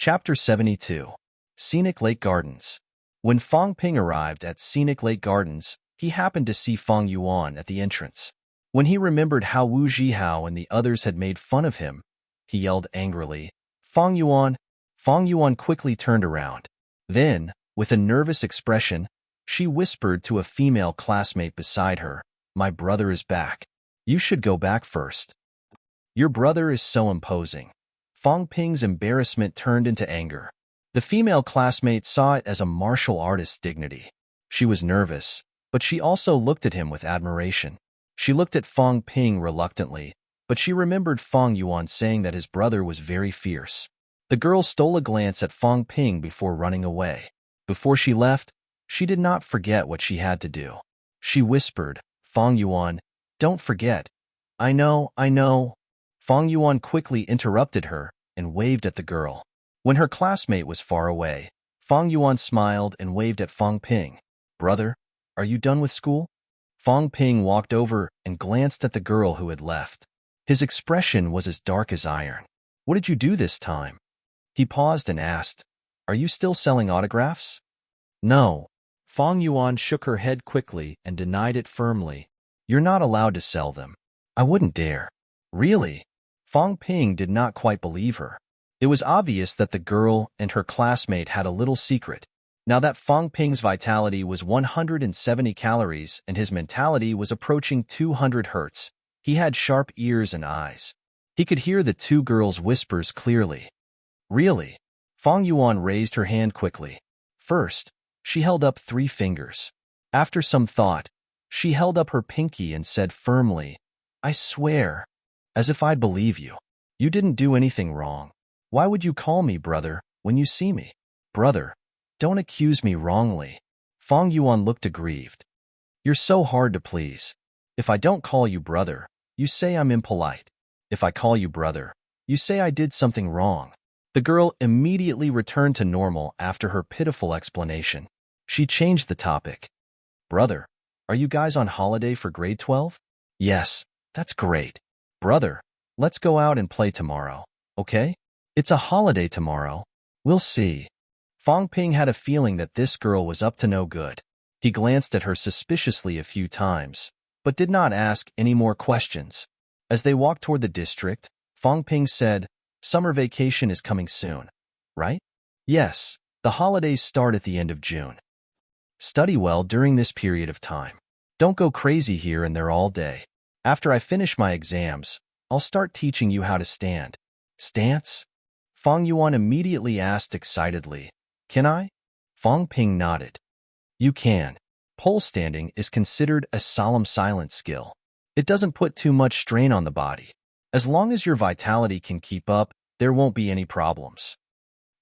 Chapter 72. Scenic Lake Gardens. When Fong Ping arrived at Scenic Lake Gardens, he happened to see Fong Yuan at the entrance. When he remembered how Wu Zhihao and the others had made fun of him, he yelled angrily, "Fong Yuan!" Fong Yuan quickly turned around. Then, with a nervous expression, she whispered to a female classmate beside her, "My brother is back. You should go back first. Your brother is so imposing." Fong Ping's embarrassment turned into anger. The female classmate saw it as a martial artist's dignity. She was nervous, but she also looked at him with admiration. She looked at Fong Ping reluctantly, but she remembered Fong Yuan saying that his brother was very fierce. The girl stole a glance at Fong Ping before running away. Before she left, she did not forget what she had to do. She whispered, "Fong Yuan, don't forget." I know. Fong Yuan quickly interrupted her and waved at the girl. When her classmate was far away, Fong Yuan smiled and waved at Fong Ping. "Brother, are you done with school?" Fong Ping walked over and glanced at the girl who had left. His expression was as dark as iron. "What did you do this time?" He paused and asked, "Are you still selling autographs?" "No." Fong Yuan shook her head quickly and denied it firmly. "You're not allowed to sell them." "I wouldn't dare." "Really?" Fong Ping did not quite believe her. It was obvious that the girl and her classmate had a little secret. Now that Fong Ping's vitality was 170 calories and his mentality was approaching 200 hertz, he had sharp ears and eyes. He could hear the two girls' whispers clearly. "Really?" Fong Yuan raised her hand quickly. First, she held up 3 fingers. After some thought, she held up her pinky and said firmly, "I swear." "As if I'd believe you. You didn't do anything wrong. Why would you call me brother when you see me?" "Brother, don't accuse me wrongly." Fong Yuan looked aggrieved. "You're so hard to please. If I don't call you brother, you say I'm impolite. If I call you brother, you say I did something wrong." The girl immediately returned to normal after her pitiful explanation. She changed the topic. "Brother, are you guys on holiday for grade 12? "Yes, that's great." "Brother, let's go out and play tomorrow, okay? It's a holiday tomorrow. We'll see." Fong Ping had a feeling that this girl was up to no good. He glanced at her suspiciously a few times, but did not ask any more questions. As they walked toward the district, Fong Ping said, "Summer vacation is coming soon, right?" "Yes, the holidays start at the end of June. Study well during this period of time. Don't go crazy here and there all day. After I finish my exams, I'll start teaching you how to stand." "Stance?" Fong Yuan immediately asked excitedly. "Can I?" Fong Ping nodded. "You can. Pole standing is considered a solemn silent skill. It doesn't put too much strain on the body. As long as your vitality can keep up, there won't be any problems."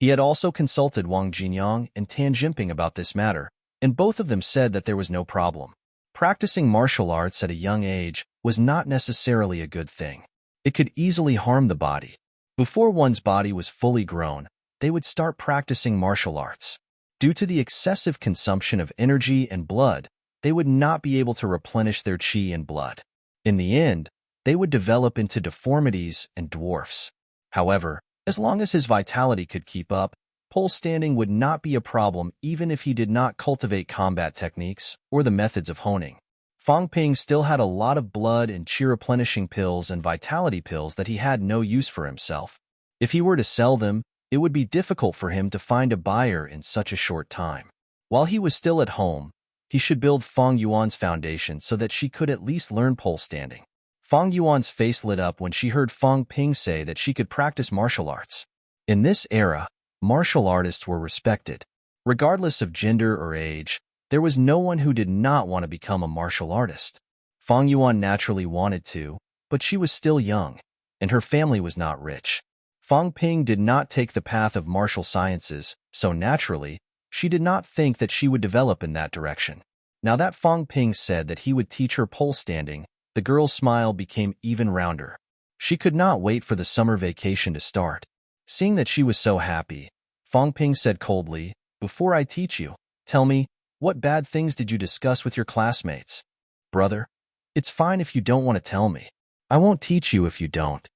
He had also consulted Wang Jinyang and Tan Jinping about this matter, and both of them said that there was no problem. Practicing martial arts at a young age was not necessarily a good thing. It could easily harm the body. Before one's body was fully grown, they would start practicing martial arts. Due to the excessive consumption of energy and blood, they would not be able to replenish their qi and blood. In the end, they would develop into deformities and dwarfs. However, as long as his vitality could keep up, pole standing would not be a problem even if he did not cultivate combat techniques or the methods of honing. Fong Ping still had a lot of blood and qi replenishing pills and vitality pills that he had no use for himself. If he were to sell them, it would be difficult for him to find a buyer in such a short time. While he was still at home, he should build Fong Yuan's foundation so that she could at least learn pole standing. Fong Yuan's face lit up when she heard Fong Ping say that she could practice martial arts. In this era, martial artists were respected. Regardless of gender or age, there was no one who did not want to become a martial artist. Fong Yuan naturally wanted to, but she was still young, and her family was not rich. Fong Ping did not take the path of martial sciences, so naturally, she did not think that she would develop in that direction. Now that Fong Ping said that he would teach her pole standing, the girl's smile became even rounder. She could not wait for the summer vacation to start. Seeing that she was so happy, Fong Ping said coldly, "Before I teach you, tell me, what bad things did you discuss with your classmates?" "Brother, it's fine if you don't want to tell me. I won't teach you if you don't."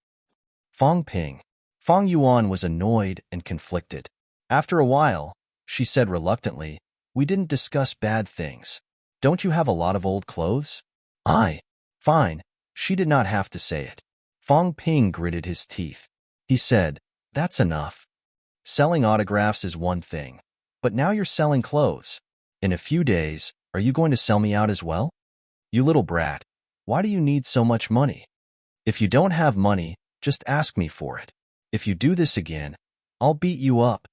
Fong Ping. Fang Yuan was annoyed and conflicted. After a while, she said reluctantly, "We didn't discuss bad things. Don't you have a lot of old clothes?" Fine. She did not have to say it. Fang Ping gritted his teeth. He said, "That's enough. Selling autographs is one thing, but now you're selling clothes. In a few days, are you going to sell me out as well? You little brat, why do you need so much money? If you don't have money, just ask me for it. If you do this again, I'll beat you up."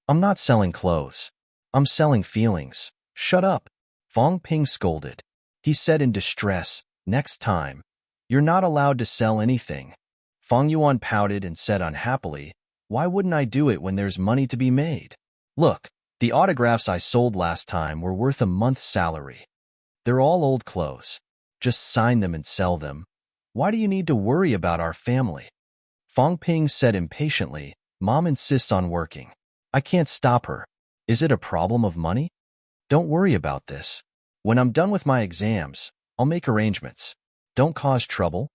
"I'm not selling clothes. I'm selling feelings. Shut up," Fang Ping scolded. He said in distress, "Next time, you're not allowed to sell anything." Fang Yuan pouted and said unhappily, "Why wouldn't I do it when there's money to be made? Look, the autographs I sold last time were worth a month's salary. They're all old clothes. Just sign them and sell them. Why do you need to worry about our family?" Fang Ping said impatiently, "Mom insists on working. I can't stop her. Is it a problem of money? Don't worry about this. When I'm done with my exams, I'll make arrangements. Don't cause trouble."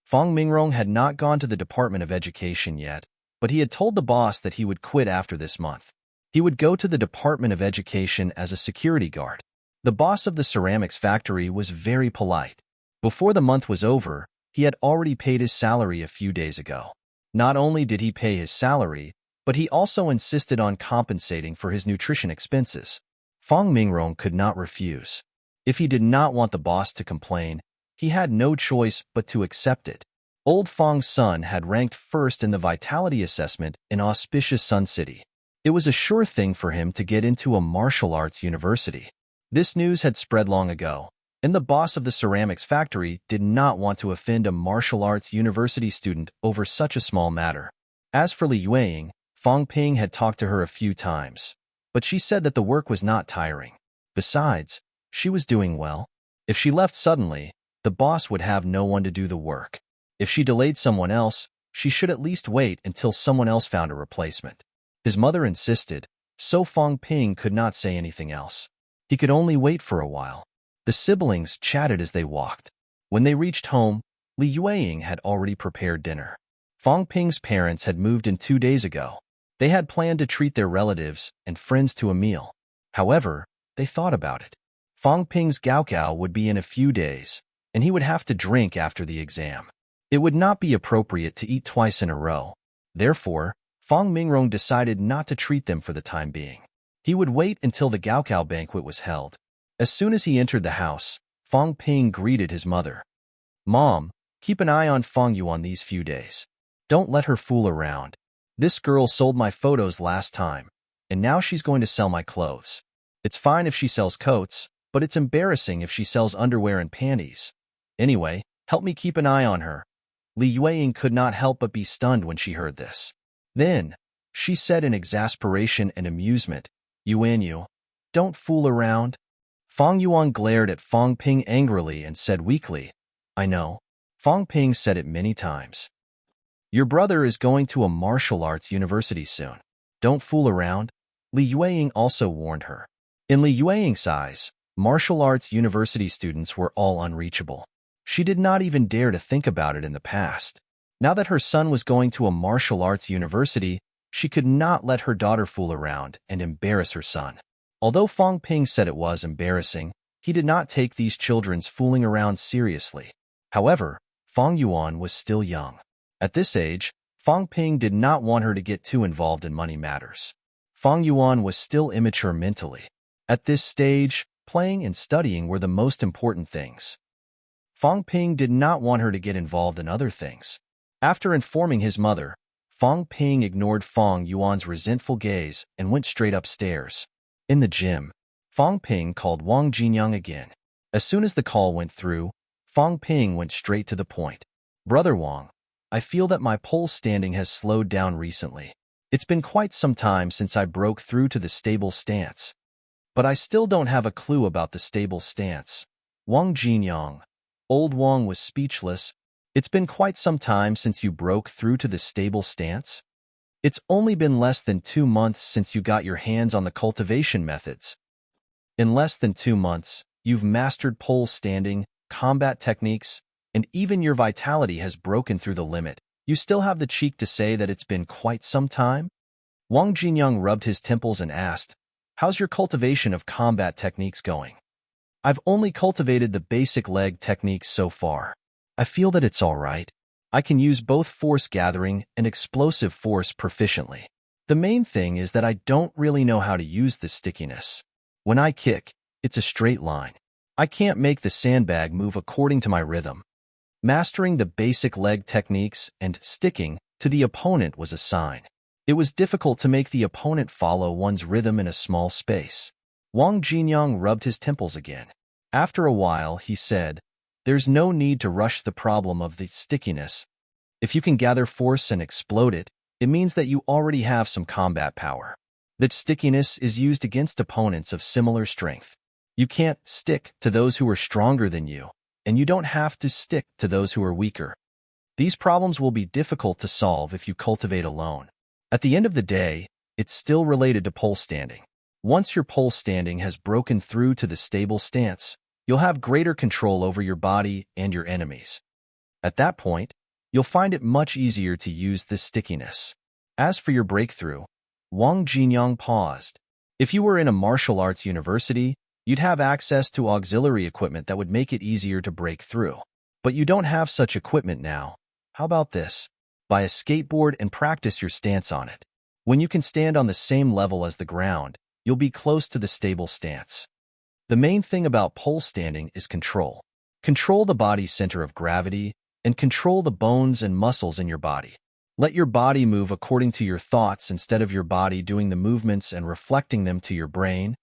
Fang Mingrong had not gone to the Department of Education yet, but he had told the boss that he would quit after this month. He would go to the Department of Education as a security guard. The boss of the ceramics factory was very polite. Before the month was over, he had already paid his salary a few days ago. Not only did he pay his salary, but he also insisted on compensating for his nutrition expenses. Fang Mingrong could not refuse. If he did not want the boss to complain, he had no choice but to accept it. Old Fang's son had ranked first in the vitality assessment in auspicious Sun City. It was a sure thing for him to get into a martial arts university. This news had spread long ago, and the boss of the ceramics factory did not want to offend a martial arts university student over such a small matter. As for Li Yueying, Fang Ping had talked to her a few times, but she said that the work was not tiring. Besides, she was doing well. If she left suddenly, the boss would have no one to do the work. If she delayed someone else, she should at least wait until someone else found a replacement. His mother insisted, so Fang Ping could not say anything else. He could only wait for a while. The siblings chatted as they walked. When they reached home, Li Yueying had already prepared dinner. Fang Ping's parents had moved in 2 days ago. They had planned to treat their relatives and friends to a meal. However, they thought about it. Fang Ping's gaokao would be in a few days, and he would have to drink after the exam. It would not be appropriate to eat twice in a row. Therefore, Fang Mingrong decided not to treat them for the time being. He would wait until the gaokao banquet was held. As soon as he entered the house, Fang Ping greeted his mother. "Mom, keep an eye on Fang Yuan these few days. Don't let her fool around. This girl sold my photos last time, and now she's going to sell my clothes. It's fine if she sells coats, but it's embarrassing if she sells underwear and panties. Anyway, help me keep an eye on her." Li Yueying could not help but be stunned when she heard this. Then, she said in exasperation and amusement, "Yuanyu, don't fool around." Fang Yuan glared at Fang Ping angrily and said weakly, "I know." Fang Ping said it many times. "Your brother is going to a martial arts university soon. Don't fool around." Li Yueying also warned her. In Li Yueying's eyes, martial arts university students were all unreachable. She did not even dare to think about it in the past. Now that her son was going to a martial arts university, she could not let her daughter fool around and embarrass her son. Although Fang Ping said it was embarrassing, he did not take these children's fooling around seriously. However, Fang Yuan was still young. At this age, Fang Ping did not want her to get too involved in money matters. Fang Yuan was still immature mentally. At this stage, playing and studying were the most important things. Fang Ping did not want her to get involved in other things. After informing his mother, Fang Ping ignored Fang Yuan's resentful gaze and went straight upstairs. In the gym, Fang Ping called Wang Jinyang again. As soon as the call went through, Fang Ping went straight to the point. "Brother Wang, I feel that my pole standing has slowed down recently. It's been quite some time since I broke through to the stable stance. But I still don't have a clue about the stable stance." Wang Jinyang. Old Wang was speechless. "It's been quite some time since you broke through to the stable stance? It's only been less than 2 months since you got your hands on the cultivation methods. In less than 2 months, you've mastered pole standing, combat techniques, and even your vitality has broken through the limit. You still have the cheek to say that it's been quite some time? Wang Jinyang rubbed his temples and asked, "How's your cultivation of combat techniques going?" "I've only cultivated the basic leg techniques so far. I feel that it's all right. I can use both force gathering and explosive force proficiently. The main thing is that I don't really know how to use the stickiness. When I kick, it's a straight line. I can't make the sandbag move according to my rhythm." Mastering the basic leg techniques and sticking to the opponent was a sign. It was difficult to make the opponent follow one's rhythm in a small space. Wang Jinyang rubbed his temples again. After a while, he said, "There's no need to rush the problem of the stickiness. If you can gather force and explode it, it means that you already have some combat power. That stickiness is used against opponents of similar strength. You can't stick to those who are stronger than you, and you don't have to stick to those who are weaker. These problems will be difficult to solve if you cultivate alone. At the end of the day, it's still related to pole standing. Once your pole standing has broken through to the stable stance, you'll have greater control over your body and your enemies. At that point, you'll find it much easier to use this stickiness. As for your breakthrough," Wang Jinyang paused. "If you were in a martial arts university, you'd have access to auxiliary equipment that would make it easier to break through. But you don't have such equipment now. How about this? Buy a skateboard and practice your stance on it. When you can stand on the same level as the ground, you'll be close to the stable stance. The main thing about pole standing is control. Control the body's center of gravity and control the bones and muscles in your body. Let your body move according to your thoughts instead of your body doing the movements and reflecting them to your brain."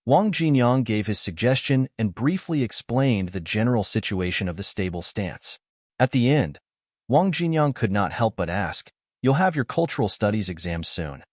Wang Jinyang gave his suggestion and briefly explained the general situation of the stable stance. At the end, Wang Jinyang could not help but ask, "You'll have your cultural studies exam soon.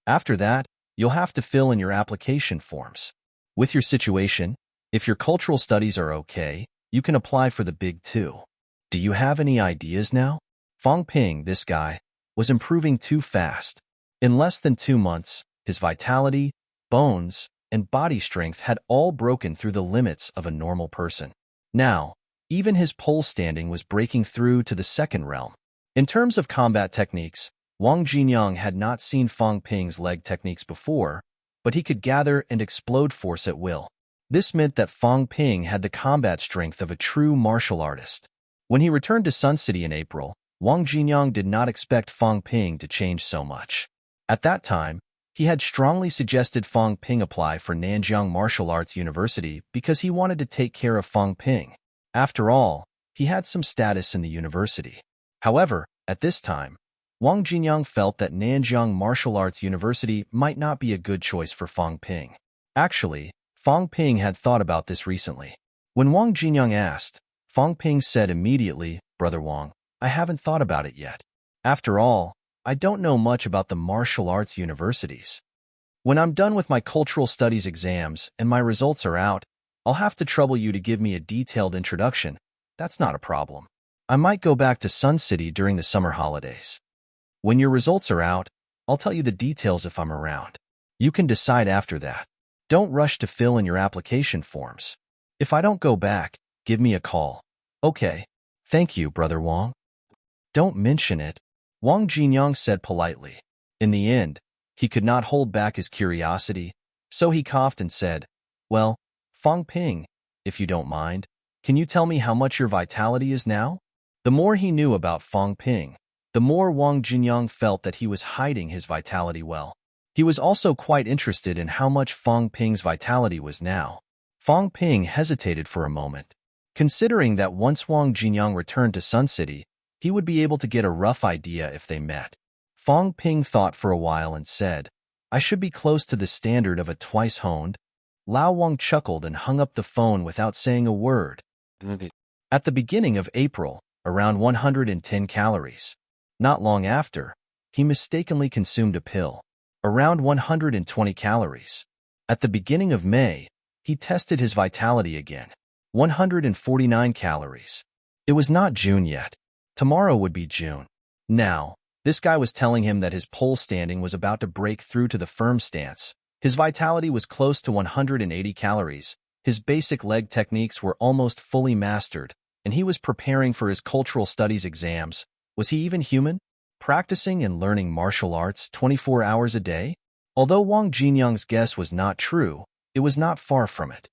After that, you'll have to fill in your application forms. With your situation, if your cultural studies are okay, you can apply for the Big Two. Do you have any ideas now?" Fang Ping, this guy, was improving too fast. In less than 2 months, his vitality, bones, and body strength had all broken through the limits of a normal person. Now, even his pole standing was breaking through to the second realm. In terms of combat techniques, Wang Jinyang had not seen Fang Ping's leg techniques before, but he could gather and explode force at will. This meant that Fang Ping had the combat strength of a true martial artist. When he returned to Sun City in April, Wang Jinyang did not expect Fang Ping to change so much. At that time, he had strongly suggested Fang Ping apply for Nanjiang Martial Arts University because he wanted to take care of Fang Ping. After all, he had some status in the university. However, at this time, Wang Jinyang felt that Nanjiang Martial Arts University might not be a good choice for Fang Ping. Actually, Fang Ping had thought about this recently. When Wang Jinyang asked, Fang Ping said immediately, "Brother Wang, I haven't thought about it yet. After all, I don't know much about the martial arts universities. When I'm done with my cultural studies exams and my results are out, I'll have to trouble you to give me a detailed introduction. That's not a problem. I might go back to Sun City during the summer holidays. When your results are out, I'll tell you the details if I'm around. You can decide after that. Don't rush to fill in your application forms. If I don't go back, give me a call." "Okay. Thank you, Brother Wang." "Don't mention it," Wang Jinyang said politely. In the end, he could not hold back his curiosity, so he coughed and said, "Well, Fang Ping, if you don't mind, can you tell me how much your vitality is now?" The more he knew about Fang Ping, the more Wang Jinyang felt that he was hiding his vitality well. He was also quite interested in how much Fang Ping's vitality was now. Fang Ping hesitated for a moment. Considering that once Wang Jinyang returned to Sun City, he would be able to get a rough idea if they met. Fang Ping thought for a while and said, "I should be close to the standard of a twice-honed." Lao Wang chuckled and hung up the phone without saying a word. At the beginning of April, around 110 calories. Not long after, he mistakenly consumed a pill. Around 120 calories. At the beginning of May, he tested his vitality again. 149 calories. It was not June yet. Tomorrow would be June. Now, this guy was telling him that his pole standing was about to break through to the firm stance. His vitality was close to 180 calories. His basic leg techniques were almost fully mastered, and he was preparing for his cultural studies exams, Was he even human? Practicing and learning martial arts 24 hours a day? Although Wang Jinyang's guess was not true, it was not far from it.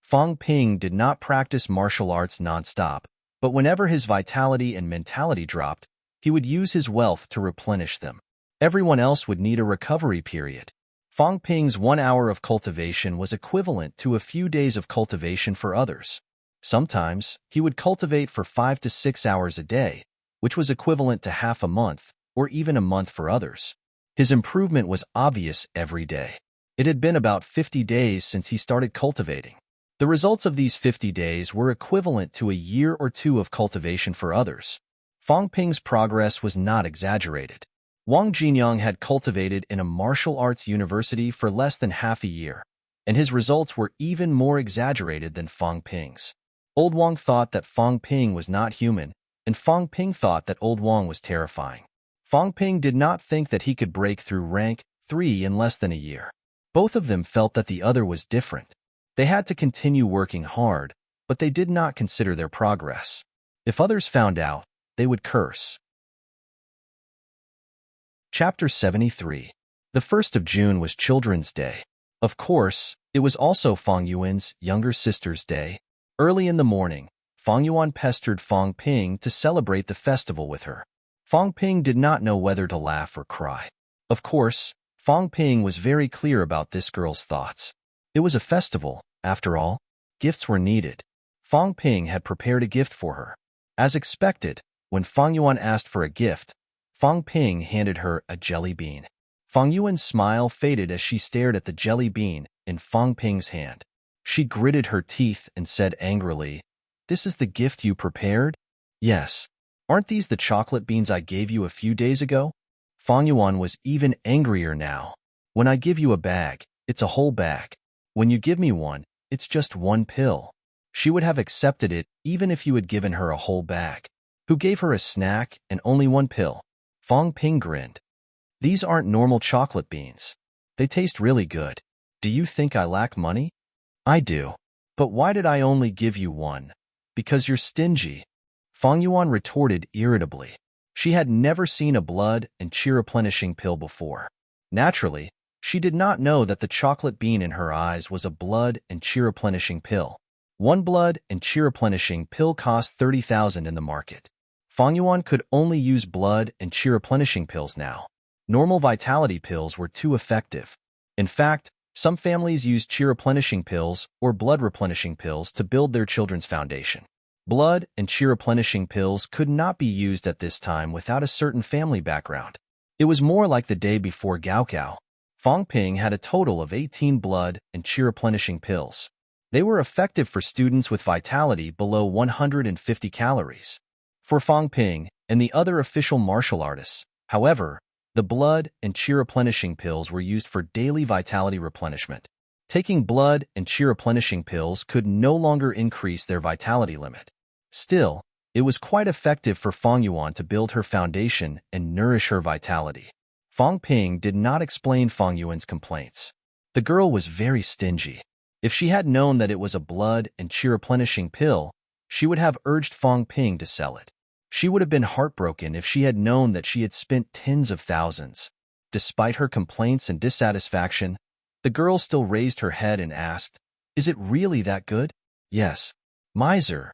Fang Ping did not practice martial arts non-stop, but whenever his vitality and mentality dropped, he would use his wealth to replenish them. Everyone else would need a recovery period. Fang Ping's 1 hour of cultivation was equivalent to a few days of cultivation for others. Sometimes, he would cultivate for 5 to 6 hours a day, which was equivalent to half a month, or even a month for others. His improvement was obvious every day. It had been about 50 days since he started cultivating. The results of these 50 days were equivalent to a year or two of cultivation for others. Fang Ping's progress was not exaggerated. Wang Jinyang had cultivated in a martial arts university for less than half a year, and his results were even more exaggerated than Fang Ping's. Old Wang thought that Fang Ping was not human, and Fang Ping thought that Old Wang was terrifying. Fang Ping did not think that he could break through rank 3 in less than a year. Both of them felt that the other was different. They had to continue working hard, but they did not consider their progress. If others found out, they would curse. Chapter 73. The 1st of June was Children's Day. Of course, it was also Fang Yuan's younger sister's day. Early in the morning, Fang Yuan pestered Fang Ping to celebrate the festival with her. Fang Ping did not know whether to laugh or cry. Of course, Fang Ping was very clear about this girl's thoughts. It was a festival, after all. Gifts were needed. Fang Ping had prepared a gift for her. As expected, when Fang Yuan asked for a gift, Fang Ping handed her a jelly bean. Fang Yuan's smile faded as she stared at the jelly bean in Fang Ping's hand. She gritted her teeth and said angrily, "This is the gift you prepared?" "Yes. Aren't these the chocolate beans I gave you a few days ago?" Fang Yuan was even angrier now. "When I give you a bag, it's a whole bag. When you give me one, it's just one pill." She would have accepted it even if you had given her a whole bag. Who gave her a snack and only one pill? Fang Ping grinned. "These aren't normal chocolate beans. They taste really good. Do you think I lack money?" "I do. But why did I only give you one?" "Because you're stingy." Fang Yuan retorted irritably. She had never seen a blood and chi replenishing pill before. Naturally, she did not know that the chocolate bean in her eyes was a blood and chi replenishing pill. One blood and chi replenishing pill cost 30,000 in the market. Fang Yuan could only use blood and chi replenishing pills now. Normal vitality pills were too effective. In fact, some families use chi replenishing pills or blood replenishing pills to build their children's foundation. Blood and chi replenishing pills could not be used at this time without a certain family background. It was more like the day before Gaokao. Fang Ping had a total of 18 blood and chi replenishing pills. They were effective for students with vitality below 150 calories. For Fang Ping and the other official martial artists, however, the blood and chi replenishing pills were used for daily vitality replenishment. Taking blood and chi replenishing pills could no longer increase their vitality limit. Still, it was quite effective for Fang Yuan to build her foundation and nourish her vitality. Fang Ping did not explain Fang Yuan's complaints. The girl was very stingy. If she had known that it was a blood and chi replenishing pill, she would have urged Fang Ping to sell it. She would have been heartbroken if she had known that she had spent tens of thousands. Despite her complaints and dissatisfaction, the girl still raised her head and asked, "Is it really that good?" "Yes." "Miser."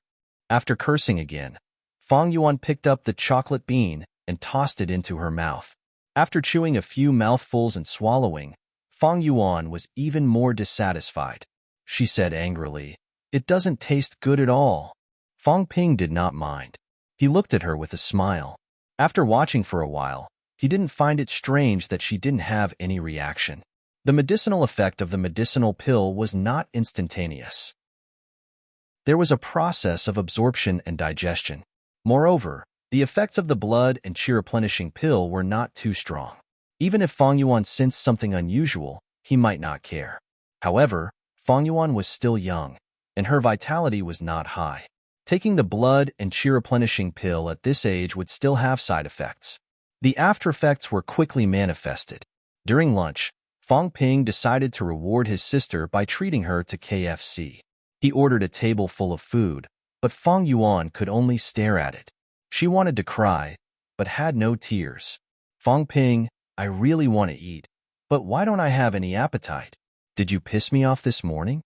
After cursing again, Fang Yuan picked up the chocolate bean and tossed it into her mouth. After chewing a few mouthfuls and swallowing, Fang Yuan was even more dissatisfied. She said angrily, "It doesn't taste good at all." Fang Ping did not mind. He looked at her with a smile. After watching for a while, he didn't find it strange that she didn't have any reaction. The medicinal effect of the medicinal pill was not instantaneous. There was a process of absorption and digestion. Moreover, the effects of the blood and chi replenishing pill were not too strong. Even if Fang Yuan sensed something unusual, he might not care. However, Fang Yuan was still young, and her vitality was not high. Taking the blood and chi replenishing pill at this age would still have side effects. The after effects were quickly manifested. During lunch, Fang Ping decided to reward his sister by treating her to KFC. He ordered a table full of food, but Fang Yuan could only stare at it. She wanted to cry, but had no tears. Fong Ping, I really want to eat, but why don't I have any appetite? Did you piss me off this morning?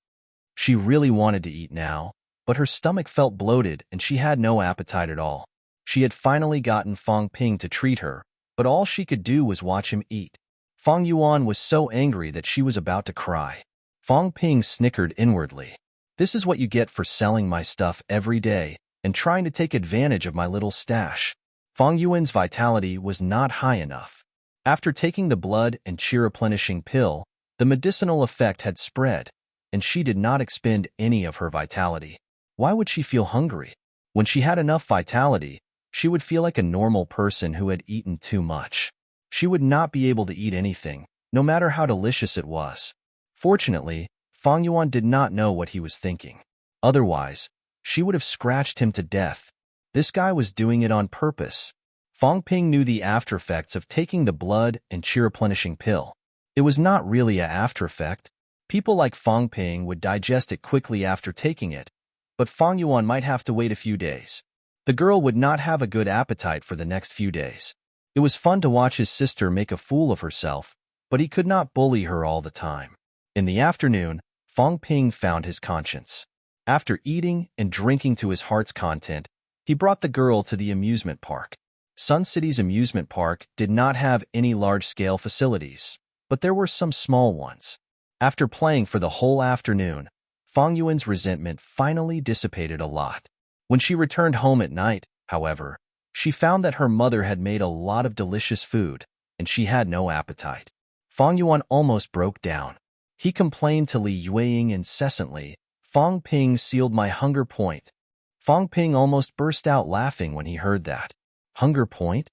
She really wanted to eat now, but her stomach felt bloated and she had no appetite at all. She had finally gotten Fong Ping to treat her, but all she could do was watch him eat. Fong Yuan was so angry that she was about to cry. Fong Ping snickered inwardly. This is what you get for selling my stuff every day and trying to take advantage of my little stash. Fong Yuan's vitality was not high enough. After taking the blood and qi replenishing pill, the medicinal effect had spread, and she did not expend any of her vitality. Why would she feel hungry? When she had enough vitality, she would feel like a normal person who had eaten too much. She would not be able to eat anything, no matter how delicious it was. Fortunately, Fong Yuan did not know what he was thinking. Otherwise, she would have scratched him to death. This guy was doing it on purpose. Fong Ping knew the after effects of taking the blood and qi replenishing pill. It was not really an after effect. People like Fong Ping would digest it quickly after taking it, but Fong Yuan might have to wait a few days. The girl would not have a good appetite for the next few days. It was fun to watch his sister make a fool of herself, but he could not bully her all the time. In the afternoon, Fong Ping found his conscience. After eating and drinking to his heart's content, he brought the girl to the amusement park. Sun City's amusement park did not have any large-scale facilities, but there were some small ones. After playing for the whole afternoon, Fong Yuan's resentment finally dissipated a lot. When she returned home at night, however, she found that her mother had made a lot of delicious food, and she had no appetite. Fong Yuan almost broke down. He complained to Li Yueying incessantly. Fong Ping sealed my hunger point. Fong Ping almost burst out laughing when he heard that. Hunger point?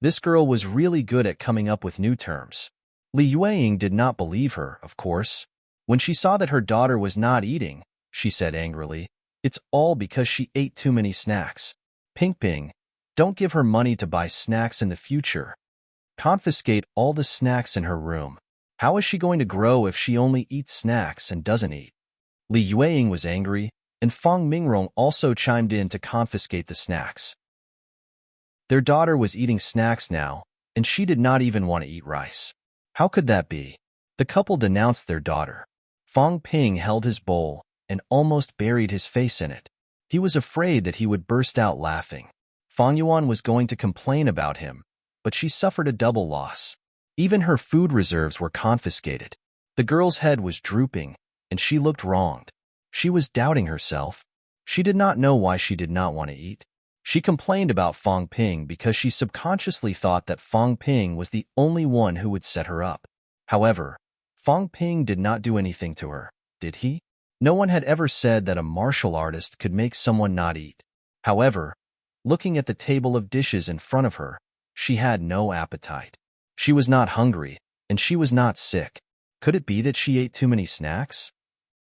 This girl was really good at coming up with new terms. Li Yueying did not believe her, of course. When she saw that her daughter was not eating, she said angrily, "It's all because she ate too many snacks. Ping, don't give her money to buy snacks in the future. Confiscate all the snacks in her room. How is she going to grow if she only eats snacks and doesn't eat?" Li Yueying was angry, and Fong Mingrong also chimed in to confiscate the snacks. Their daughter was eating snacks now, and she did not even want to eat rice. How could that be? The couple denounced their daughter. Fong Ping held his bowl and almost buried his face in it. He was afraid that he would burst out laughing. Fong Yuan was going to complain about him, but she suffered a double loss. Even her food reserves were confiscated. The girl's head was drooping, and she looked wronged. She was doubting herself. She did not know why she did not want to eat. She complained about Fong Ping because she subconsciously thought that Fong Ping was the only one who would set her up. However, Fong Ping did not do anything to her, did he? No one had ever said that a martial artist could make someone not eat. However, looking at the table of dishes in front of her, she had no appetite. She was not hungry, and she was not sick. Could it be that she ate too many snacks?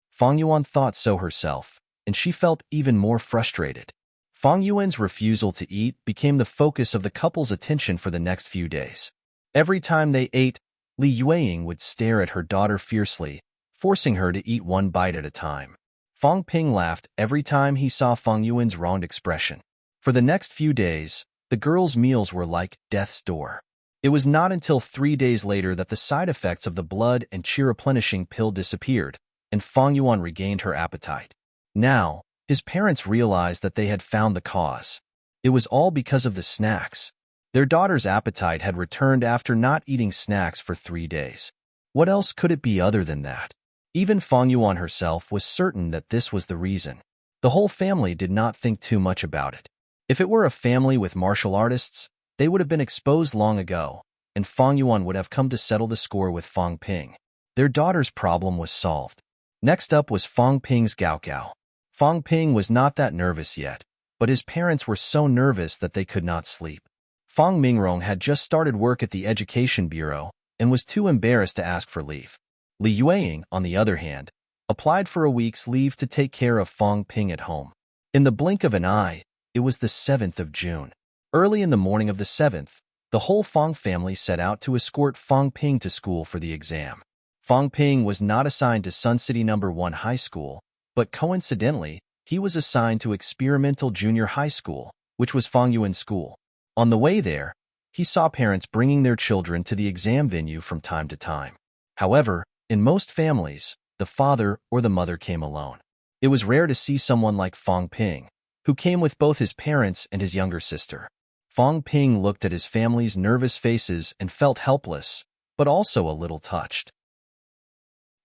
Fong Yuan thought so herself, and she felt even more frustrated. Fong Yuan's refusal to eat became the focus of the couple's attention for the next few days. Every time they ate, Li Yueying would stare at her daughter fiercely, forcing her to eat one bite at a time. Fong Ping laughed every time he saw Fong Yuan's wronged expression. For the next few days, the girls' meals were like death's door. It was not until 3 days later that the side effects of the blood and qi replenishing pill disappeared, and Fong Yuan regained her appetite. Now, his parents realized that they had found the cause. It was all because of the snacks. Their daughter's appetite had returned after not eating snacks for 3 days. What else could it be other than that? Even Fong Yuan herself was certain that this was the reason. The whole family did not think too much about it. If it were a family with martial artists, they would have been exposed long ago, and Fong Yuan would have come to settle the score with Fong Ping. Their daughter's problem was solved. Next up was Fong Ping's Gaokao. Fong Ping was not that nervous yet, but his parents were so nervous that they could not sleep. Fong Mingrong had just started work at the Education Bureau and was too embarrassed to ask for leave. Li Yueying, on the other hand, applied for a week's leave to take care of Fong Ping at home. In the blink of an eye, it was the 7th of June. Early in the morning of the 7th, the whole Fong family set out to escort Fong Ping to school for the exam. Fong Ping was not assigned to Sun City No. 1 High School, but coincidentally, he was assigned to Experimental Junior High School, which was Fang Yuan's school. On the way there, he saw parents bringing their children to the exam venue from time to time. However, in most families, the father or the mother came alone. It was rare to see someone like Fang Ping, who came with both his parents and his younger sister. Fang Ping looked at his family's nervous faces and felt helpless, but also a little touched.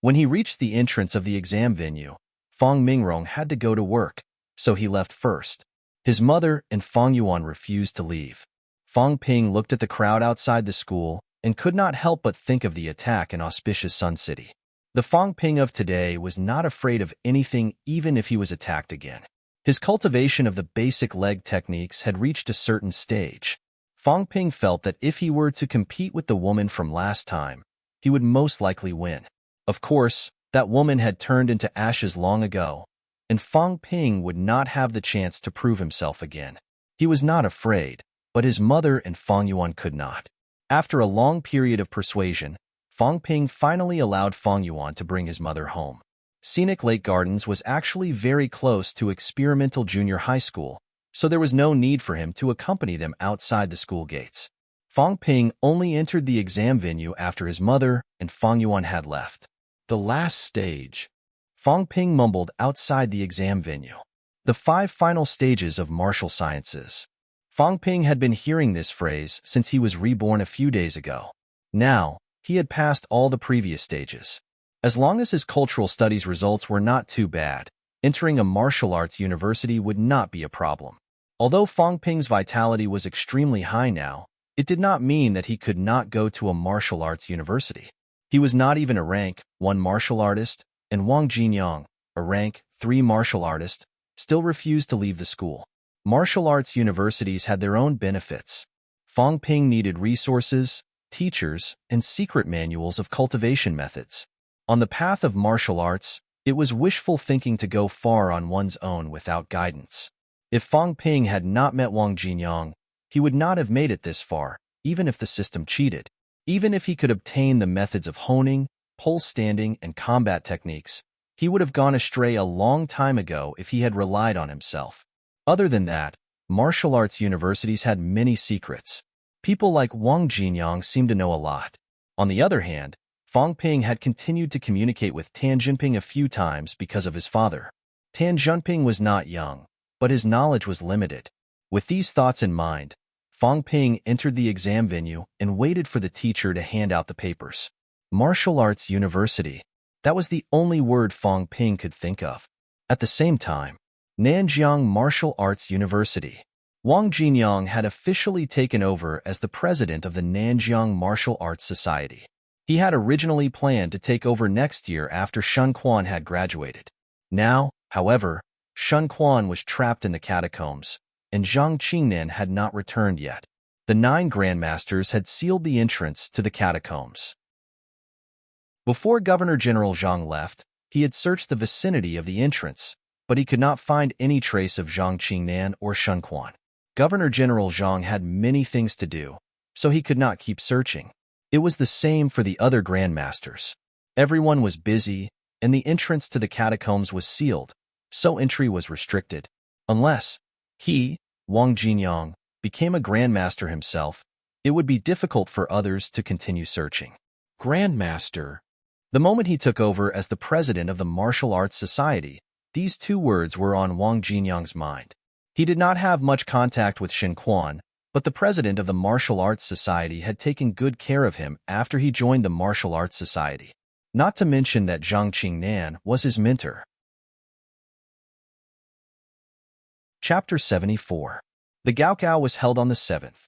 When he reached the entrance of the exam venue, Fang Mingrong had to go to work, so he left first. His mother and Fang Yuan refused to leave. Fang Ping looked at the crowd outside the school and could not help but think of the attack in auspicious Sun City. The Fang Ping of today was not afraid of anything even if he was attacked again. His cultivation of the basic leg techniques had reached a certain stage. Fang Ping felt that if he were to compete with the woman from last time, he would most likely win. Of course, that woman had turned into ashes long ago, and Fang Ping would not have the chance to prove himself again. He was not afraid, but his mother and Fang Yuan could not. After a long period of persuasion, Fang Ping finally allowed Fang Yuan to bring his mother home. Scenic Lake Gardens was actually very close to Experimental Junior High School, so there was no need for him to accompany them outside the school gates. Fang Ping only entered the exam venue after his mother and Fang Yuan had left. The last stage. Fang Ping mumbled outside the exam venue. The 5 final stages of martial sciences. Fang Ping had been hearing this phrase since he was reborn a few days ago. Now, he had passed all the previous stages. As long as his cultural studies results were not too bad, entering a martial arts university would not be a problem. Although Fang Ping's vitality was extremely high now, it did not mean that he could not go to a martial arts university. He was not even a rank 1 martial artist, and Wang Jinyang, a rank 3 martial artist, still refused to leave the school. Martial arts universities had their own benefits. Fang Ping needed resources, teachers, and secret manuals of cultivation methods. On the path of martial arts, it was wishful thinking to go far on one's own without guidance. If Fang Ping had not met Wang Jinyang, he would not have made it this far, even if the system cheated. Even if he could obtain the methods of honing, pole standing, and combat techniques, he would have gone astray a long time ago if he had relied on himself. Other than that, martial arts universities had many secrets. People like Wang Jinyang seemed to know a lot. On the other hand, Fang Ping had continued to communicate with Tan Junping a few times because of his father. Tan Junping was not young, but his knowledge was limited. With these thoughts in mind, Fang Ping entered the exam venue and waited for the teacher to hand out the papers. Martial Arts University. That was the only word Fang Ping could think of. At the same time, Nanjiang Martial Arts University. Wang Jinyang had officially taken over as the president of the Nanjiang Martial Arts Society. He had originally planned to take over next year after Shun Quan had graduated. Now, however, Shun Quan was trapped in the catacombs, and Zhang Qingnan had not returned yet. The 9 grandmasters had sealed the entrance to the catacombs. Before Governor General Zhang left, he had searched the vicinity of the entrance, but he could not find any trace of Zhang Qingnan or Shun Quan. Governor General Zhang had many things to do, so he could not keep searching. It was the same for the other grandmasters. Everyone was busy, and the entrance to the catacombs was sealed, so entry was restricted. Unless he, Wang Jinyang, became a grandmaster himself, it would be difficult for others to continue searching. Grandmaster. The moment he took over as the president of the Martial Arts Society, these 2 words were on Wang Jinyang's mind. He did not have much contact with Shin Quan, but the president of the Martial Arts Society had taken good care of him after he joined the Martial Arts Society. Not to mention that Zhang Qingnan was his mentor. Chapter 74. The Gaokao was held on the 7th.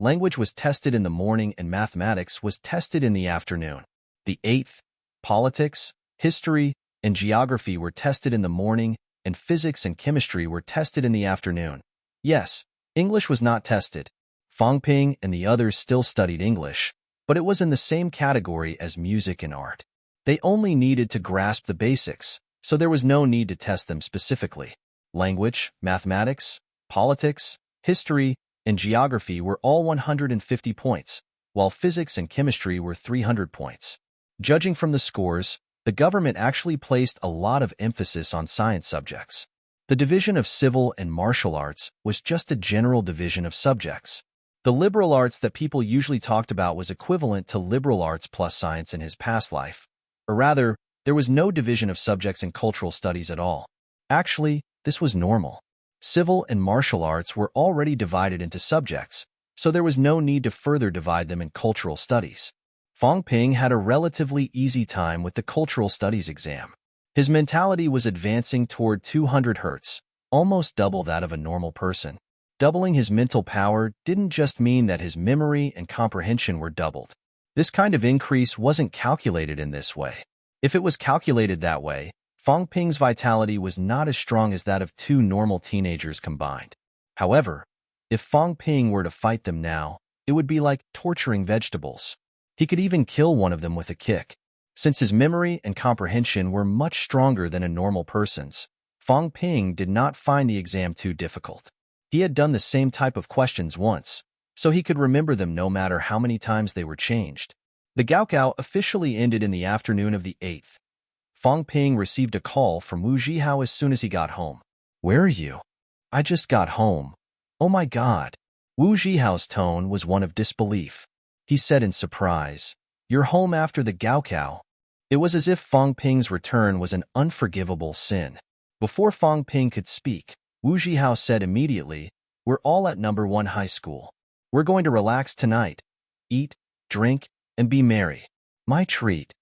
Language was tested in the morning and mathematics was tested in the afternoon. The 8th, politics, history, and geography were tested in the morning, and physics and chemistry were tested in the afternoon. Yes, English was not tested. Fang Ping and the others still studied English, but it was in the same category as music and art. They only needed to grasp the basics, so there was no need to test them specifically. Language, mathematics, politics, history, and geography were all 150 points, while physics and chemistry were 300 points. Judging from the scores, the government actually placed a lot of emphasis on science subjects. The division of civil and martial arts was just a general division of subjects. The liberal arts that people usually talked about was equivalent to liberal arts plus science in his past life. Or rather, there was no division of subjects in cultural studies at all. Actually, this was normal. Civil and martial arts were already divided into subjects, so there was no need to further divide them in cultural studies. Fong Ping had a relatively easy time with the cultural studies exam. His mentality was advancing toward 200 hertz, almost double that of a normal person. Doubling his mental power didn't just mean that his memory and comprehension were doubled. This kind of increase wasn't calculated in this way. If it was calculated that way, Fong Ping's vitality was not as strong as that of two normal teenagers combined. However, if Fong Ping were to fight them now, it would be like torturing vegetables. He could even kill one of them with a kick. Since his memory and comprehension were much stronger than a normal person's, Fong Ping did not find the exam too difficult. He had done the same type of questions once, so he could remember them no matter how many times they were changed. The Gaokao officially ended in the afternoon of the 8th. Fong Ping received a call from Wu Zhihao as soon as he got home. "Where are you?" "I just got home." "Oh my God." Wu Zhihao's tone was one of disbelief. He said in surprise, "You're home after the Gaokao?" It was as if Fong Ping's return was an unforgivable sin. Before Fong Ping could speak, Wu Zhihao said immediately, "We're all at number 1 high school. We're going to relax tonight, eat, drink, and be merry. My treat."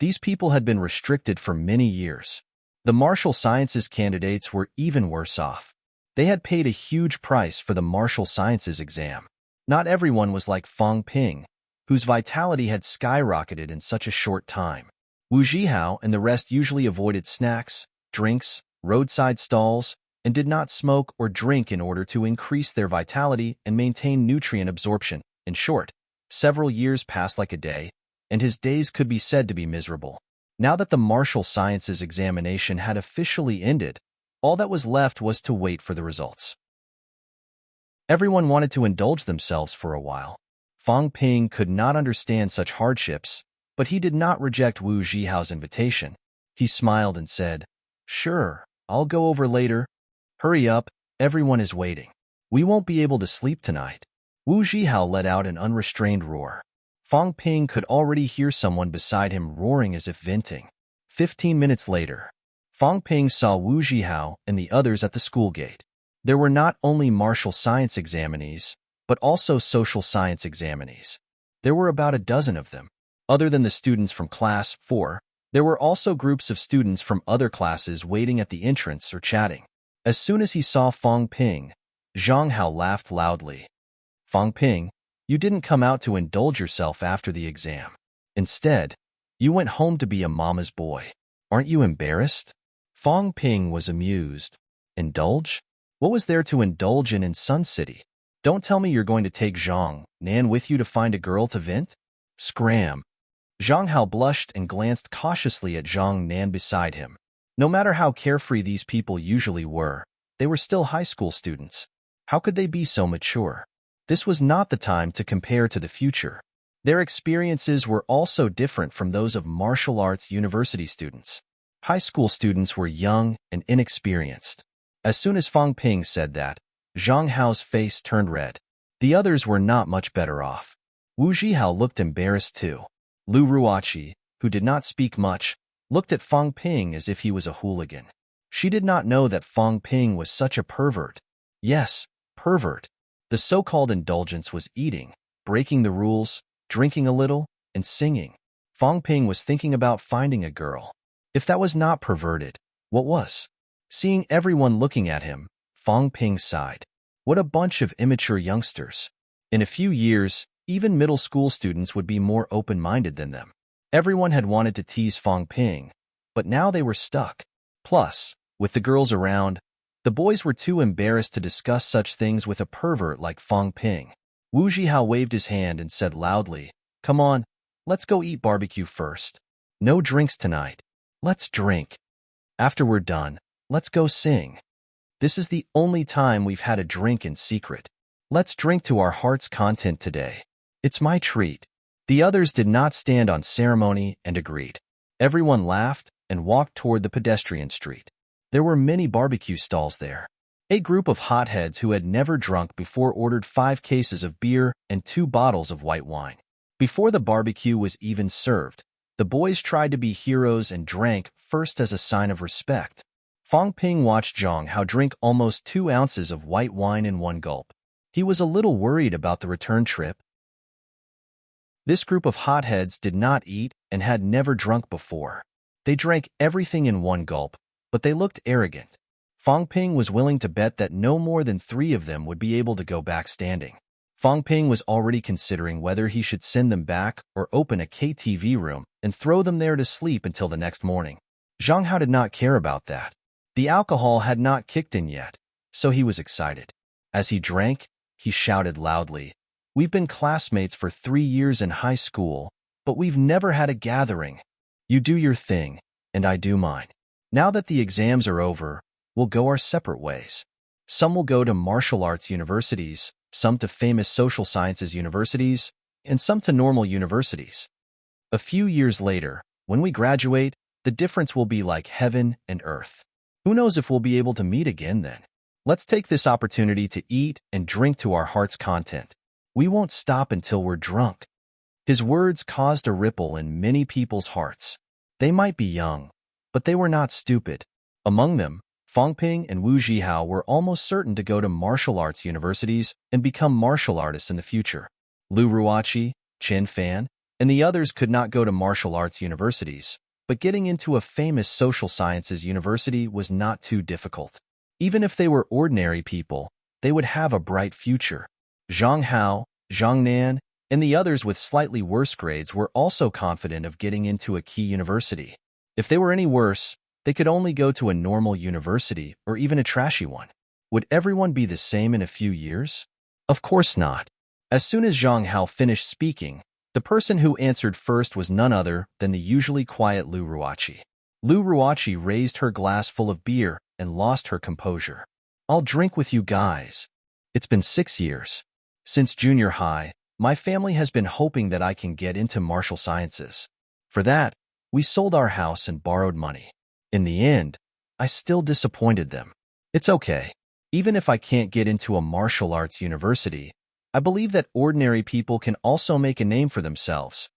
These people had been restricted for many years. The martial sciences candidates were even worse off. They had paid a huge price for the martial sciences exam. Not everyone was like Fong Ping, whose vitality had skyrocketed in such a short time. Wu Zhihao and the rest usually avoided snacks, drinks, roadside stalls, and did not smoke or drink in order to increase their vitality and maintain nutrient absorption. In short, several years passed like a day, and his days could be said to be miserable. Now that the martial sciences examination had officially ended, all that was left was to wait for the results. Everyone wanted to indulge themselves for a while. Fong Ping could not understand such hardships, but he did not reject Wu Zhihao's invitation. He smiled and said, "Sure, I'll go over later. Hurry up, everyone is waiting. We won't be able to sleep tonight." Wu Zhihao let out an unrestrained roar. Fong Ping could already hear someone beside him roaring as if venting. 15 minutes later, Fong Ping saw Wu Zhihao and the others at the school gate. There were not only martial science examinees, but also social science examinees. There were about a dozen of them. Other than the students from class 4, there were also groups of students from other classes waiting at the entrance or chatting. As soon as he saw Fong Ping, Zhang Hao laughed loudly. "Fong Ping, you didn't come out to indulge yourself after the exam. Instead, you went home to be a mama's boy. Aren't you embarrassed?" Fong Ping was amused. Indulge? What was there to indulge in Sun City? Don't tell me you're going to take Zhang Nan with you to find a girl to vent? Scram. Zhang Hao blushed and glanced cautiously at Zhang Nan beside him. No matter how carefree these people usually were, they were still high school students. How could they be so mature? This was not the time to compare to the future. Their experiences were also different from those of martial arts university students. High school students were young and inexperienced. As soon as Fong Ping said that, Zhang Hao's face turned red. The others were not much better off. Wu Zhihao looked embarrassed too. Lu Ruoqi, who did not speak much, looked at Fong Ping as if he was a hooligan. She did not know that Fong Ping was such a pervert. Yes, pervert. The so-called indulgence was eating, breaking the rules, drinking a little, and singing. Fong Ping was thinking about finding a girl. If that was not perverted, what was? Seeing everyone looking at him, Fong Ping sighed. What a bunch of immature youngsters. In a few years, even middle school students would be more open-minded than them. Everyone had wanted to tease Fong Ping, but now they were stuck. Plus, with the girls around, the boys were too embarrassed to discuss such things with a pervert like Fong Ping. Wu Zhihao waved his hand and said loudly, "Come on, let's go eat barbecue first. No drinks tonight. Let's drink. After we're done, let's go sing. This is the only time we've had a drink in secret. Let's drink to our heart's content today. It's my treat." The others did not stand on ceremony and agreed. Everyone laughed and walked toward the pedestrian street. There were many barbecue stalls there. A group of hotheads who had never drunk before ordered 5 cases of beer and 2 bottles of white wine. Before the barbecue was even served, the boys tried to be heroes and drank first as a sign of respect. Fong Ping watched Zhang Hao drink almost 2 ounces of white wine in one gulp. He was a little worried about the return trip. This group of hotheads did not eat and had never drunk before. They drank everything in one gulp, but they looked arrogant. Fong Ping was willing to bet that no more than 3 of them would be able to go back standing. Fong Ping was already considering whether he should send them back or open a KTV room and throw them there to sleep until the next morning. Zhang Hao did not care about that. The alcohol had not kicked in yet, so he was excited. As he drank, he shouted loudly, "We've been classmates for 3 years in high school, but we've never had a gathering. You do your thing, and I do mine. Now that the exams are over, we'll go our separate ways. Some will go to martial arts universities, some to famous social sciences universities, and some to normal universities. A few years later, when we graduate, the difference will be like heaven and earth. Who knows if we'll be able to meet again then? Let's take this opportunity to eat and drink to our heart's content. We won't stop until we're drunk." His words caused a ripple in many people's hearts. They might be young, but they were not stupid. Among them, Fong Ping and Wu Zhihao were almost certain to go to martial arts universities and become martial artists in the future. Lu Ruoqi, Chen Fan, and the others could not go to martial arts universities, but getting into a famous social sciences university was not too difficult. Even if they were ordinary people, they would have a bright future. Zhang Hao, Zhang Nan, and the others with slightly worse grades were also confident of getting into a key university. If they were any worse, they could only go to a normal university or even a trashy one. Would everyone be the same in a few years? Of course not. As soon as Zhang Hao finished speaking, the person who answered first was none other than the usually quiet Lu Ruoqi. Lu Ruoqi raised her glass full of beer and lost her composure. "I'll drink with you guys. It's been 6 years. Since junior high, my family has been hoping that I can get into martial sciences. For that, we sold our house and borrowed money. In the end, I still disappointed them. It's okay. Even if I can't get into a martial arts university, I believe that ordinary people can also make a name for themselves."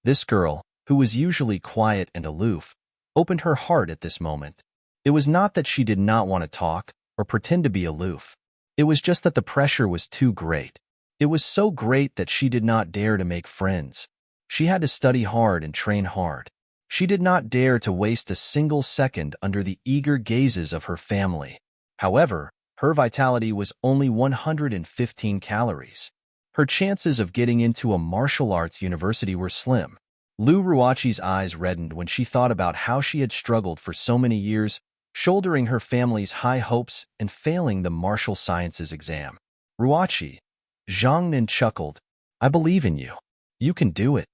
This girl, who was usually quiet and aloof, opened her heart at this moment. It was not that she did not want to talk or pretend to be aloof. It was just that the pressure was too great. It was so great that she did not dare to make friends. She had to study hard and train hard. She did not dare to waste a single second under the eager gazes of her family. However, her vitality was only 115 calories. Her chances of getting into a martial arts university were slim. Lu Ruoqi's eyes reddened when she thought about how she had struggled for so many years, shouldering her family's high hopes and failing the martial sciences exam. "Ruoqi," Zhang Nan chuckled, "I believe in you. You can do it."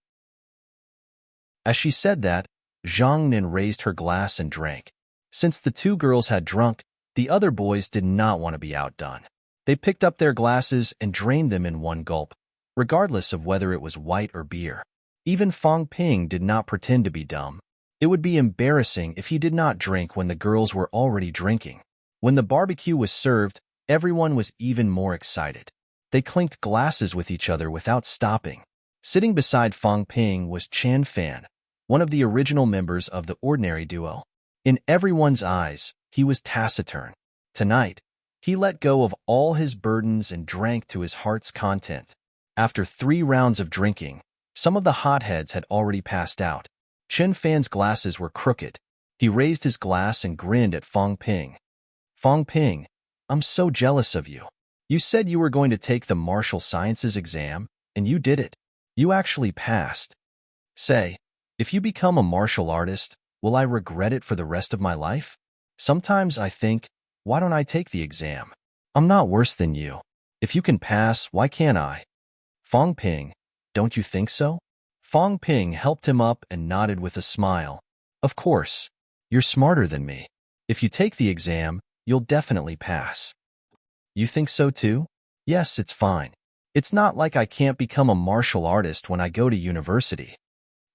As she said that, Zhang Nan raised her glass and drank. Since the 2 girls had drunk, the other boys did not want to be outdone. They picked up their glasses and drained them in one gulp, regardless of whether it was white or beer. Even Fong Ping did not pretend to be dumb. It would be embarrassing if he did not drink when the girls were already drinking. When the barbecue was served, everyone was even more excited. They clinked glasses with each other without stopping. Sitting beside Fong Ping was Chen Fan, one of the original members of the ordinary duo. In everyone's eyes, he was taciturn. Tonight, he let go of all his burdens and drank to his heart's content. After 3 rounds of drinking, some of the hotheads had already passed out. Chen Fan's glasses were crooked. He raised his glass and grinned at Fong Ping. "Fong Ping, I'm so jealous of you. You said you were going to take the martial sciences exam, and you did it. You actually passed. Say, if you become a martial artist, will I regret it for the rest of my life? Sometimes I think, why don't I take the exam? I'm not worse than you. If you can pass, why can't I?" "Fong Ping, don't you think so?" Fong Ping helped him up and nodded with a smile. "Of course. You're smarter than me. If you take the exam, you'll definitely pass." "You think so too?" "Yes, it's fine. It's not like I can't become a martial artist when I go to university.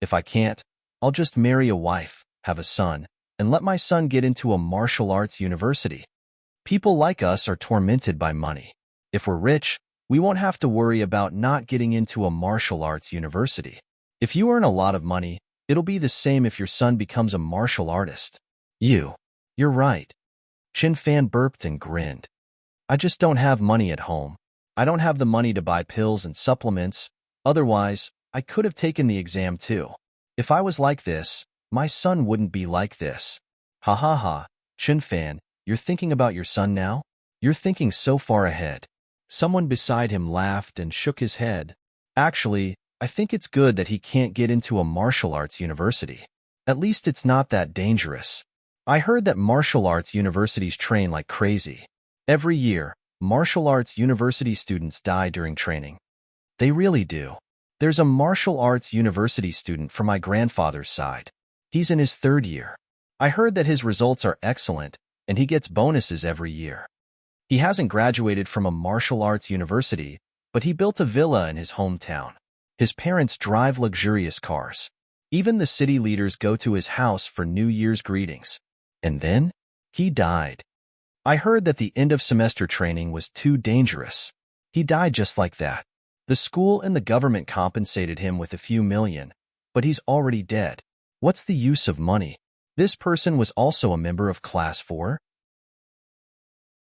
If I can't, I'll just marry a wife, have a son, and let my son get into a martial arts university. People like us are tormented by money. If we're rich, we won't have to worry about not getting into a martial arts university. If you earn a lot of money, it'll be the same if your son becomes a martial artist. You're right. Chin Fan burped and grinned. I just don't have money at home. I don't have the money to buy pills and supplements. Otherwise, I could have taken the exam too. If I was like this, my son wouldn't be like this. Ha ha ha, Chin Fan, you're thinking about your son now? You're thinking so far ahead. Someone beside him laughed and shook his head. Actually, I think it's good that he can't get into a martial arts university. At least it's not that dangerous. I heard that martial arts universities train like crazy. Every year, martial arts university students die during training. They really do. There's a martial arts university student from my grandfather's side. He's in his 3rd year. I heard that his results are excellent, and he gets bonuses every year. He hasn't graduated from a martial arts university, but he built a villa in his hometown. His parents drive luxurious cars. Even the city leaders go to his house for New Year's greetings. And then, he died. I heard that the end-of-semester training was too dangerous. He died just like that. The school and the government compensated him with a few million, but he's already dead. What's the use of money? This person was also a member of Class 4.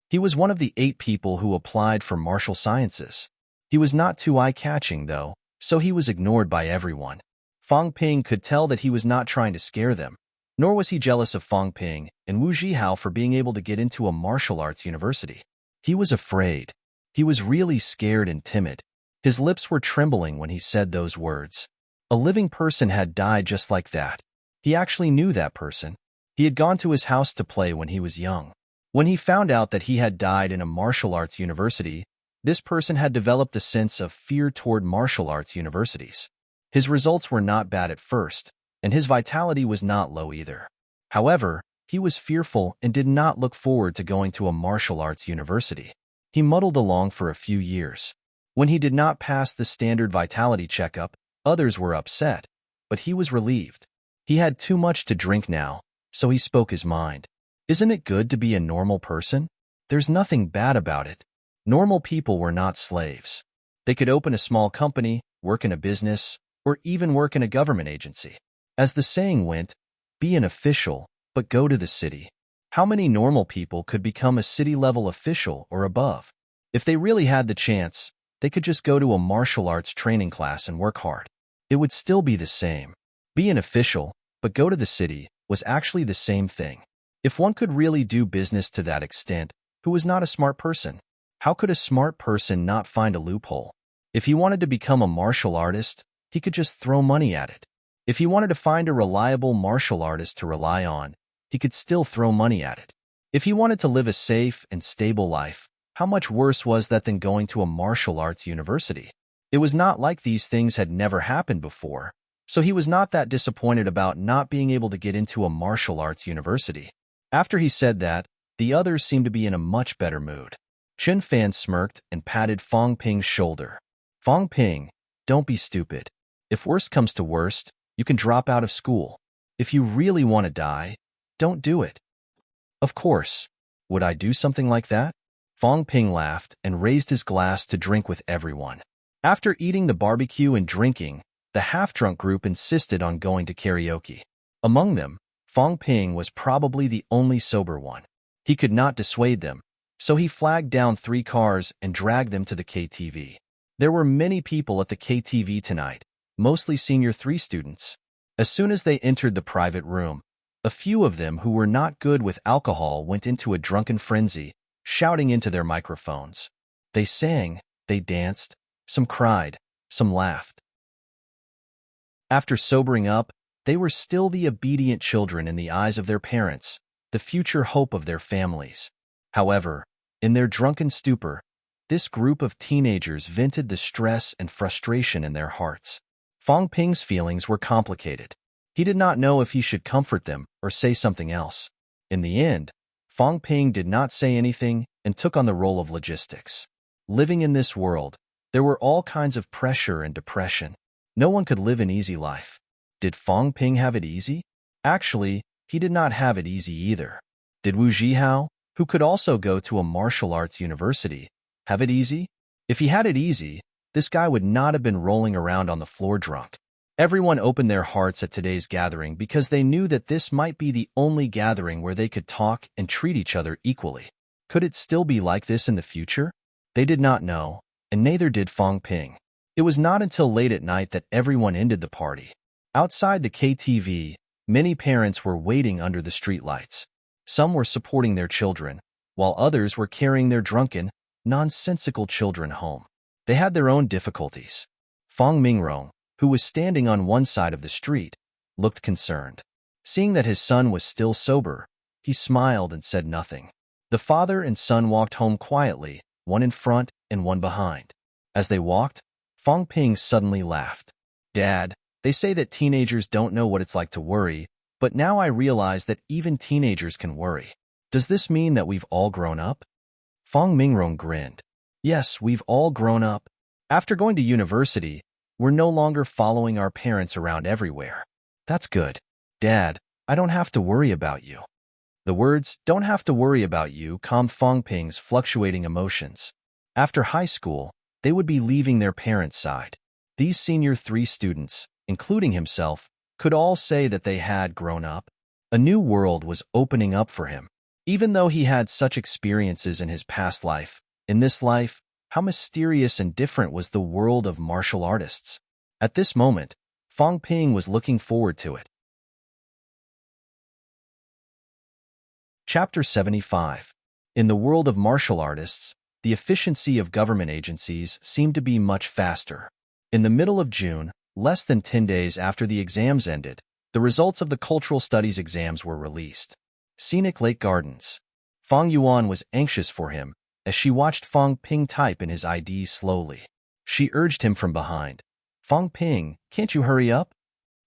He was one of the 8 people who applied for martial sciences. He was not too eye-catching, though, so he was ignored by everyone. Fang Ping could tell that he was not trying to scare them, nor was he jealous of Fang Ping and Wu Zhihao for being able to get into a martial arts university. He was afraid. He was really scared and timid. His lips were trembling when he said those words. A living person had died just like that. He actually knew that person. He had gone to his house to play when he was young. When he found out that he had died in a martial arts university, this person had developed a sense of fear toward martial arts universities. His results were not bad at first, and his vitality was not low either. However, he was fearful and did not look forward to going to a martial arts university. He muddled along for a few years. When he did not pass the standard vitality checkup, others were upset, but he was relieved. He had too much to drink now, so he spoke his mind. Isn't it good to be a normal person? There's nothing bad about it. Normal people were not slaves. They could open a small company, work in a business, or even work in a government agency. As the saying went, be an official, but go to the city. How many normal people could become a city-level official or above? If they really had the chance, they could just go to a martial arts training class and work hard. It would still be the same. Be an official, but go to the city was actually the same thing. If one could really do business to that extent, who was not a smart person? How could a smart person not find a loophole? If he wanted to become a martial artist, he could just throw money at it. If he wanted to find a reliable martial artist to rely on, he could still throw money at it. If he wanted to live a safe and stable life, how much worse was that than going to a martial arts university? It was not like these things had never happened before, so he was not that disappointed about not being able to get into a martial arts university. After he said that, the others seemed to be in a much better mood. Chen Fan smirked and patted Fang Ping's shoulder. Fang Ping, don't be stupid. If worst comes to worst, you can drop out of school. If you really want to die, don't do it. Of course. Would I do something like that? Fang Ping laughed and raised his glass to drink with everyone. After eating the barbecue and drinking, the half-drunk group insisted on going to karaoke. Among them, Fang Ping was probably the only sober one. He could not dissuade them, so he flagged down 3 cars and dragged them to the KTV. There were many people at the KTV tonight, mostly Senior 3 students. As soon as they entered the private room, a few of them who were not good with alcohol went into a drunken frenzy, shouting into their microphones. They sang, they danced, some cried, some laughed. After sobering up, they were still the obedient children in the eyes of their parents, the future hope of their families. However, in their drunken stupor, this group of teenagers vented the stress and frustration in their hearts. Fang Ping's feelings were complicated. He did not know if he should comfort them or say something else. In the end, Fang Ping did not say anything and took on the role of logistics. Living in this world, there were all kinds of pressure and depression. No one could live an easy life. Did Fang Ping have it easy? Actually, he did not have it easy either. Did Wu Zhihao, who could also go to a martial arts university, have it easy? If he had it easy, this guy would not have been rolling around on the floor drunk. Everyone opened their hearts at today's gathering because they knew that this might be the only gathering where they could talk and treat each other equally. Could it still be like this in the future? They did not know, and neither did Fong Ping. It was not until late at night that everyone ended the party. Outside the KTV, many parents were waiting under the streetlights. Some were supporting their children, while others were carrying their drunken, nonsensical children home. They had their own difficulties. Fong Mingrong, who was standing on one side of the street, looked concerned. Seeing that his son was still sober, he smiled and said nothing. The father and son walked home quietly, one in front and one behind. As they walked, Fong Ping suddenly laughed. "Dad, they say that teenagers don't know what it's like to worry, but now I realize that even teenagers can worry. Does this mean that we've all grown up?" Fong Mingrong grinned. "Yes, we've all grown up. After going to university, we're no longer following our parents around everywhere. That's good. Dad, I don't have to worry about you." The words, "don't have to worry about you," calmed Fong Ping's fluctuating emotions. After high school, they would be leaving their parents' side. These senior 3 students, including himself, could all say that they had grown up. A new world was opening up for him. Even though he had such experiences in his past life, in this life, how mysterious and different was the world of martial artists. At this moment, Fong Ping was looking forward to it. Chapter 75. In the world of martial artists, the efficiency of government agencies seemed to be much faster. In the middle of June, less than 10 days after the exams ended, the results of the cultural studies exams were released. Scenic Lake Gardens. Fong Yuan was anxious for him as she watched Fong Ping type in his ID slowly. She urged him from behind. "Fong Ping, can't you hurry up?"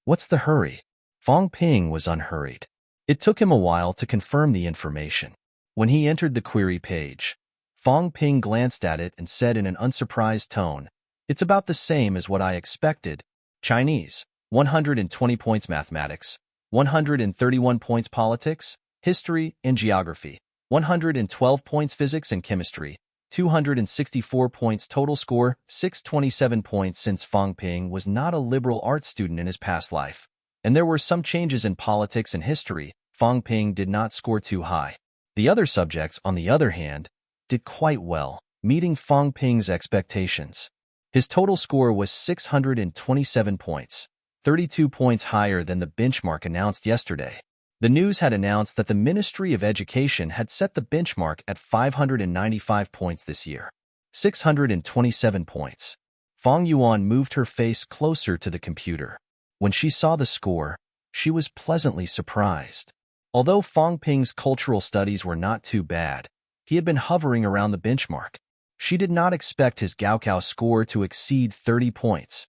"What's the hurry?" Fong Ping was unhurried. It took him a while to confirm the information. When he entered the query page, Fong Ping glanced at it and said in an unsurprised tone, "It's about the same as what I expected. Chinese, 120 points mathematics, 131 points politics, history and geography, 112 points physics and chemistry, 264 points total score, 627 points." Since Fong Ping was not a liberal arts student in his past life, and there were some changes in politics and history, Fong Ping did not score too high. The other subjects, on the other hand, did quite well, meeting Fong Ping's expectations. His total score was 627 points, 32 points higher than the benchmark announced yesterday. The news had announced that the Ministry of Education had set the benchmark at 595 points this year. 627 points. Fong Yuan moved her face closer to the computer. When she saw the score, she was pleasantly surprised. Although Fong Ping's cultural studies were not too bad, he had been hovering around the benchmark. She did not expect his Gaokao score to exceed 30 points.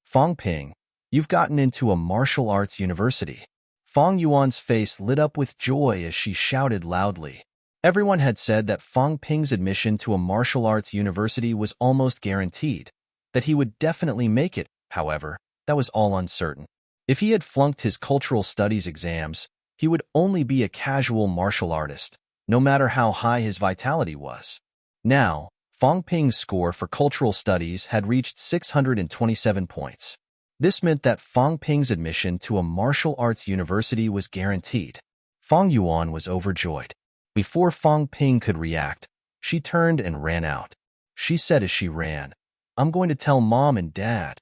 "Fong Ping, you've gotten into a martial arts university." Fong Yuan's face lit up with joy as she shouted loudly. Everyone had said that Fong Ping's admission to a martial arts university was almost guaranteed, that he would definitely make it. However, that was all uncertain. If he had flunked his cultural studies exams, he would only be a casual martial artist, no matter how high his vitality was. Now, Fong Ping's score for cultural studies had reached 627 points. This meant that Fong Ping's admission to a martial arts university was guaranteed. Fong Yuan was overjoyed. Before Fong Ping could react, she turned and ran out. She said as she ran, "I'm going to tell Mom and Dad."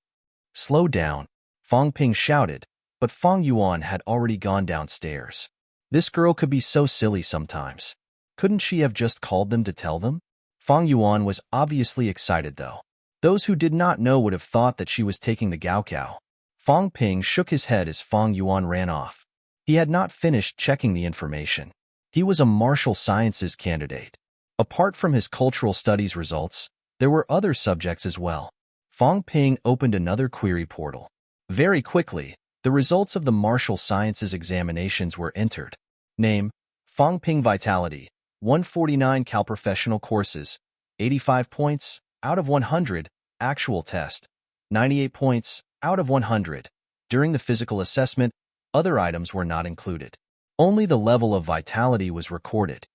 "Slow down," Fong Ping shouted, but Fong Yuan had already gone downstairs. This girl could be so silly sometimes. Couldn't she have just called them to tell them? Fong Yuan was obviously excited though. Those who did not know would have thought that she was taking the Gaokao. Fong Ping shook his head as Fong Yuan ran off. He had not finished checking the information. He was a martial sciences candidate. Apart from his cultural studies results, there were other subjects as well. Fong Ping opened another query portal. Very quickly, the results of the martial sciences examinations were entered. Name, Fong Ping Vitality, 149 Cal Professional Courses, 85 points out of 100, actual test, 98 points out of 100. During the physical assessment, other items were not included. Only the level of vitality was recorded.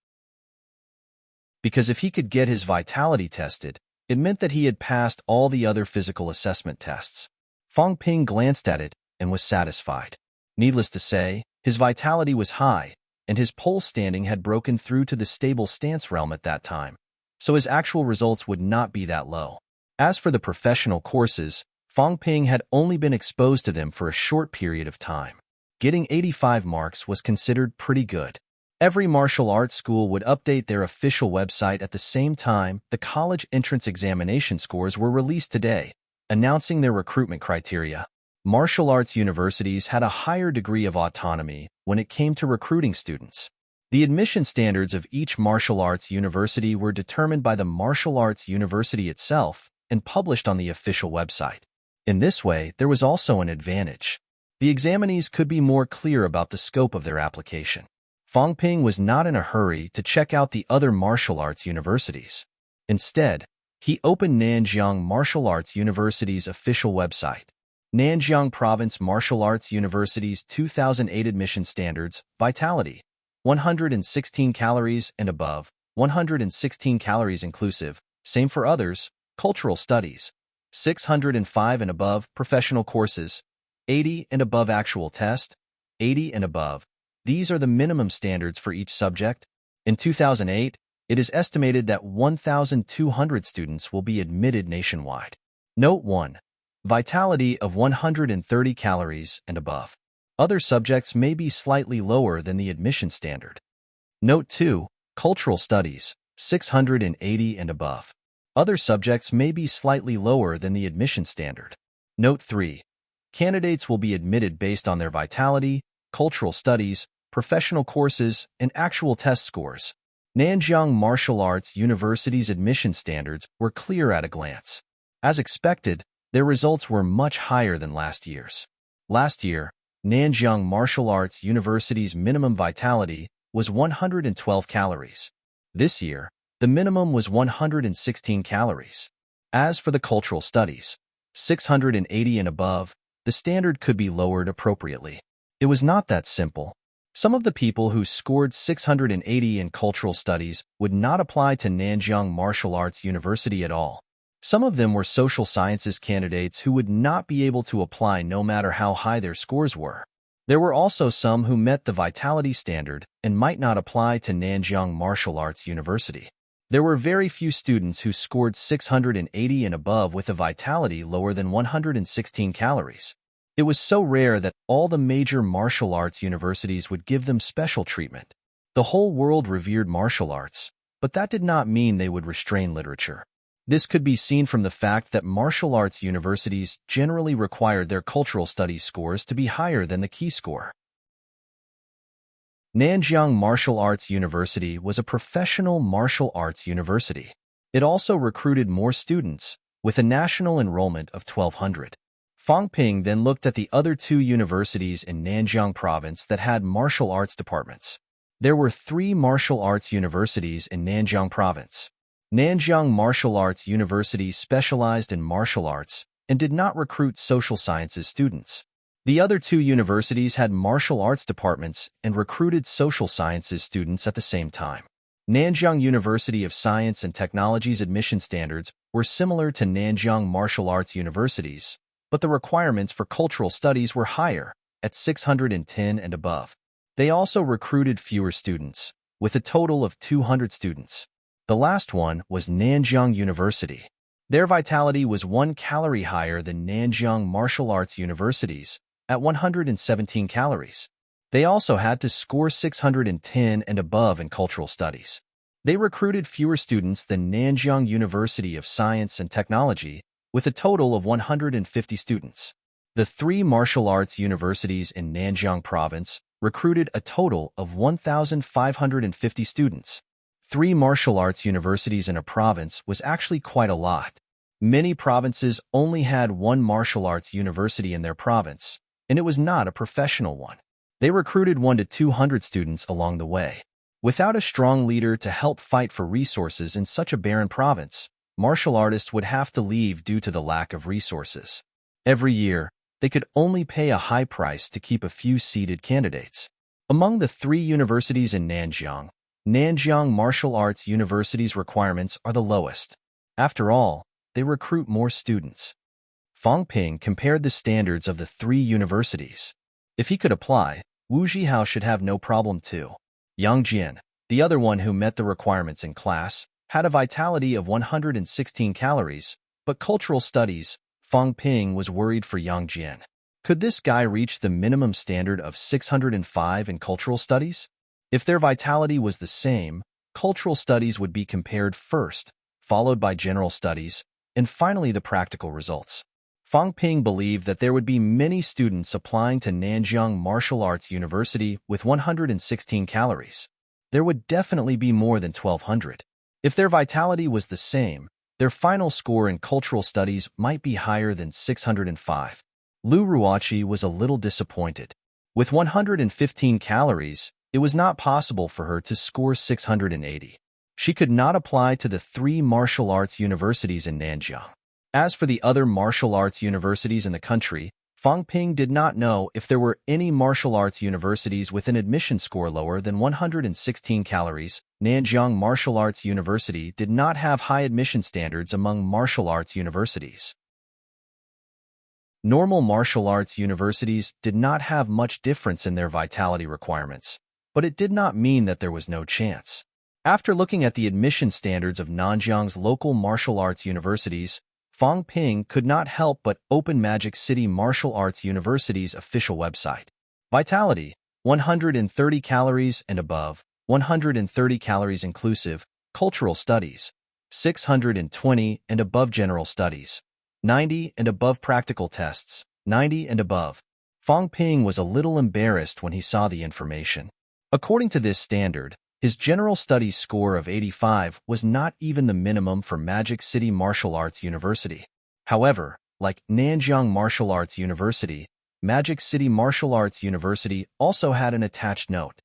Because if he could get his vitality tested, it meant that he had passed all the other physical assessment tests. Fong Ping glanced at it and was satisfied. Needless to say, his vitality was high, and his pole standing had broken through to the stable stance realm at that time, so his actual results would not be that low. As for the professional courses, Fong Ping had only been exposed to them for a short period of time. Getting 85 marks was considered pretty good. Every martial arts school would update their official website at the same time the college entrance examination scores were released today, announcing their recruitment criteria. Martial arts universities had a higher degree of autonomy when it came to recruiting students. The admission standards of each martial arts university were determined by the martial arts university itself and published on the official website. In this way, there was also an advantage. The examinees could be more clear about the scope of their application. Fong Ping was not in a hurry to check out the other martial arts universities. Instead, he opened Nanjiang Martial Arts University's official website. Nanjiang Province Martial Arts University's 2008 admission standards, vitality, 116 calories and above, 116 calories inclusive, same for others, cultural studies, 605 and above, professional courses, 80 and above actual test, 80 and above. These are the minimum standards for each subject. In 2008, it is estimated that 1,200 students will be admitted nationwide. Note 1. Vitality of 130 calories and above. Other subjects may be slightly lower than the admission standard. Note 2. Cultural studies, 680 and above. Other subjects may be slightly lower than the admission standard. Note 3. Candidates will be admitted based on their vitality, cultural studies, professional courses, and actual test scores. Nanjiang Martial Arts University's admission standards were clear at a glance. As expected, their results were much higher than last year's. Last year, Nanjiang Martial Arts University's minimum vitality was 112 calories. This year, the minimum was 116 calories. As for the cultural studies, 680 and above, the standard could be lowered appropriately. It was not that simple. Some of the people who scored 680 in cultural studies would not apply to Nanjiang Martial Arts University at all. Some of them were social sciences candidates who would not be able to apply no matter how high their scores were. There were also some who met the vitality standard and might not apply to Nanjiang Martial Arts University. There were very few students who scored 680 and above with a vitality lower than 116 calories. It was so rare that all the major martial arts universities would give them special treatment. The whole world revered martial arts, but that did not mean they would restrain literature. This could be seen from the fact that martial arts universities generally required their cultural studies scores to be higher than the key score. Nanjiang Martial Arts University was a professional martial arts university. It also recruited more students, with a national enrollment of 1,200. Fong Ping then looked at the other two universities in Nanjiang Province that had martial arts departments. There were 3 martial arts universities in Nanjiang Province. Nanjiang Martial Arts University specialized in martial arts and did not recruit social sciences students. The other 2 universities had martial arts departments and recruited social sciences students at the same time. Nanjiang University of Science and Technology's admission standards were similar to Nanjiang Martial Arts University's, but the requirements for cultural studies were higher, at 610 and above. They also recruited fewer students, with a total of 200 students. The last one was Nanjiang University. Their vitality was 1 calorie higher than Nanjiang Martial Arts University's, at 117 calories. They also had to score 610 and above in cultural studies. They recruited fewer students than Nanjiang University of Science and Technology, with a total of 150 students. The 3 martial arts universities in Nanjiang Province recruited a total of 1,550 students. 3 martial arts universities in a province was actually quite a lot. Many provinces only had 1 martial arts university in their province, and it was not a professional one. They recruited 1 to 200 students along the way. Without a strong leader to help fight for resources in such a barren province, martial artists would have to leave due to the lack of resources. Every year, they could only pay a high price to keep a few seeded candidates. Among the 3 universities in Nanjiang, Nanjiang Martial Arts University's requirements are the lowest. After all, they recruit more students. Fang Ping compared the standards of the 3 universities. If he could apply, Wu Zhihao should have no problem too. Yang Jian, the other one who met the requirements in class, had a vitality of 116 calories, but cultural studies, Fang Ping was worried for Yang Jian. Could this guy reach the minimum standard of 605 in cultural studies? If their vitality was the same, cultural studies would be compared first, followed by general studies, and finally the practical results. Fang Ping believed that there would be many students applying to Nanjiang Martial Arts University with 116 calories. There would definitely be more than 1,200. If their vitality was the same, their final score in cultural studies might be higher than 605. Lu Ruoqi was a little disappointed. With 115 calories, it was not possible for her to score 680. She could not apply to the 3 martial arts universities in Nanjiang. As for the other martial arts universities in the country, Fang Ping did not know if there were any martial arts universities with an admission score lower than 116 calories. Nanjiang Martial Arts University did not have high admission standards among martial arts universities. Normal martial arts universities did not have much difference in their vitality requirements, but it did not mean that there was no chance. After looking at the admission standards of Nanjiang's local martial arts universities, Fang Ping could not help but open Magic City Martial Arts University's official website. Vitality, 130 calories and above, 130 calories inclusive, cultural studies, 620 and above general studies, 90 and above practical tests, 90 and above. Fang Ping was a little embarrassed when he saw the information. According to this standard, his general studies score of 85 was not even the minimum for Magic City Martial Arts University. However, like Nanjiang Martial Arts University, Magic City Martial Arts University also had an attached note.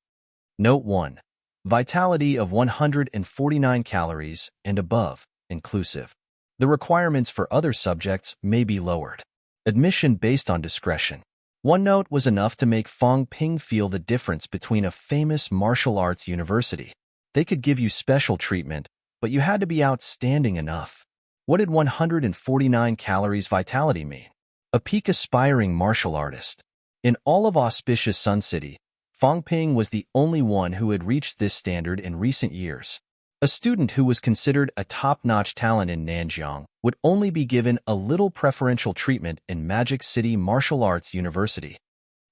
Note 1. Vitality of 149 calories and above, inclusive. The requirements for other subjects may be lowered. Admission based on discretion. One note was enough to make Fang Ping feel the difference between a famous martial arts university. They could give you special treatment, but you had to be outstanding enough. What did 149 calories vitality mean? A peak aspiring martial artist. In all of auspicious Sun City, Fang Ping was the only one who had reached this standard in recent years. A student who was considered a top-notch talent in Nanjiang would only be given a little preferential treatment in Magic City Martial Arts University.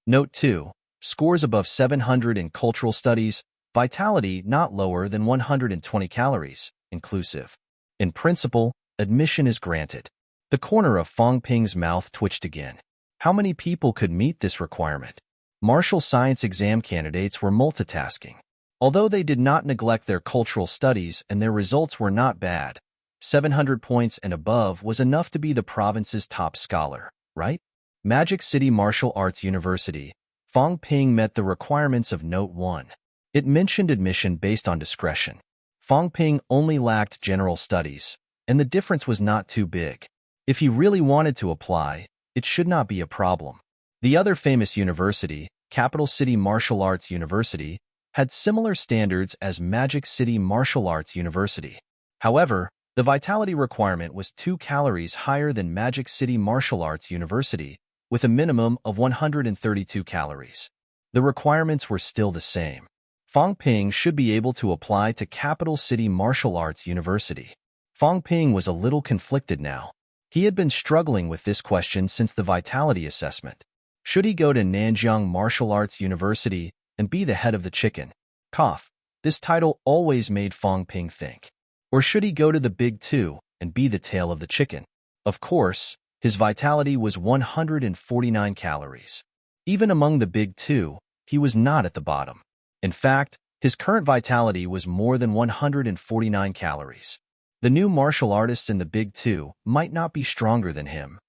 Note 2. Scores above 700 in cultural studies, vitality not lower than 120 calories, inclusive. In principle, admission is granted. The corner of Fang Ping's mouth twitched again. How many people could meet this requirement? Martial science exam candidates were multitasking. Although they did not neglect their cultural studies and their results were not bad, 700 points and above was enough to be the province's top scholar, right? Magic City Martial Arts University, Fang Ping met the requirements of Note 1. It mentioned admission based on discretion. Fang Ping only lacked general studies, and the difference was not too big. If he really wanted to apply, it should not be a problem. The other famous university, Capital City Martial Arts University, had similar standards as Magic City Martial Arts University. However, the vitality requirement was 2 calories higher than Magic City Martial Arts University, with a minimum of 132 calories. The requirements were still the same. Fang Ping should be able to apply to Capital City Martial Arts University. Fang Ping was a little conflicted now. He had been struggling with this question since the vitality assessment. Should he go to Nanjiang Martial Arts University and be the head of the chicken? Cough. This title always made Fang Ping think. Or should he go to the big 2 and be the tail of the chicken? Of course, his vitality was 149 calories. Even among the big 2, he was not at the bottom. In fact, his current vitality was more than 149 calories. The new martial artists in the big 2 might not be stronger than him.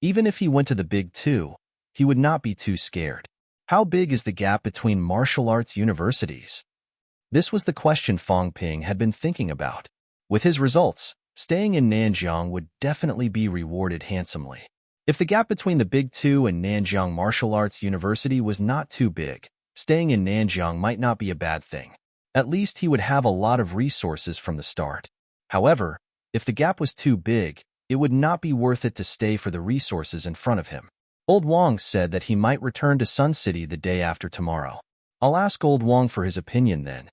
Even if he went to the big 2, he would not be too scared. How big is the gap between martial arts universities? This was the question Fang Ping had been thinking about. With his results, staying in Nanjiang would definitely be rewarded handsomely. If the gap between the Big Two and Nanjiang Martial Arts University was not too big, staying in Nanjiang might not be a bad thing. At least he would have a lot of resources from the start. However, if the gap was too big, it would not be worth it to stay for the resources in front of him. Old Wang said that he might return to Sun City the day after tomorrow. I'll ask Old Wang for his opinion then.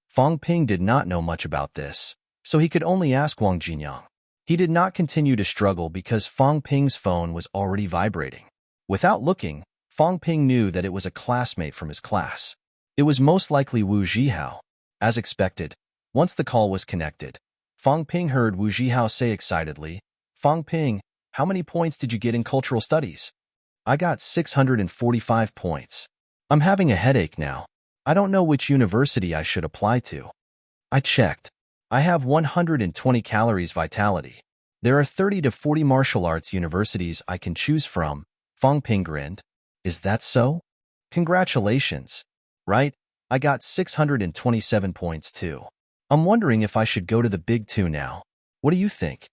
Fang Ping did not know much about this, so he could only ask Wang Jinyang. He did not continue to struggle because Fang Ping's phone was already vibrating. Without looking, Fang Ping knew that it was a classmate from his class. It was most likely Wu Zhihao. As expected, once the call was connected, Fang Ping heard Wu Zhihao say excitedly, "Fang Ping, how many points did you get in cultural studies?" "I got 645 points. I'm having a headache now. I don't know which university I should apply to." I checked. I have 120 calories vitality. There are 30 to 40 martial arts universities I can choose from. Fang Ping grinned. Is that so? Congratulations. Right? I got 627 points too. I'm wondering if I should go to the Big Two now. What do you think?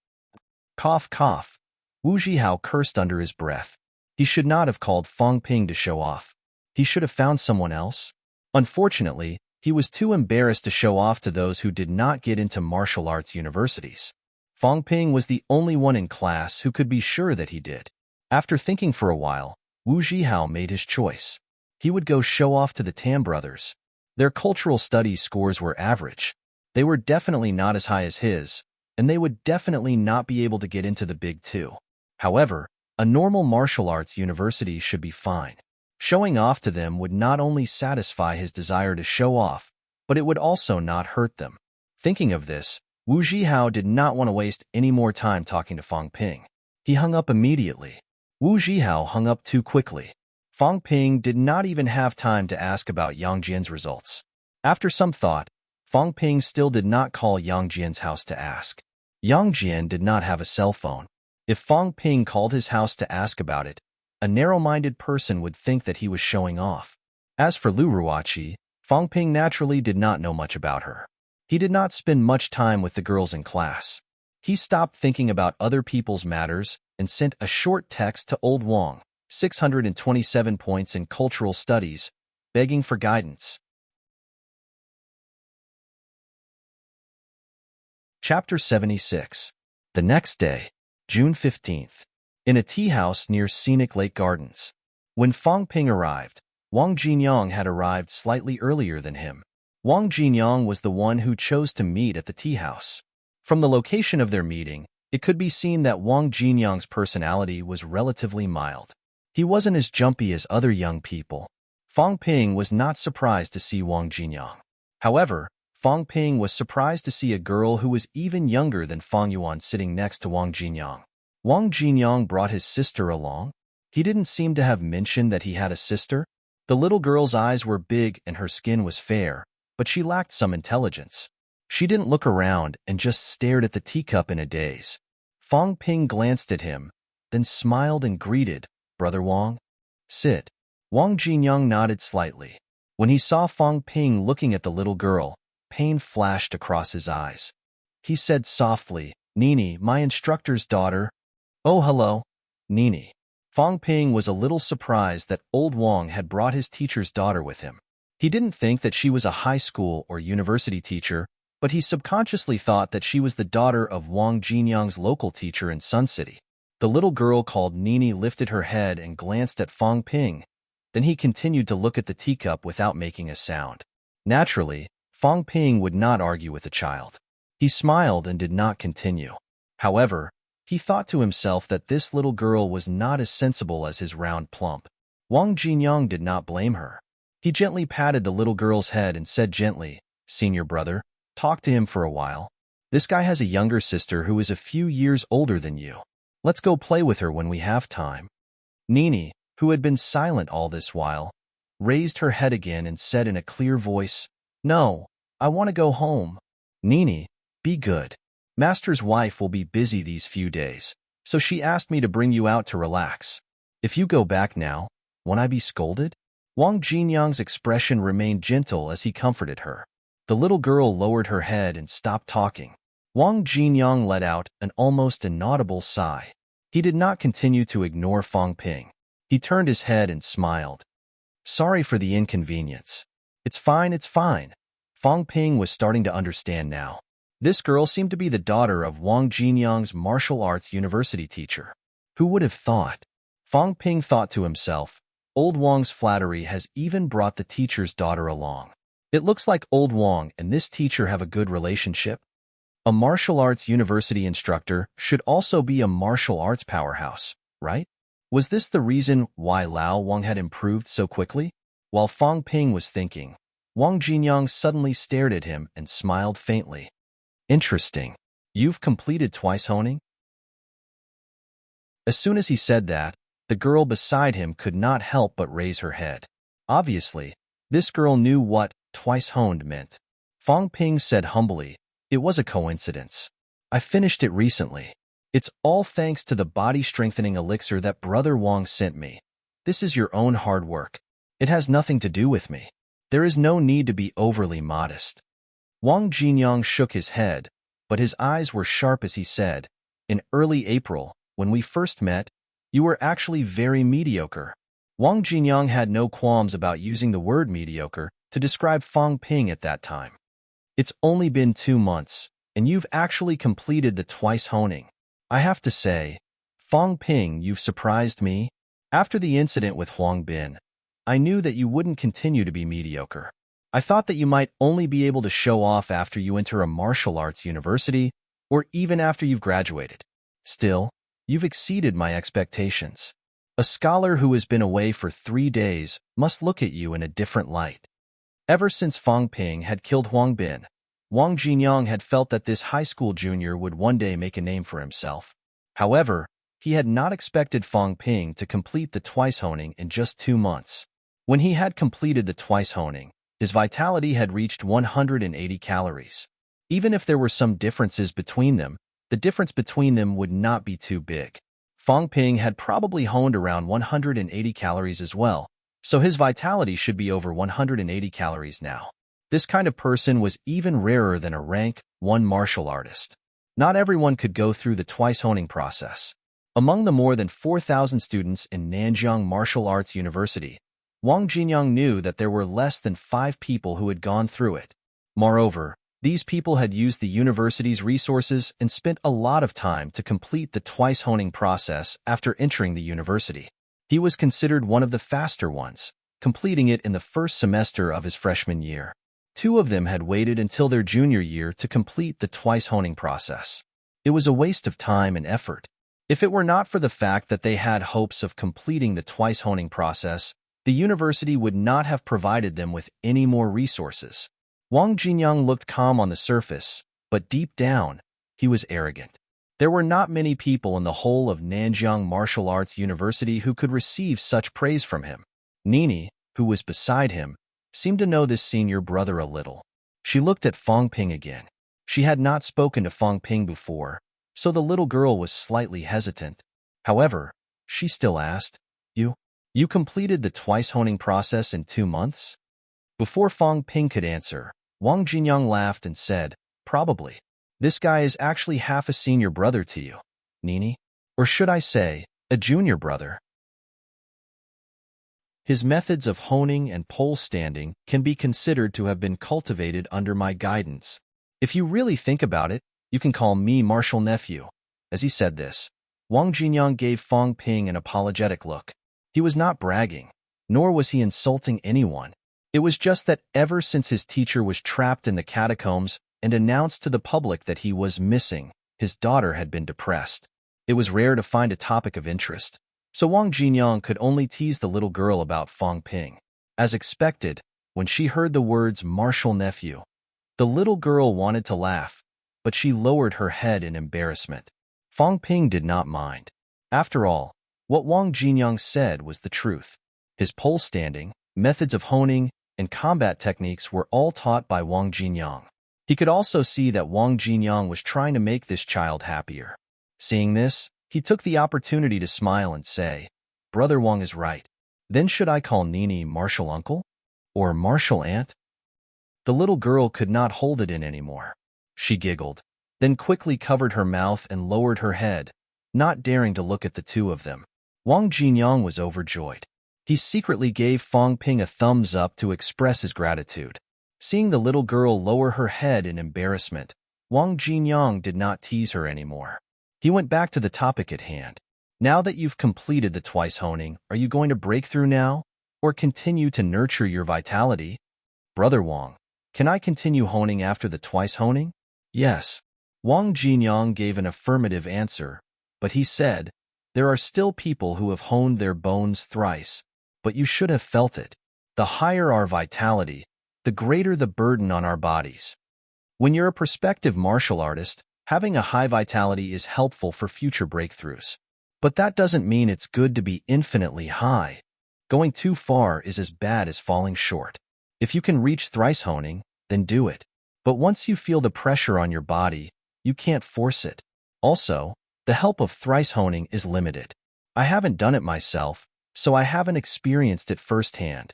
Cough, cough. Wu Zhihao cursed under his breath. He should not have called Fang Ping to show off. He should have found someone else. Unfortunately, he was too embarrassed to show off to those who did not get into martial arts universities. Fang Ping was the only one in class who could be sure that he did. After thinking for a while, Wu Zhihao made his choice. He would go show off to the Tam brothers. Their cultural studies scores were average. They were definitely not as high as his, and they would definitely not be able to get into the Big Two. However, a normal martial arts university should be fine. Showing off to them would not only satisfy his desire to show off, but it would also not hurt them. Thinking of this, Wu Zhihao did not want to waste any more time talking to Fang Ping. He hung up immediately. Wu Zhihao hung up too quickly. Fang Ping did not even have time to ask about Yang Jian's results. After some thought, Fang Ping still did not call Yang Jian's house to ask. Yang Jian did not have a cell phone. If Fang Ping called his house to ask about it, a narrow-minded person would think that he was showing off. As for Lu Ruoqi, Fang Ping naturally did not know much about her. He did not spend much time with the girls in class. He stopped thinking about other people's matters and sent a short text to Old Wang, 627 points in cultural studies, begging for guidance. Chapter 76. The next day, June 15th. In a tea house near scenic lake gardens. When Fang Ping arrived, Wang Jinyang had arrived slightly earlier than him. Wang Jinyang was the one who chose to meet at the tea house. From the location of their meeting, it could be seen that Wang Jinyang's personality was relatively mild. He wasn't as jumpy as other young people. Fang Ping was not surprised to see Wang Jinyang. However, Fang Ping was surprised to see a girl who was even younger than Fang Yuan sitting next to Wang Jinyang. Wang Jinyang brought his sister along. He didn't seem to have mentioned that he had a sister. The little girl's eyes were big and her skin was fair, but she lacked some intelligence. She didn't look around and just stared at the teacup in a daze. Fang Ping glanced at him, then smiled and greeted, "Brother Wang, sit." Wang Jinyang nodded slightly. When he saw Fang Ping looking at the little girl, pain flashed across his eyes. He said softly, "Nini, my instructor's daughter." "Oh, hello, Nini." Fang Ping was a little surprised that Old Wang had brought his teacher's daughter with him. He didn't think that she was a high school or university teacher, but he subconsciously thought that she was the daughter of Wang Jinyang's local teacher in Sun City. The little girl called Nini lifted her head and glanced at Fang Ping. Then he continued to look at the teacup without making a sound. Naturally, Fang Ping would not argue with the child. He smiled and did not continue. However, he thought to himself that this little girl was not as sensible as his round plump. Wang Jinyang did not blame her. He gently patted the little girl's head and said gently, "Senior brother, talk to him for a while. This guy has a younger sister who is a few years older than you. Let's go play with her when we have time." Nini, who had been silent all this while, raised her head again and said in a clear voice, "No, I want to go home." "Nini, be good. Master's wife will be busy these few days, so she asked me to bring you out to relax. If you go back now, won't I be scolded?" Wang Jinyang's expression remained gentle as he comforted her. The little girl lowered her head and stopped talking. Wang Jinyang let out an almost inaudible sigh. He did not continue to ignore Fong Ping. He turned his head and smiled. Sorry for the inconvenience. It's fine, it's fine. Fong Ping was starting to understand now. This girl seemed to be the daughter of Wang Jinyang's martial arts university teacher. Who would have thought? Fong Ping thought to himself, old Wang's flattery has even brought the teacher's daughter along. It looks like old Wang and this teacher have a good relationship. A martial arts university instructor should also be a martial arts powerhouse, right? Was this the reason why Lao Wang had improved so quickly? While Fong Ping was thinking, Wang Jinyang suddenly stared at him and smiled faintly. Interesting. You've completed twice honing? As soon as he said that, the girl beside him could not help but raise her head. Obviously, this girl knew what twice honed meant. Fong Ping said humbly, it was a coincidence. I finished it recently. It's all thanks to the body-strengthening elixir that Brother Wang sent me. This is your own hard work. It has nothing to do with me. There is no need to be overly modest. Wang Jinyang shook his head, but his eyes were sharp as he said, in early April, when we first met, you were actually very mediocre. Wang Jinyang had no qualms about using the word mediocre to describe Fong Ping at that time. It's only been 2 months, and you've actually completed the twice honing. I have to say, Fong Ping, you've surprised me. After the incident with Huang Bin, I knew that you wouldn't continue to be mediocre. I thought that you might only be able to show off after you enter a martial arts university, or even after you've graduated. Still, you've exceeded my expectations. A scholar who has been away for 3 days must look at you in a different light. Ever since Fong Ping had killed Huang Bin, Wang Jinyang had felt that this high school junior would one day make a name for himself. However, he had not expected Fong Ping to complete the twice honing in just 2 months. When he had completed the twice honing, his vitality had reached 180 calories. Even if there were some differences between them, the difference between them would not be too big. Fong Ping had probably honed around 180 calories as well, so his vitality should be over 180 calories now. This kind of person was even rarer than a rank 1 martial artist. Not everyone could go through the twice honing process. Among the more than 4,000 students in Nanjiang Martial Arts University, Wang Jinyang knew that there were less than 5 people who had gone through it. Moreover, these people had used the university's resources and spent a lot of time to complete the twice honing process after entering the university. He was considered one of the faster ones, completing it in the first semester of his freshman year. 2 of them had waited until their junior year to complete the twice honing process. It was a waste of time and effort. If it were not for the fact that they had hopes of completing the twice honing process, the university would not have provided them with any more resources. Wang Jinyang looked calm on the surface, but deep down, he was arrogant. There were not many people in the whole of Nanjiang Martial Arts University who could receive such praise from him. Nini, who was beside him, seemed to know this senior brother a little. She looked at Fong Ping again. She had not spoken to Fong Ping before, so the little girl was slightly hesitant. However, she still asked, You completed the twice honing process in 2 months? Before Fong Ping could answer, Wang Jinyang laughed and said, Probably. This guy is actually half a senior brother to you, Nini. Or should I say, a junior brother. His methods of honing and pole standing can be considered to have been cultivated under my guidance. If you really think about it, you can call me martial nephew. As he said this, Wang Jinyang gave Fong Ping an apologetic look. He was not bragging, nor was he insulting anyone. It was just that ever since his teacher was trapped in the catacombs and announced to the public that he was missing, his daughter had been depressed. It was rare to find a topic of interest, so Wang Jinyang could only tease the little girl about Fong Ping. As expected, when she heard the words martial nephew, the little girl wanted to laugh, but she lowered her head in embarrassment. Fong Ping did not mind. After all, what Wang Jinyang said was the truth. His pole standing, methods of honing, and combat techniques were all taught by Wang Jinyang. He could also see that Wang Jinyang was trying to make this child happier. Seeing this, he took the opportunity to smile and say, Brother Wang is right. Then should I call Nini martial uncle? Or martial aunt? The little girl could not hold it in anymore. She giggled, then quickly covered her mouth and lowered her head, not daring to look at the two of them. Wang Jinyang was overjoyed. He secretly gave Fang Ping a thumbs up to express his gratitude. Seeing the little girl lower her head in embarrassment, Wang Jinyang did not tease her anymore. He went back to the topic at hand. Now that you've completed the twice honing, are you going to break through now, or continue to nurture your vitality? Brother Wang, can I continue honing after the twice honing? Yes. Wang Jinyang gave an affirmative answer, but he said, there are still people who have honed their bones thrice, but you should have felt it. The higher our vitality, the greater the burden on our bodies. When you're a prospective martial artist, having a high vitality is helpful for future breakthroughs. But that doesn't mean it's good to be infinitely high. Going too far is as bad as falling short. If you can reach thrice honing, then do it. But once you feel the pressure on your body, you can't force it. Also, the help of thrice honing is limited. I haven't done it myself, so I haven't experienced it firsthand.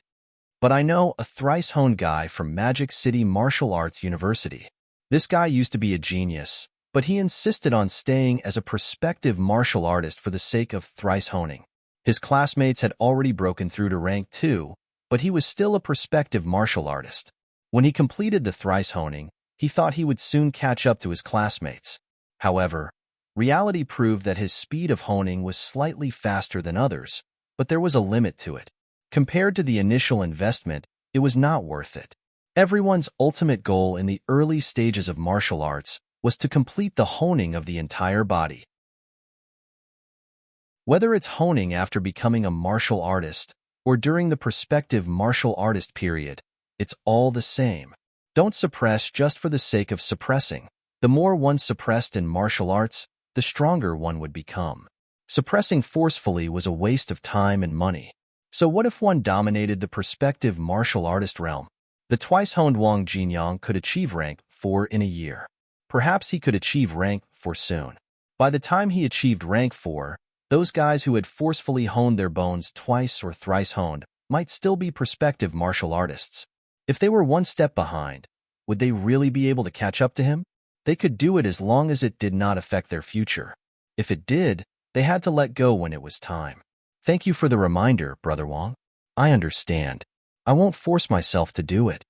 But I know a thrice honed guy from Magic City Martial Arts University. This guy used to be a genius, but he insisted on staying as a prospective martial artist for the sake of thrice honing. His classmates had already broken through to rank 2, but he was still a prospective martial artist. When he completed the thrice honing, he thought he would soon catch up to his classmates. However, reality proved that his speed of honing was slightly faster than others, but there was a limit to it. Compared to the initial investment, it was not worth it. Everyone's ultimate goal in the early stages of martial arts was to complete the honing of the entire body. Whether it's honing after becoming a martial artist or during the prospective martial artist period, it's all the same. Don't suppress just for the sake of suppressing. The more one suppressed in martial arts, the stronger one would become. Suppressing forcefully was a waste of time and money. So what if one dominated the prospective martial artist realm? The twice-honed Wang Jinyang could achieve rank 4 in a year. Perhaps he could achieve rank 4 soon. By the time he achieved rank 4, those guys who had forcefully honed their bones twice or thrice honed might still be prospective martial artists. If they were one step behind, would they really be able to catch up to him? They could do it as long as it did not affect their future. If it did, they had to let go when it was time. Thank you for the reminder, Brother Wang. I understand. I won't force myself to do it.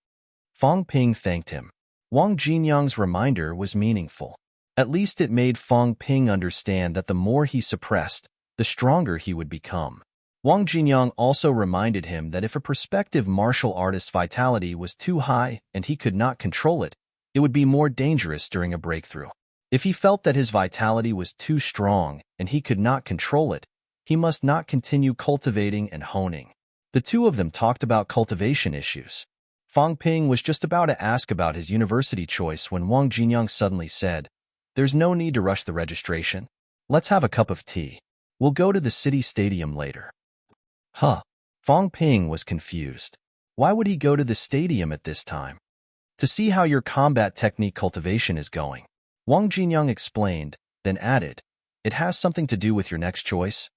Fang Ping thanked him. Wang Jinyang's reminder was meaningful. At least it made Fang Ping understand that the more he suppressed, the stronger he would become. Wang Jinyang also reminded him that if a prospective martial artist's vitality was too high and he could not control it, it would be more dangerous during a breakthrough. If he felt that his vitality was too strong and he could not control it, he must not continue cultivating and honing. The two of them talked about cultivation issues. Fang Ping was just about to ask about his university choice when Wang Jinyang suddenly said, "There's no need to rush the registration. Let's have a cup of tea. We'll go to the city stadium later." Huh. Fang Ping was confused. Why would he go to the stadium at this time? To see how your combat technique cultivation is going. Wang Jinyang explained, then added, "It has something to do with your next choice.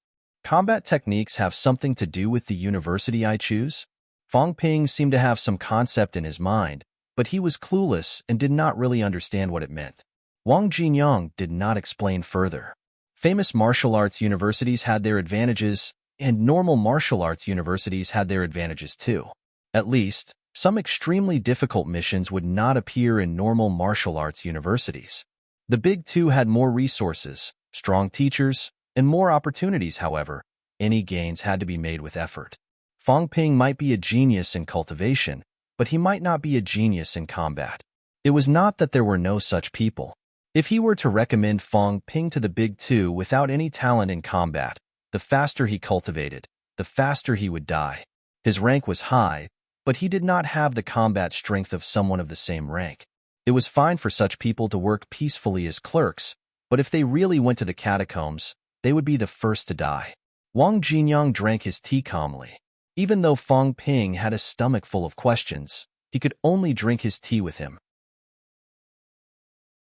Combat techniques have something to do with the university I choose?" Fang Ping seemed to have some concept in his mind, but he was clueless and did not really understand what it meant. Wang Jinyang did not explain further. Famous martial arts universities had their advantages, and normal martial arts universities had their advantages too. At least, some extremely difficult missions would not appear in normal martial arts universities. The big two had more resources, strong teachers, and more opportunities. However, any gains had to be made with effort. Fang Ping might be a genius in cultivation, but he might not be a genius in combat. It was not that there were no such people. If he were to recommend Fang Ping to the big two without any talent in combat, the faster he cultivated, the faster he would die. His rank was high, but he did not have the combat strength of someone of the same rank. It was fine for such people to work peacefully as clerks, but if they really went to the catacombs, they would be the first to die. Wang Jinyang drank his tea calmly. Even though Fang Ping had a stomach full of questions, he could only drink his tea with him.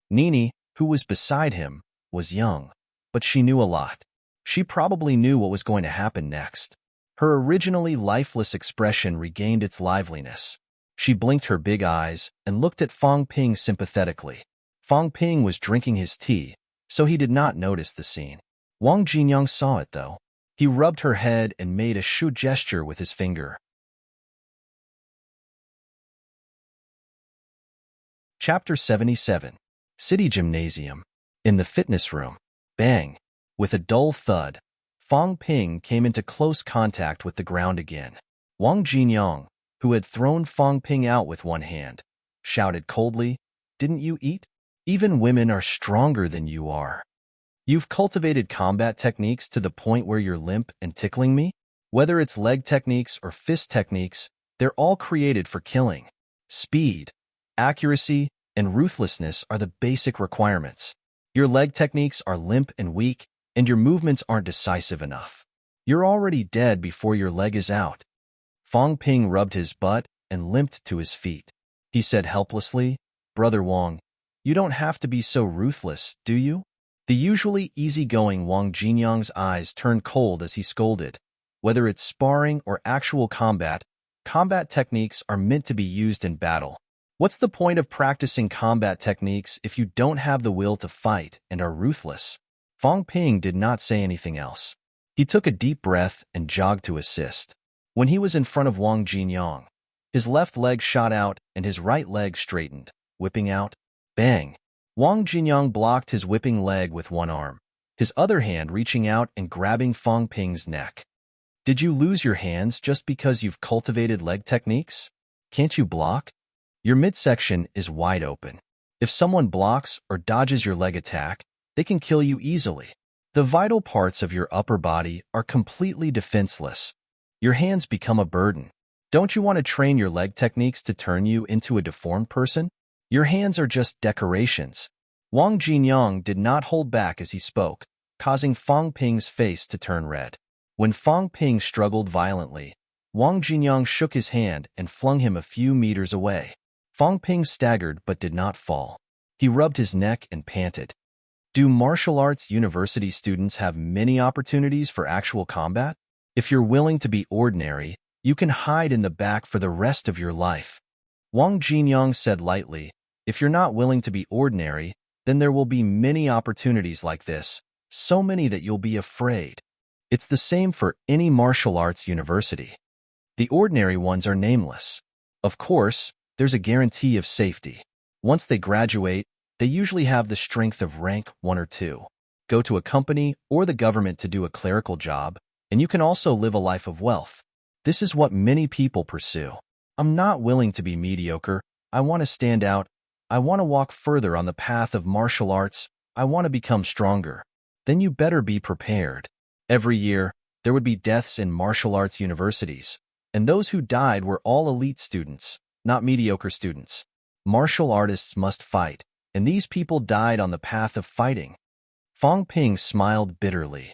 Nini, who was beside him, was young, but she knew a lot. She probably knew what was going to happen next. Her originally lifeless expression regained its liveliness. She blinked her big eyes and looked at Fang Ping sympathetically. Fang Ping was drinking his tea, so he did not notice the scene. Wang Jinyang saw it, though. He rubbed her head and made a shu gesture with his finger. Chapter 77. City Gymnasium. In the fitness room. Bang! With a dull thud, Fang Ping came into close contact with the ground again. Wang Jinyang, who had thrown Fang Ping out with one hand, shouted coldly, "Didn't you eat? Even women are stronger than you are. You've cultivated combat techniques to the point where you're limp and tickling me? Whether it's leg techniques or fist techniques, they're all created for killing. Speed, accuracy, and ruthlessness are the basic requirements. Your leg techniques are limp and weak, and your movements aren't decisive enough. You're already dead before your leg is out." Fang Ping rubbed his butt and limped to his feet. He said helplessly, "Brother Wang, you don't have to be so ruthless, do you?" The usually easygoing Wang Jinyang's eyes turned cold as he scolded. Whether it's sparring or actual combat, combat techniques are meant to be used in battle. What's the point of practicing combat techniques if you don't have the will to fight and are ruthless? Fang Ping did not say anything else. He took a deep breath and jogged to assist. When he was in front of Wang Jinyang, his left leg shot out and his right leg straightened, whipping out. Bang! Wang Jinyang blocked his whipping leg with one arm, his other hand reaching out and grabbing Fang Ping's neck. "Did you lose your hands just because you've cultivated leg techniques? Can't you block? Your midsection is wide open. If someone blocks or dodges your leg attack, they can kill you easily. The vital parts of your upper body are completely defenseless. Your hands become a burden. Don't you want to train your leg techniques to turn you into a deformed person? Your hands are just decorations." Wang Jinyang did not hold back as he spoke, causing Fang Ping's face to turn red. When Fang Ping struggled violently, Wang Jinyang shook his hand and flung him a few meters away. Fang Ping staggered but did not fall. He rubbed his neck and panted. Do martial arts university students have many opportunities for actual combat? If you're willing to be ordinary, you can hide in the back for the rest of your life. Wang Jinyang said lightly, "If you're not willing to be ordinary, then there will be many opportunities like this, so many that you'll be afraid. It's the same for any martial arts university. The ordinary ones are nameless. Of course, there's a guarantee of safety. Once they graduate, they usually have the strength of rank 1 or 2. Go to a company or the government to do a clerical job, and you can also live a life of wealth. This is what many people pursue. I'm not willing to be mediocre. I want to stand out. I want to walk further on the path of martial arts. I want to become stronger. Then you better be prepared." Every year, there would be deaths in martial arts universities, and those who died were all elite students, not mediocre students. Martial artists must fight, and these people died on the path of fighting. Fang Ping smiled bitterly.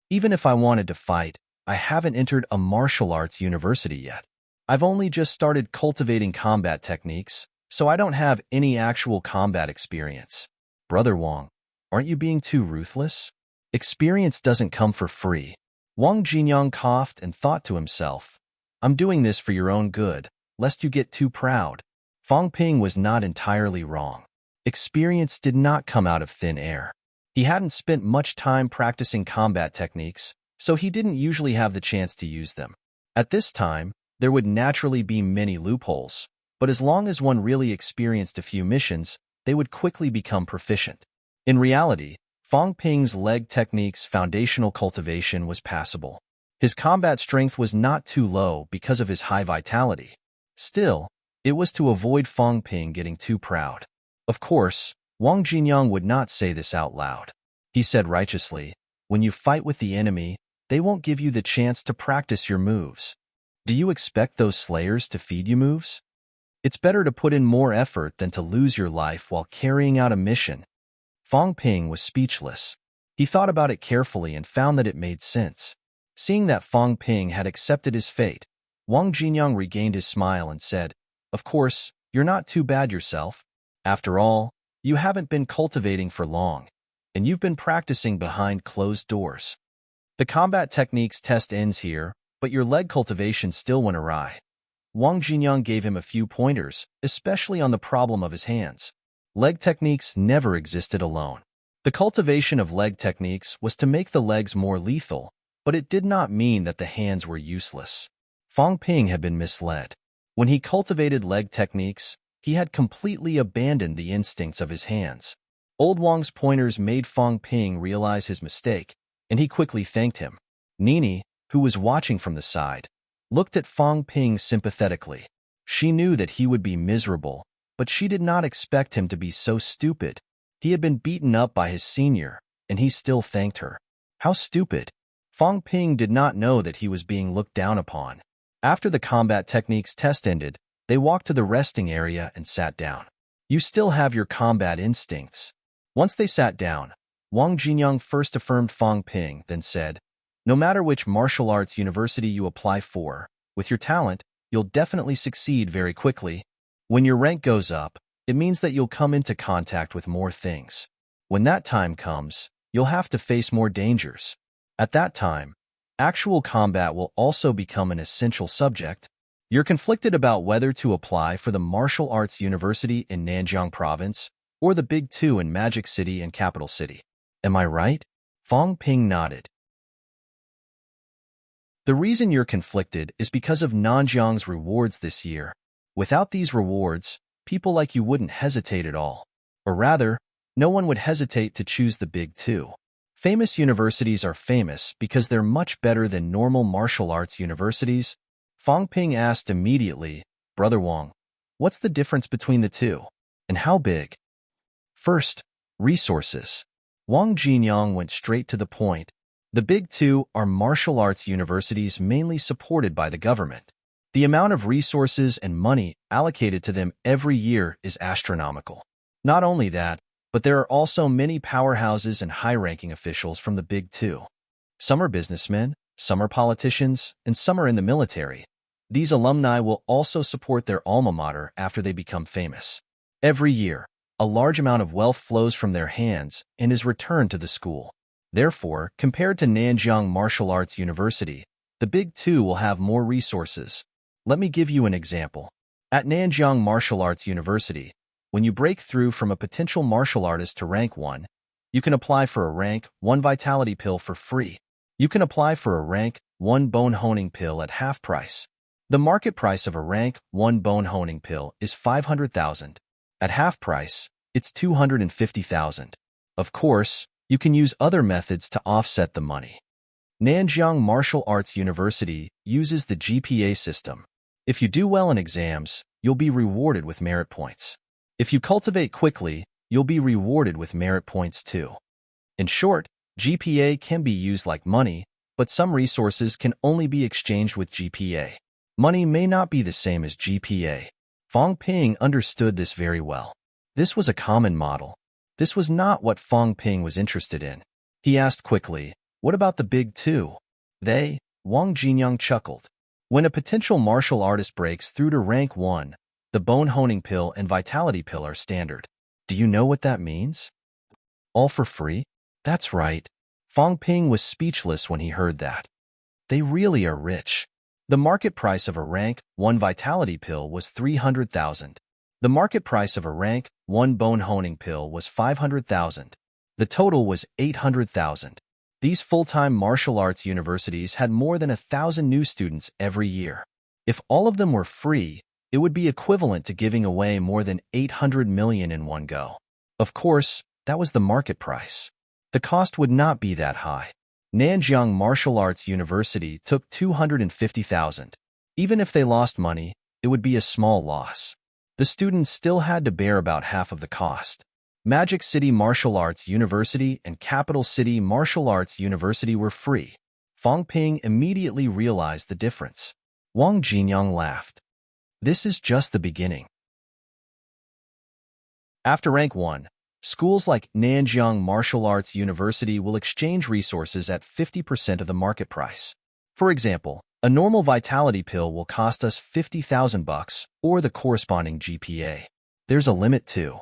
"Even if I wanted to fight, I haven't entered a martial arts university yet. I've only just started cultivating combat techniques, so I don't have any actual combat experience." "Brother Wang, aren't you being too ruthless? Experience doesn't come for free." Wang Jinyang coughed and thought to himself, "I'm doing this for your own good, lest you get too proud." Fang Ping was not entirely wrong. Experience did not come out of thin air. He hadn't spent much time practicing combat techniques, so he didn't usually have the chance to use them. At this time, there would naturally be many loopholes, but as long as one really experienced a few missions, they would quickly become proficient. In reality, Fang Ping's leg technique's foundational cultivation was passable. His combat strength was not too low because of his high vitality. Still, it was to avoid Fang Ping getting too proud. Of course, Wang Jinyang would not say this out loud. He said righteously, "When you fight with the enemy, they won't give you the chance to practice your moves. Do you expect those slayers to feed you moves? It's better to put in more effort than to lose your life while carrying out a mission." Fang Ping was speechless. He thought about it carefully and found that it made sense. Seeing that Fang Ping had accepted his fate, Wang Jinyang regained his smile and said, "Of course, you're not too bad yourself. After all, you haven't been cultivating for long, and you've been practicing behind closed doors. The combat techniques test ends here, but your leg cultivation still went awry." Wang Jinyang gave him a few pointers, especially on the problem of his hands. Leg techniques never existed alone. The cultivation of leg techniques was to make the legs more lethal, but it did not mean that the hands were useless. Fong Ping had been misled. When he cultivated leg techniques, he had completely abandoned the instincts of his hands. Old Wang's pointers made Fong Ping realize his mistake, and he quickly thanked him. Nini, who was watching from the side, looked at Fong Ping sympathetically. She knew that he would be miserable, but she did not expect him to be so stupid. He had been beaten up by his senior, and he still thanked her. How stupid! Fong Ping did not know that he was being looked down upon. After the combat techniques test ended, they walked to the resting area and sat down. You still have your combat instincts. Once they sat down, Wang Jinyang first affirmed Fong Ping, then said, no matter which martial arts university you apply for, with your talent, you'll definitely succeed very quickly. When your rank goes up, it means that you'll come into contact with more things. When that time comes, you'll have to face more dangers. At that time, actual combat will also become an essential subject. You're conflicted about whether to apply for the Martial Arts University in Nanjiang Province or the Big Two in Magic City and Capital City. Am I right? Fong Ping nodded. The reason you're conflicted is because of Nanjiang's rewards this year. Without these rewards, people like you wouldn't hesitate at all. Or rather, no one would hesitate to choose the Big Two. Famous universities are famous because they're much better than normal martial arts universities. Fong Ping asked immediately, Brother Wang, what's the difference between the two? And how big? First, resources. Wang Jinyang went straight to the point. The Big Two are martial arts universities mainly supported by the government. The amount of resources and money allocated to them every year is astronomical. Not only that, but there are also many powerhouses and high-ranking officials from the Big Two. Some are businessmen, some are politicians, and some are in the military. These alumni will also support their alma mater after they become famous. Every year, a large amount of wealth flows from their hands and is returned to the school. Therefore, compared to Nanjiang Martial Arts University, the Big Two will have more resources. Let me give you an example. At Nanjiang Martial Arts University, when you break through from a potential martial artist to rank 1, you can apply for a rank 1 vitality pill for free. You can apply for a rank 1 bone honing pill at half price. The market price of a rank 1 bone honing pill is 500,000. At half price, it's 250,000. Of course, you can use other methods to offset the money. Nanjiang Martial Arts University uses the GPA system. If you do well in exams, you'll be rewarded with merit points. If you cultivate quickly, you'll be rewarded with merit points too. In short, GPA can be used like money, but some resources can only be exchanged with GPA. Money may not be the same as GPA. Fong Ping understood this very well. This was a common model. This was not what Fong Ping was interested in. He asked quickly, what about the Big Two? Wang Jinyang chuckled. When a potential martial artist breaks through to rank 1, the bone honing pill and vitality pill are standard. Do you know what that means? All for free? That's right. Fong Ping was speechless when he heard that. They really are rich. The market price of a rank 1 vitality pill was 300,000. The market price of a rank 1 bone honing pill was 500,000. The total was 800,000. These full-time martial arts universities had more than 1,000 new students every year. If all of them were free, it would be equivalent to giving away more than 800 million in one go. Of course, that was the market price. The cost would not be that high. Nanjiang Martial Arts University took 250,000. Even if they lost money, it would be a small loss. The students still had to bear about half of the cost. Magic City Martial Arts University and Capital City Martial Arts University were free. Fong Ping immediately realized the difference. Wang Jinyang laughed. This is just the beginning. After rank 1, schools like Nanjiang Martial Arts University will exchange resources at 50% of the market price. For example, a normal vitality pill will cost us 50,000 bucks or the corresponding GPA. There's a limit too.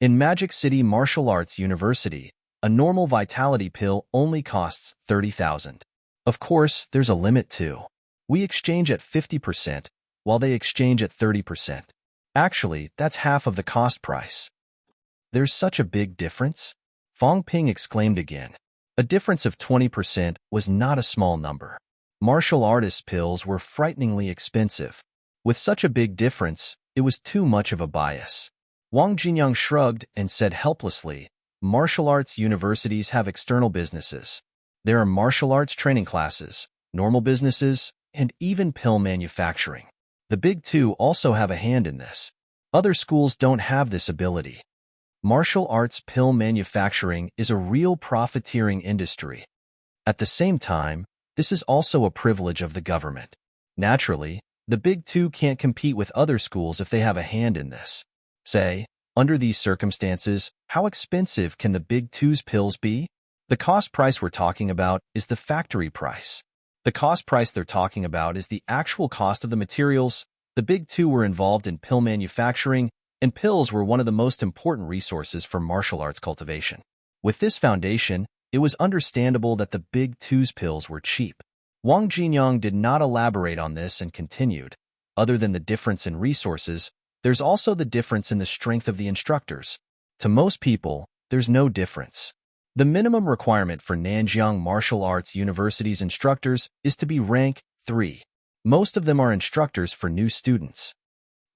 In Magic City Martial Arts University, a normal vitality pill only costs 30,000. Of course, there's a limit too. We exchange at 50%, while they exchange at 30%. Actually, that's half of the cost price. There's such a big difference? Fong Ping exclaimed again. A difference of 20% was not a small number. Martial artist pills were frighteningly expensive. With such a big difference, it was too much of a bias. Wang Jinyang shrugged and said helplessly, martial arts universities have external businesses. There are martial arts training classes, normal businesses, and even pill manufacturing. The big two also have a hand in this. Other schools don't have this ability. Martial arts pill manufacturing is a real profiteering industry. At the same time, this is also a privilege of the government. Naturally, the big two can't compete with other schools if they have a hand in this. Say, under these circumstances, how expensive can the big two's pills be? The cost price we're talking about is the factory price. The cost price they're talking about is the actual cost of the materials. The big two were involved in pill manufacturing, and pills were one of the most important resources for martial arts cultivation. With this foundation, it was understandable that the big two's pills were cheap. Wang Jinyang did not elaborate on this and continued. Other than the difference in resources, there's also the difference in the strength of the instructors. To most people, there's no difference. The minimum requirement for Nanjiang Martial Arts University's instructors is to be rank 3. Most of them are instructors for new students.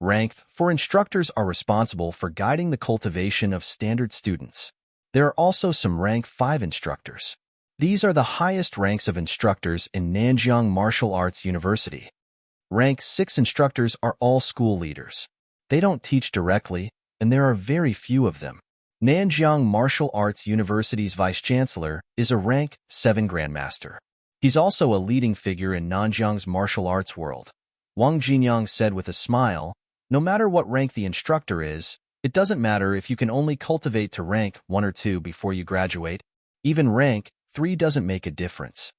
Rank 4 instructors are responsible for guiding the cultivation of standard students. There are also some rank 5 instructors. These are the highest ranks of instructors in Nanjiang Martial Arts University. Rank 6 instructors are all school leaders. They don't teach directly, and there are very few of them. Nanjiang Martial Arts University's vice-chancellor is a rank 7 grandmaster. He's also a leading figure in Nanjiang's martial arts world. Wang Jinyang said with a smile, no matter what rank the instructor is, it doesn't matter if you can only cultivate to rank 1 or 2 before you graduate. Even rank 3 doesn't make a difference.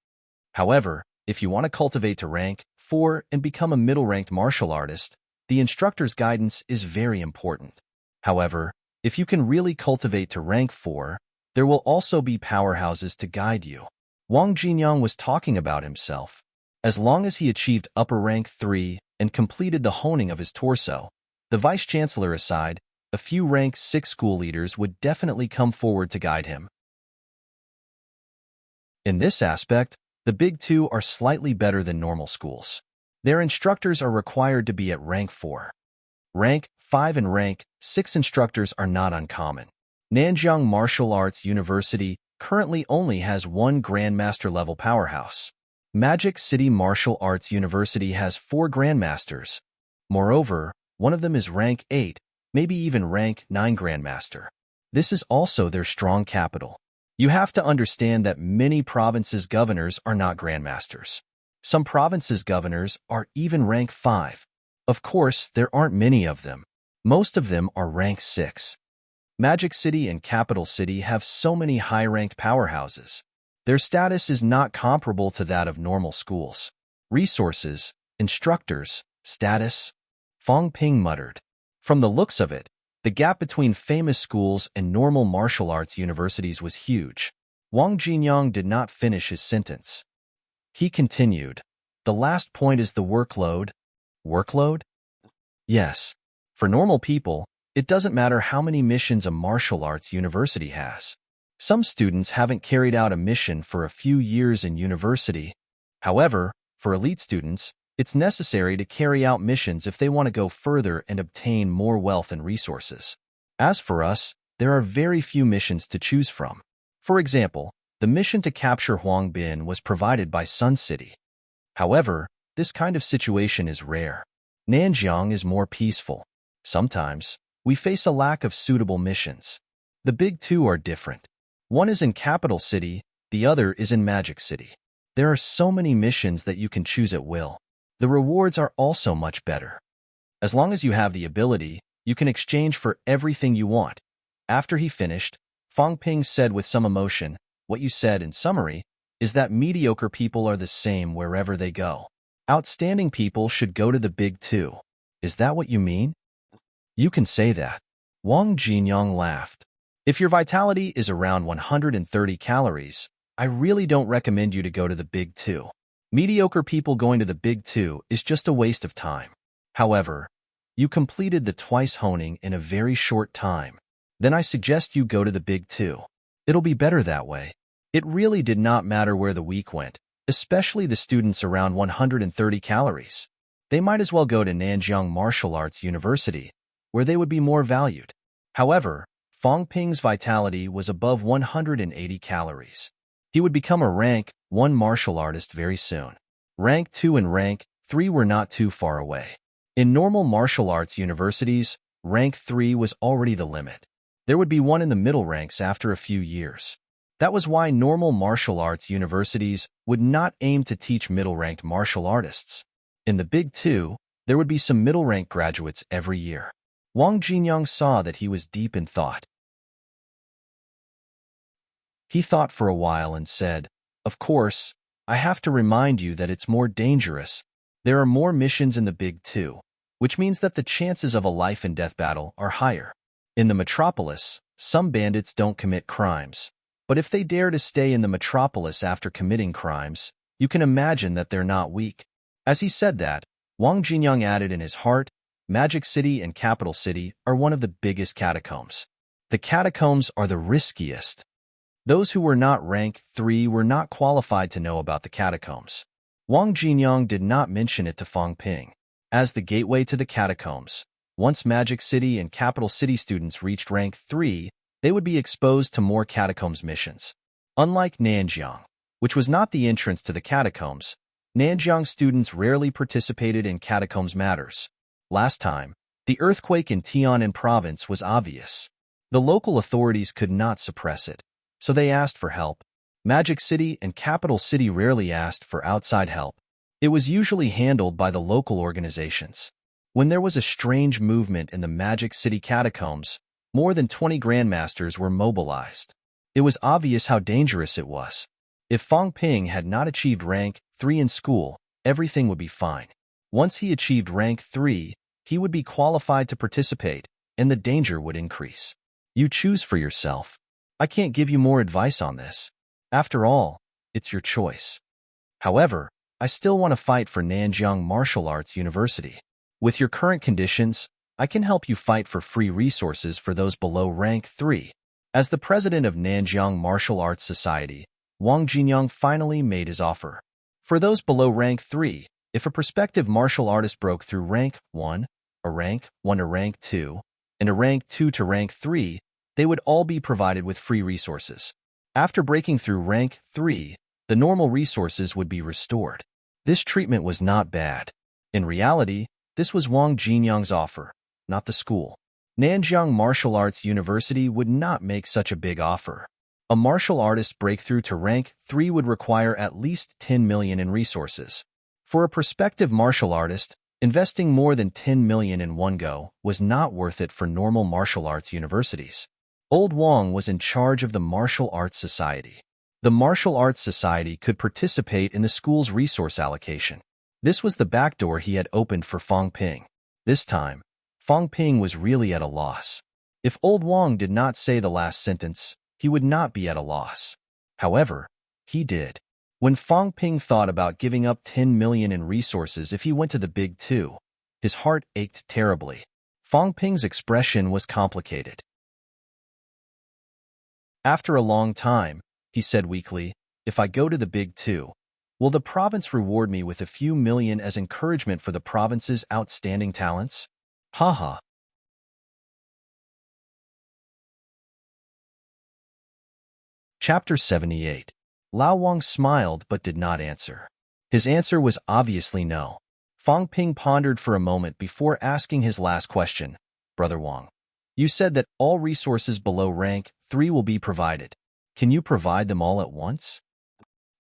However, if you want to cultivate to rank 4 and become a middle-ranked martial artist, the instructor's guidance is very important. However, if you can really cultivate to rank 4, there will also be powerhouses to guide you. Wang Jinyang was talking about himself. As long as he achieved upper rank 3 and completed the honing of his torso, the vice-chancellor aside, a few rank 6 school leaders would definitely come forward to guide him. In this aspect, the big two are slightly better than normal schools. Their instructors are required to be at rank 4. Rank 5 and rank 6 instructors are not uncommon. Nanjiang Martial Arts University currently only has one Grandmaster-level powerhouse. Magic City Martial Arts University has 4 Grandmasters. Moreover, one of them is rank 8, maybe even rank 9 Grandmaster. This is also their strong capital. You have to understand that many provinces' governors are not Grandmasters. Some provinces' governors are even rank 5. Of course, there aren't many of them. Most of them are rank 6. Magic City and Capital City have so many high-ranked powerhouses. Their status is not comparable to that of normal schools. Resources, instructors, status. Fong Ping muttered. From the looks of it, the gap between famous schools and normal martial arts universities was huge. Wang Jinyang did not finish his sentence. He continued, the last point is the workload. Workload? Yes. For normal people, it doesn't matter how many missions a martial arts university has. Some students haven't carried out a mission for a few years in university. However, for elite students, it's necessary to carry out missions if they want to go further and obtain more wealth and resources. As for us, there are very few missions to choose from. For example, the mission to capture Huang Bin was provided by Sun City. However, this kind of situation is rare. Nanjiang is more peaceful. Sometimes, we face a lack of suitable missions. The big two are different. One is in Capital City, the other is in Magic City. There are so many missions that you can choose at will. The rewards are also much better. As long as you have the ability, you can exchange for everything you want. After he finished, Fong Ping said with some emotion, what you said in summary is that mediocre people are the same wherever they go. Outstanding people should go to the big two. Is that what you mean? You can say that. Wang Jinyang laughed. If your vitality is around 130 calories, I really don't recommend you to go to the big two. Mediocre people going to the big two is just a waste of time. However, you completed the twice honing in a very short time. Then I suggest you go to the big two. It'll be better that way. It really did not matter where the week went, especially the students around 130 calories. They might as well go to Nanjiang Martial Arts University, where they would be more valued. However, Fong Ping's vitality was above 180 calories. He would become a rank 1 martial artist very soon. Rank 2 and rank 3 were not too far away. In normal martial arts universities, rank 3 was already the limit. There would be one in the middle ranks after a few years. That was why normal martial arts universities would not aim to teach middle-ranked martial artists. In the Big Two, there would be some middle-rank graduates every year. Wang Jinyang saw that he was deep in thought. He thought for a while and said, "Of course, I have to remind you that it's more dangerous. There are more missions in the Big Two, which means that the chances of a life-and-death battle are higher. In the metropolis, some bandits don't commit crimes, but if they dare to stay in the metropolis after committing crimes, you can imagine that they're not weak." As he said that, Wang Jinyang added in his heart, Magic City and Capital City are one of the biggest catacombs. The catacombs are the riskiest. Those who were not rank 3 were not qualified to know about the catacombs. Wang Jinyang did not mention it to Fong Ping. As the gateway to the catacombs, once Magic City and Capital City students reached rank 3, they would be exposed to more catacombs missions. Unlike Nanjiang, which was not the entrance to the catacombs, Nanjiang students rarely participated in catacombs matters. Last time, the earthquake in Tianan province was obvious. The local authorities could not suppress it, so they asked for help. Magic City and Capital City rarely asked for outside help. It was usually handled by the local organizations. When there was a strange movement in the Magic City catacombs, more than 20 grandmasters were mobilized. It was obvious how dangerous it was. If Fong Ping had not achieved rank 3 in school, everything would be fine. Once he achieved rank 3, he would be qualified to participate, and the danger would increase. You choose for yourself. I can't give you more advice on this. After all, it's your choice. However, I still want to fight for Nanjiang Martial Arts University. With your current conditions, I can help you fight for free resources for those below rank 3. As the president of Nanjiang Martial Arts Society, Wang Jinyang finally made his offer. For those below rank 3, if a prospective martial artist broke through rank 1, a rank 1 to rank 2, and a rank 2 to rank 3, they would all be provided with free resources. After breaking through rank 3, the normal resources would be restored. This treatment was not bad. In reality, this was Wang Jinyang's offer, not the school. Nanjiang Martial Arts University would not make such a big offer. A martial artist breakthrough to rank 3 would require at least 10 million in resources. For a prospective martial artist, investing more than 10 million in one go was not worth it for normal martial arts universities. Old Wang was in charge of the Martial Arts Society. The Martial Arts Society could participate in the school's resource allocation. This was the backdoor he had opened for Fong Ping. This time, Fong Ping was really at a loss. If Old Wang did not say the last sentence, he would not be at a loss. However, he did. When Fong Ping thought about giving up 10 million in resources if he went to the Big Two, his heart ached terribly. Fong Ping's expression was complicated. After a long time, he said weakly, "If I go to the Big Two, will the province reward me with a few million as encouragement for the province's outstanding talents?" Haha. Chapter 78. Lao Wang smiled but did not answer. His answer was obviously no. Fong Ping pondered for a moment before asking his last question. "Brother Wang, you said that all resources below rank 3 will be provided. Can you provide them all at once?"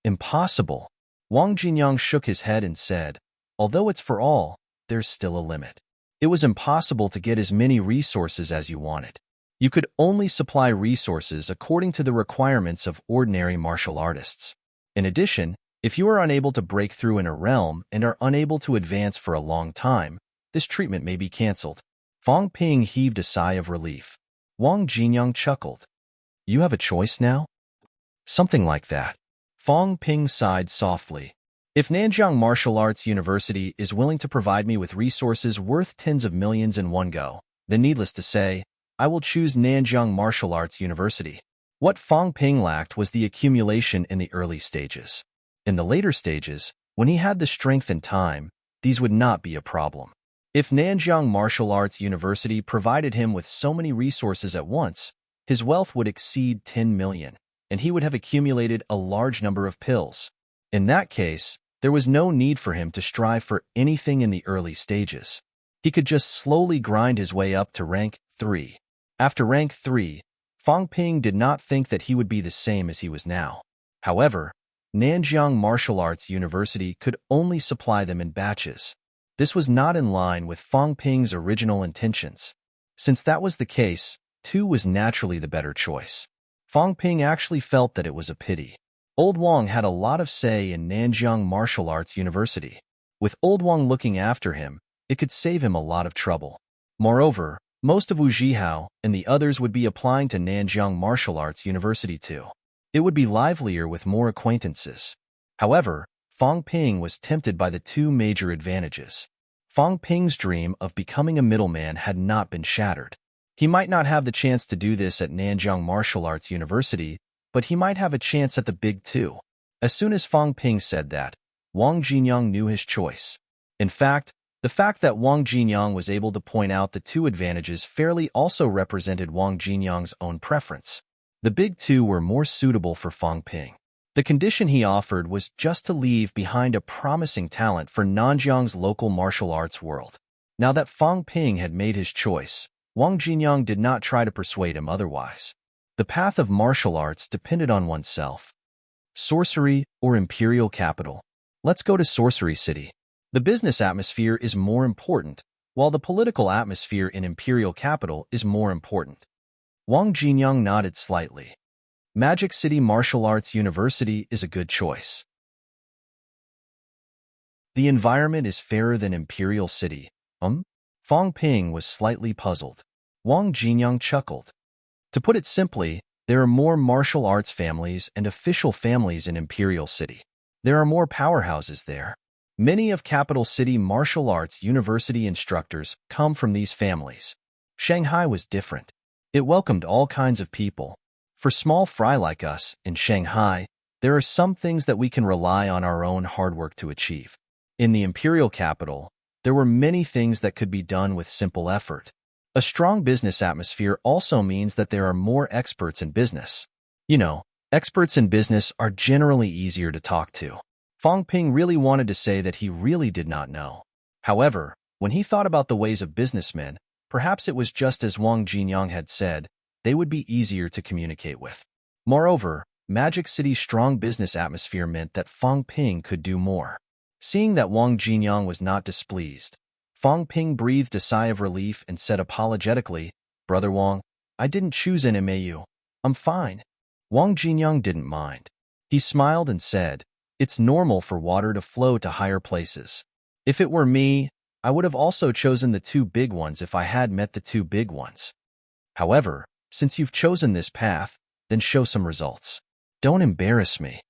"Impossible." Wang Jinyang shook his head and said, "Although it's for all, there's still a limit. It was impossible to get as many resources as you wanted. You could only supply resources according to the requirements of ordinary martial artists. In addition, if you are unable to break through in a realm and are unable to advance for a long time, this treatment may be cancelled." Fong Ping heaved a sigh of relief. Wang Jinyang chuckled. "You have a choice now?" "Something like that." Fong Ping sighed softly. "If Nanjiang Martial Arts University is willing to provide me with resources worth tens of millions in one go, then needless to say, I will choose Nanjiang Martial Arts University." What Fang Ping lacked was the accumulation in the early stages. In the later stages, when he had the strength and time, these would not be a problem. If Nanjiang Martial Arts University provided him with so many resources at once, his wealth would exceed 10 million, and he would have accumulated a large number of pills. In that case, there was no need for him to strive for anything in the early stages. He could just slowly grind his way up to rank 3. After rank 3, Fang Ping did not think that he would be the same as he was now. However, Nanjiang Martial Arts University could only supply them in batches. This was not in line with Fang Ping's original intentions. Since that was the case, 2 was naturally the better choice. Fang Ping actually felt that it was a pity. Old Wang had a lot of say in Nanjiang Martial Arts University. With Old Wang looking after him, it could save him a lot of trouble. Moreover, most of Wu Zhihao and the others would be applying to Nanjiang Martial Arts University too. It would be livelier with more acquaintances. However, Fang Ping was tempted by the 2 major advantages. Fang Ping's dream of becoming a middleman had not been shattered. He might not have the chance to do this at Nanjiang Martial Arts University, but he might have a chance at the Big 2. As soon as Fang Ping said that, Wang Jinyang knew his choice. In fact, the fact that Wang Jinyang was able to point out the 2 advantages fairly also represented Wang Jinyang's own preference. The Big 2 were more suitable for Fang Ping. The condition he offered was just to leave behind a promising talent for Nanjiang's local martial arts world. Now that Fang Ping had made his choice, Wang Jinyang did not try to persuade him otherwise. The path of martial arts depended on oneself. Sorcery or imperial capital. Let's go to Sorcery City. The business atmosphere is more important, while the political atmosphere in imperial capital is more important. Wang Jinyang nodded slightly. Magic City Martial Arts University is a good choice. The environment is fairer than Imperial City. Fang Ping was slightly puzzled. Wang Jinyang chuckled. To put it simply, there are more martial arts families and official families in Imperial City. There are more powerhouses there. Many of Capital City Martial Arts University instructors come from these families. Shanghai was different. It welcomed all kinds of people. For small fry like us, in Shanghai, there are some things that we can rely on our own hard work to achieve. In the imperial capital, there were many things that could be done with simple effort. A strong business atmosphere also means that there are more experts in business. Experts in business are generally easier to talk to. Fang Ping really wanted to say that he really did not know. However, when he thought about the ways of businessmen, perhaps it was just as Wang Jinyang had said, they would be easier to communicate with. Moreover, Magic City's strong business atmosphere meant that Fang Ping could do more. Seeing that Wang Jinyang was not displeased, Fang Ping breathed a sigh of relief and said apologetically, "Brother Wang, I didn't choose an MAU. I'm fine." Wang Jinyang didn't mind. He smiled and said, "It's normal for water to flow to higher places. If it were me, I would have also chosen the 2 big ones if I had met the 2 big ones. However, since you've chosen this path, then show some results. Don't embarrass me.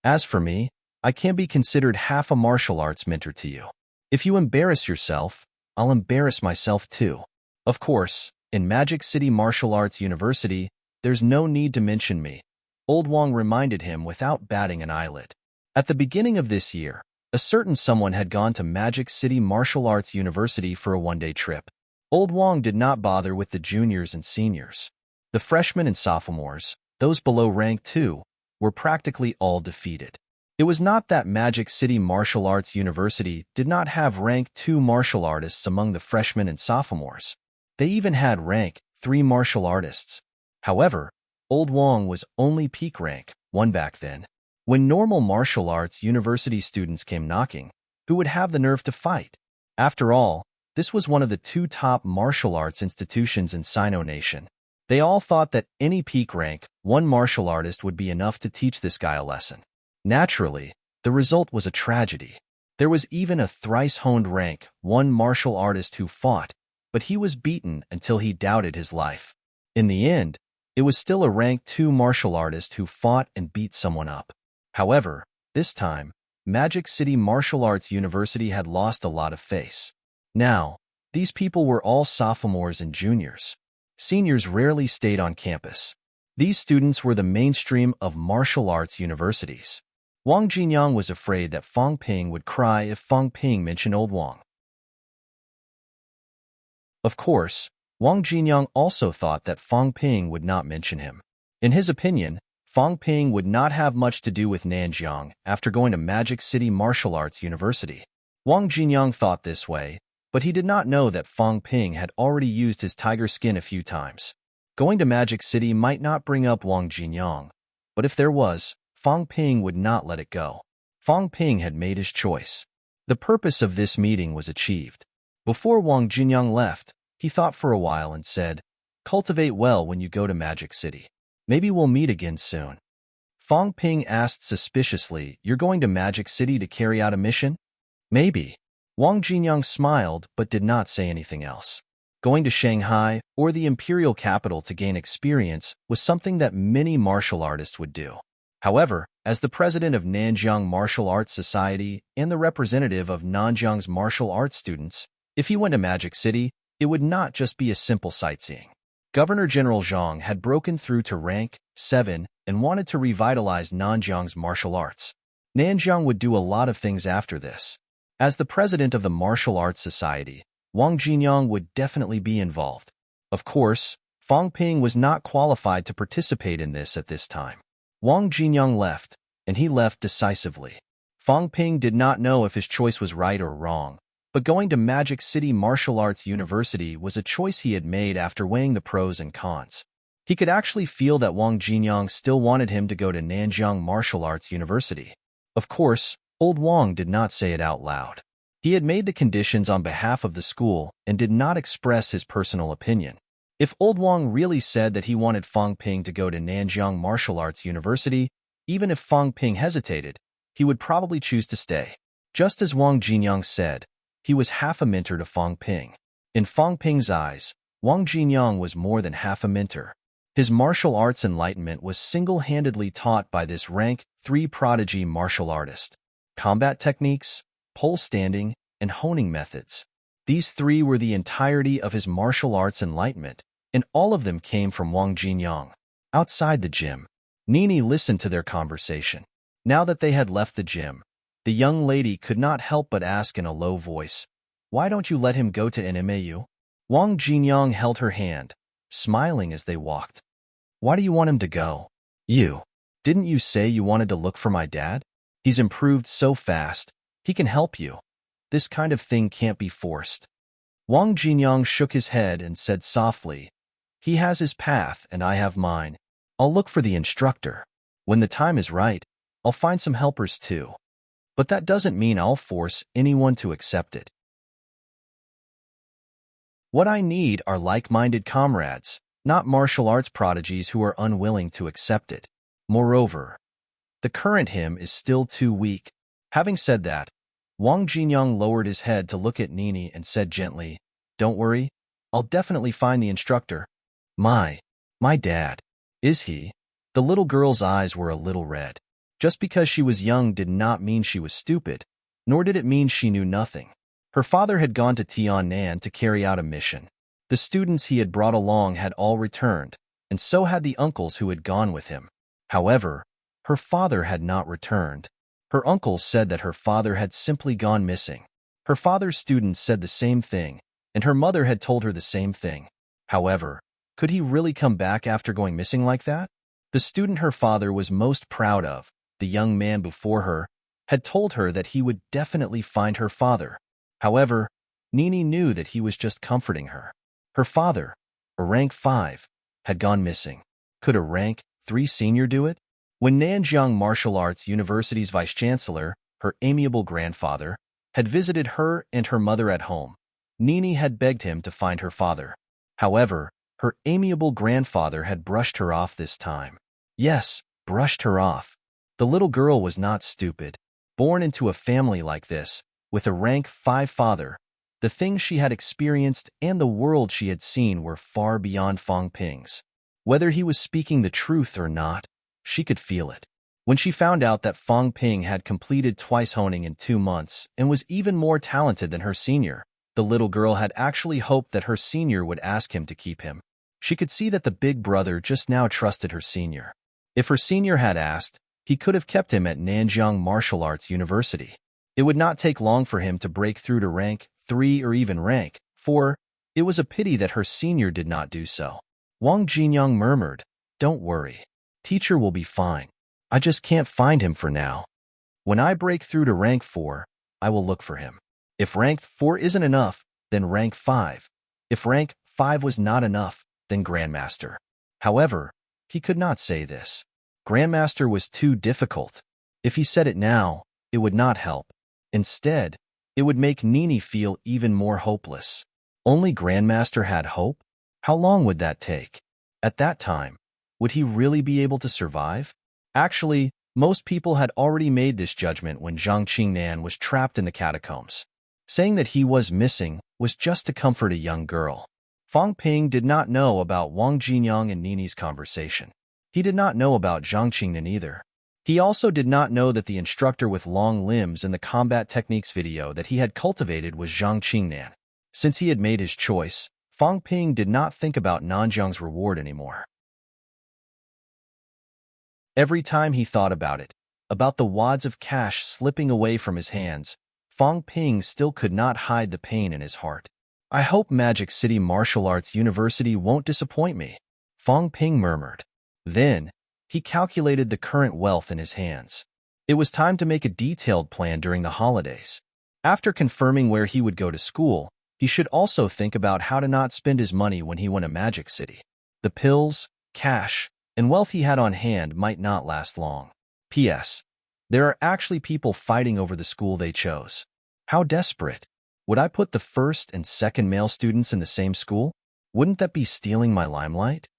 As for me, I can't be considered half a martial arts mentor to you. If you embarrass yourself, I'll embarrass myself too. Of course, in Magic City Martial Arts University, there's no need to mention me," Old Wang reminded him without batting an eyelid. At the beginning of this year, a certain someone had gone to Magic City Martial Arts University for a one-day trip. Old Wang did not bother with the juniors and seniors. The freshmen and sophomores, those below rank 2, were practically all defeated. It was not that Magic City Martial Arts University did not have rank 2 martial artists among the freshmen and sophomores. They even had rank 3 martial artists. However, Old Wang was only peak rank 1 back then. When normal martial arts university students came knocking, who would have the nerve to fight? After all, this was one of the 2 top martial arts institutions in Sino Nation. They all thought that any peak rank 1 martial artist would be enough to teach this guy a lesson. Naturally, the result was a tragedy. There was even a thrice-honed rank 1 martial artist who fought, but he was beaten until he doubted his life. In the end, it was still a rank 2 martial artist who fought and beat someone up. However, this time, Magic City Martial Arts University had lost a lot of face. Now, these people were all sophomores and juniors. Seniors rarely stayed on campus. These students were the mainstream of martial arts universities. Wang Jinyang was afraid that Fang Ping would cry if Fang Ping mentioned old Wang. Of course, Wang Jinyang also thought that Fang Ping would not mention him. In his opinion, Fang Ping would not have much to do with Nanjiang after going to Magic City Martial Arts University. Wang Jinyang thought this way, but he did not know that Fang Ping had already used his tiger skin a few times. Going to Magic City might not bring up Wang Jinyang, but if there was, Fang Ping would not let it go. Fang Ping had made his choice. The purpose of this meeting was achieved. Before Wang Jinyang left, he thought for a while and said, "Cultivate well when you go to Magic City. Maybe we'll meet again soon." Fang Ping asked suspiciously, "You're going to Magic City to carry out a mission?" "Maybe." Wang Jinyang smiled but did not say anything else. Going to Shanghai or the imperial capital to gain experience was something that many martial artists would do. However, as the president of Nanjiang Martial Arts Society and the representative of Nanjiang's martial arts students, if he went to Magic City, it would not just be a simple sightseeing. Governor General Zhang had broken through to rank 7 and wanted to revitalize Nanjiang's martial arts. Nanjiang would do a lot of things after this. As the president of the Martial Arts Society, Wang Jinyang would definitely be involved. Of course, Fang Ping was not qualified to participate in this at this time. Wang Jinyang left, and he left decisively. Fang Ping did not know if his choice was right or wrong, but going to Magic City Martial Arts University was a choice he had made after weighing the pros and cons. He could actually feel that Wang Jinyang still wanted him to go to Nanjiang Martial Arts University. Of course, old Wang did not say it out loud. He had made the conditions on behalf of the school and did not express his personal opinion. If old Wang really said that he wanted Fang Ping to go to Nanjiang Martial Arts University, even if Fang Ping hesitated, he would probably choose to stay. Just as Wang Jinyang said, he was half a mentor to Fang Ping. In Fang Ping's eyes, Wang Jinyang was more than half a mentor. His martial arts enlightenment was single-handedly taught by this rank 3 prodigy martial artist. Combat techniques, pole standing, and honing methods. These 3 were the entirety of his martial arts enlightenment, and all of them came from Wang Jinyang. Outside the gym, Nini listened to their conversation. Now that they had left the gym, the young lady could not help but ask in a low voice, "Why don't you let him go to NMAU?" Wang Jinyang held her hand, smiling as they walked. "Why do you want him to go? Didn't you say you wanted to look for my dad? He's improved so fast, he can help you. This kind of thing can't be forced." Wang Jinyang shook his head and said softly, "He has his path and I have mine. I'll look for the instructor. When the time is right, I'll find some helpers too. But that doesn't mean I'll force anyone to accept it. What I need are like-minded comrades, not martial arts prodigies who are unwilling to accept it. Moreover, the current hymn is still too weak." Having said that, Wang Jinyang lowered his head to look at Nini and said gently, "Don't worry, I'll definitely find the instructor." My dad. Is he?" The little girl's eyes were a little red. Just because she was young did not mean she was stupid, nor did it mean she knew nothing. Her father had gone to Tiannan to carry out a mission. The students he had brought along had all returned, and so had the uncles who had gone with him. However, her father had not returned. Her uncles said that her father had simply gone missing. Her father's students said the same thing, and her mother had told her the same thing. However, could he really come back after going missing like that? The student her father was most proud of, the young man before her, had told her that he would definitely find her father. However, Nini knew that he was just comforting her. Her father, a rank 5, had gone missing. Could a rank 3 senior do it? When Nanjiang Martial Arts University's vice-chancellor, her amiable grandfather, had visited her and her mother at home, Nini had begged him to find her father. However, her amiable grandfather had brushed her off this time. Yes, brushed her off. The little girl was not stupid. Born into a family like this, with a rank 5 father, the things she had experienced and the world she had seen were far beyond Fang Ping's. Whether he was speaking the truth or not, she could feel it. When she found out that Fang Ping had completed twice honing in 2 months and was even more talented than her senior, the little girl had actually hoped that her senior would ask him to keep him. She could see that the big brother just now trusted her senior. If her senior had asked, he could have kept him at Nanjiang Martial Arts University. It would not take long for him to break through to rank 3 or even rank 4. It was a pity that her senior did not do so. Wang Jinyang murmured, "Don't worry. Teacher will be fine. I just can't find him for now. When I break through to rank 4, I will look for him. If rank 4 isn't enough, then rank 5. If rank 5 was not enough, then Grandmaster." However, he could not say this. Grandmaster was too difficult. If he said it now, it would not help. Instead, it would make Nini feel even more hopeless. Only Grandmaster had hope? How long would that take? At that time, would he really be able to survive? Actually, most people had already made this judgment when Zhang Qingnan was trapped in the catacombs. Saying that he was missing was just to comfort a young girl. Fang Ping did not know about Wang Jinyang and Nini's conversation. He did not know about Zhang Qingnan either. He also did not know that the instructor with long limbs in the combat techniques video that he had cultivated was Zhang Qingnan. Since he had made his choice, Fang Ping did not think about Nanjiang's reward anymore. Every time he thought about it, about the wads of cash slipping away from his hands, Fang Ping still could not hide the pain in his heart. "I hope Magic City Martial Arts University won't disappoint me," Fang Ping murmured. Then, he calculated the current wealth in his hands. It was time to make a detailed plan during the holidays. After confirming where he would go to school, he should also think about how to not spend his money when he went to Magic City. The pills, cash, and wealth he had on hand might not last long. P.S. There are actually people fighting over the school they chose. How desperate. Would I put the first and second male students in the same school? Wouldn't that be stealing my limelight?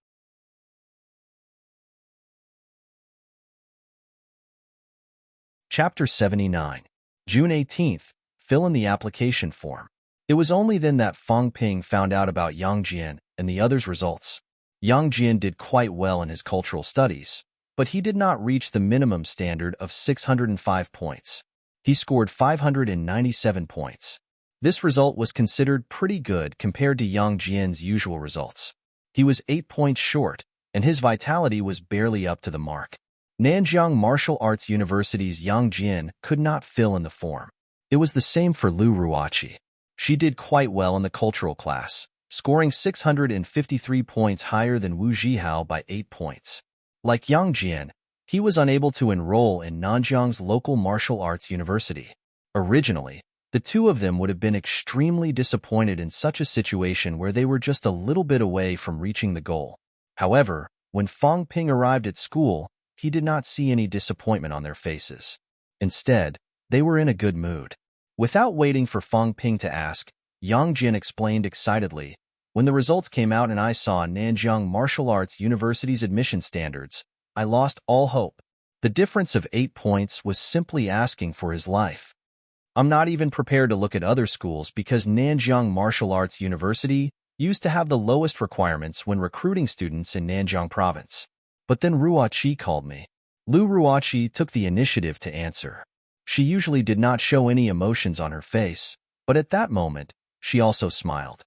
Chapter 79. June 18th. Fill in the application form. It was only then that Fang Ping found out about Yang Jian and the others' results. Yang Jian did quite well in his cultural studies, but he did not reach the minimum standard of 605 points. He scored 597 points. This result was considered pretty good compared to Yang Jian's usual results. He was 8 points short, and his vitality was barely up to the mark. Nanjiang Martial Arts University's Yang Jian could not fill in the form. It was the same for Lu Ruoqi. She did quite well in the cultural class, scoring 653 points higher than Wu Zhihao by 8 points. Like Yang Jian, he was unable to enroll in Nanjiang's local martial arts university. Originally, the two of them would have been extremely disappointed in such a situation where they were just a little bit away from reaching the goal. However, when Fang Ping arrived at school, he did not see any disappointment on their faces. Instead, they were in a good mood. Without waiting for Fang Ping to ask, Yang Jian explained excitedly, "When the results came out and I saw Nanjiang Martial Arts University's admission standards, I lost all hope. The difference of 8 points was simply asking for his life. I'm not even prepared to look at other schools because Nanjiang Martial Arts University used to have the lowest requirements when recruiting students in Nanjiang Province. But then Ruoqi called me." Lu Ruoqi took the initiative to answer. She usually did not show any emotions on her face, but at that moment, she also smiled.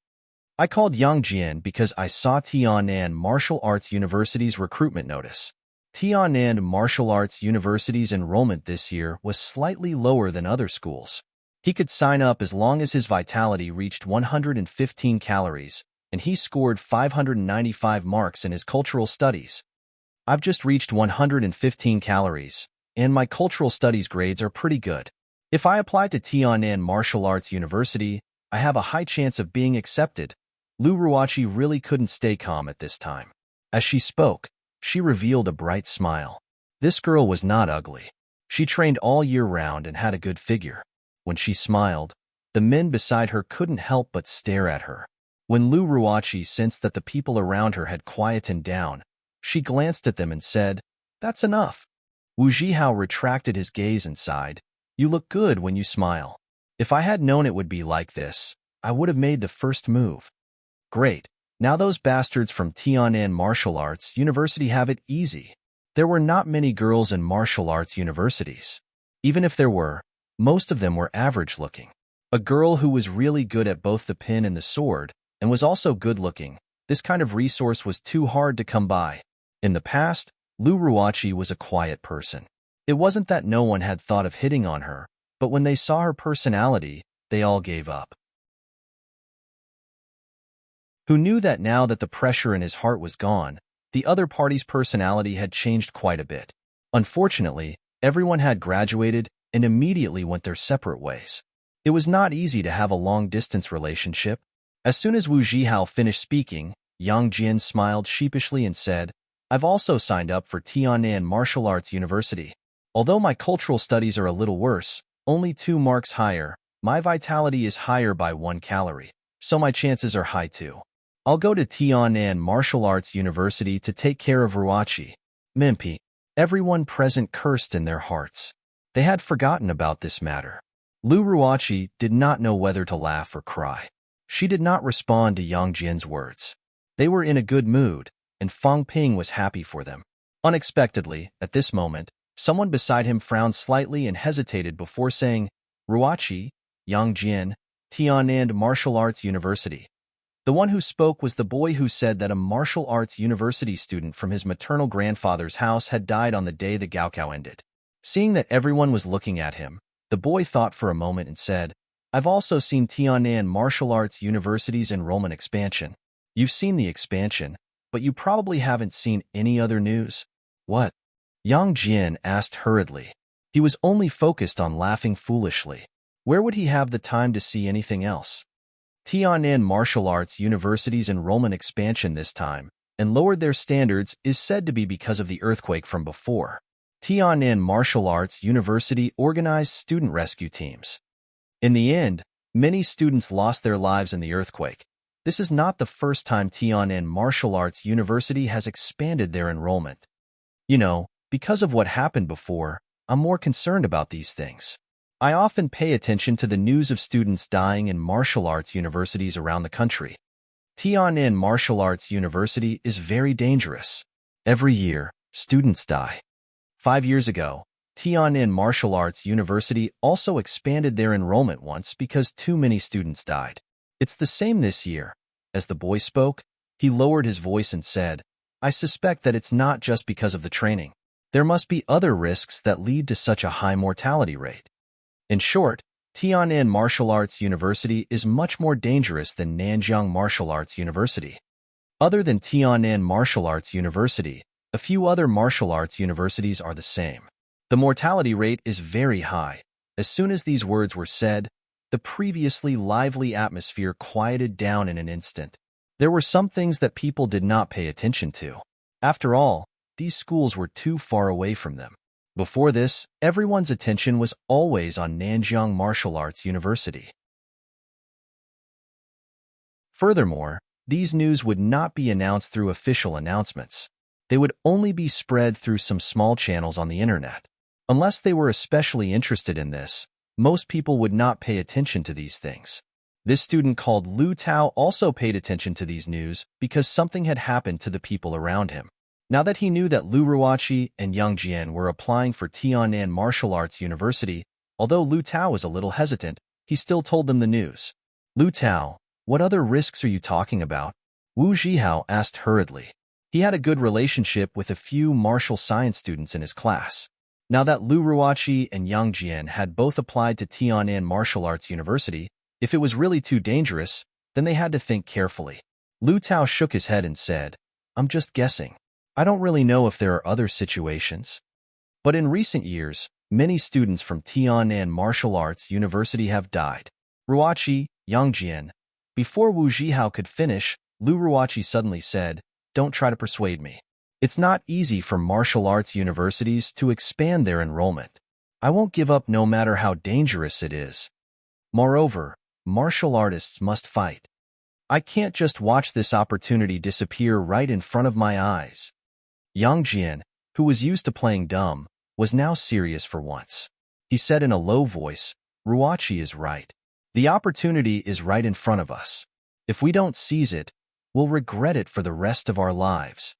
"I called Yang Jian because I saw Tianan Martial Arts University's recruitment notice. Tianan Martial Arts University's enrollment this year was slightly lower than other schools. He could sign up as long as his vitality reached 115 calories, and he scored 595 marks in his cultural studies. I've just reached 115 calories, and my cultural studies grades are pretty good. If I apply to Tianan Martial Arts University, I have a high chance of being accepted." Lu Ruoqi really couldn't stay calm at this time. As she spoke, she revealed a bright smile. This girl was not ugly. She trained all year round and had a good figure. When she smiled, the men beside her couldn't help but stare at her. When Lu Ruoqi sensed that the people around her had quietened down, she glanced at them and said, "That's enough." Wu Zhihao retracted his gaze and sighed, "You look good when you smile. If I had known it would be like this, I would have made the first move." Great. Now those bastards from Tianan Martial Arts University have it easy. There were not many girls in martial arts universities. Even if there were, most of them were average-looking. A girl who was really good at both the pin and the sword, and was also good-looking, This kind of resource was too hard to come by. In the past, Lu Ruachi was a quiet person. It wasn't that no one had thought of hitting on her, but when they saw her personality, they all gave up. Who knew that now that the pressure in his heart was gone, the other party's personality had changed quite a bit. Unfortunately, everyone had graduated and immediately went their separate ways. It was not easy to have a long-distance relationship. As soon as Wu Zhihao finished speaking, Yang Jian smiled sheepishly and said, "I've also signed up for Tiannan Martial Arts University. Although my cultural studies are a little worse, only 2 marks higher, my vitality is higher by 1 calorie, so my chances are high too. I'll go to Tiannan Martial Arts University to take care of Ruachi." Mimpi. Everyone present cursed in their hearts. They had forgotten about this matter. Lu Ruachi did not know whether to laugh or cry. She did not respond to Yang Jian's words. They were in a good mood, and Fang Ping was happy for them. Unexpectedly, at this moment, someone beside him frowned slightly and hesitated before saying, "Ruachi, Yang Jian, Tiannan Martial Arts University." The one who spoke was the boy who said that a martial arts university student from his maternal grandfather's house had died on the day the Gaokao ended. Seeing that everyone was looking at him, the boy thought for a moment and said, "I've also seen Tiannan Martial Arts University's enrollment expansion." "You've seen the expansion, but you probably haven't seen any other news." "What?" Yang Jian asked hurriedly. He was only focused on laughing foolishly. Where would he have the time to see anything else? Tiannan Martial Arts University's enrollment expansion this time, and lowered their standards, is said to be because of the earthquake from before. Tiannan Martial Arts University organized student rescue teams. In the end, many students lost their lives in the earthquake. This is not the first time Tiannan Martial Arts University has expanded their enrollment. Because of what happened before, I'm more concerned about these things. I often pay attention to the news of students dying in martial arts universities around the country. Tiannan Martial Arts University is very dangerous. Every year, students die. 5 years ago, Tiannan Martial Arts University also expanded their enrollment once because too many students died. It's the same this year. As the boy spoke, he lowered his voice and said, "I suspect that it's not just because of the training. There must be other risks that lead to such a high mortality rate." In short, Tiannan Martial Arts University is much more dangerous than Nanjiang Martial Arts University. Other than Tiannan Martial Arts University, a few other martial arts universities are the same. The mortality rate is very high. As soon as these words were said, the previously lively atmosphere quieted down in an instant. There were some things that people did not pay attention to. After all, these schools were too far away from them. Before this, everyone's attention was always on Nanjiang Martial Arts University. Furthermore, these news would not be announced through official announcements. They would only be spread through some small channels on the internet. Unless they were especially interested in this, most people would not pay attention to these things. This student called Lu Tao also paid attention to these news because something had happened to the people around him. Now that he knew that Lu Ruachi and Yang Jian were applying for Tiannan Martial Arts University, although Lu Tao was a little hesitant, he still told them the news. "Lu Tao, what other risks are you talking about?" Wu Zhihao asked hurriedly. He had a good relationship with a few martial science students in his class. Now that Lu Ruachi and Yang Jian had both applied to Tiannan Martial Arts University, if it was really too dangerous, then they had to think carefully. Lu Tao shook his head and said, "I'm just guessing. I don't really know if there are other situations. But in recent years, many students from Tiannan Martial Arts University have died." Ruachi, Yang Jian. Before Wu Zhihao could finish, Lu Ruachi suddenly said, "Don't try to persuade me. It's not easy for martial arts universities to expand their enrollment. I won't give up no matter how dangerous it is. Moreover, martial artists must fight. I can't just watch this opportunity disappear right in front of my eyes." Yang Jian, who was used to playing dumb, was now serious for once. He said in a low voice, "Ruachi is right. The opportunity is right in front of us. If we don't seize it, we'll regret it for the rest of our lives."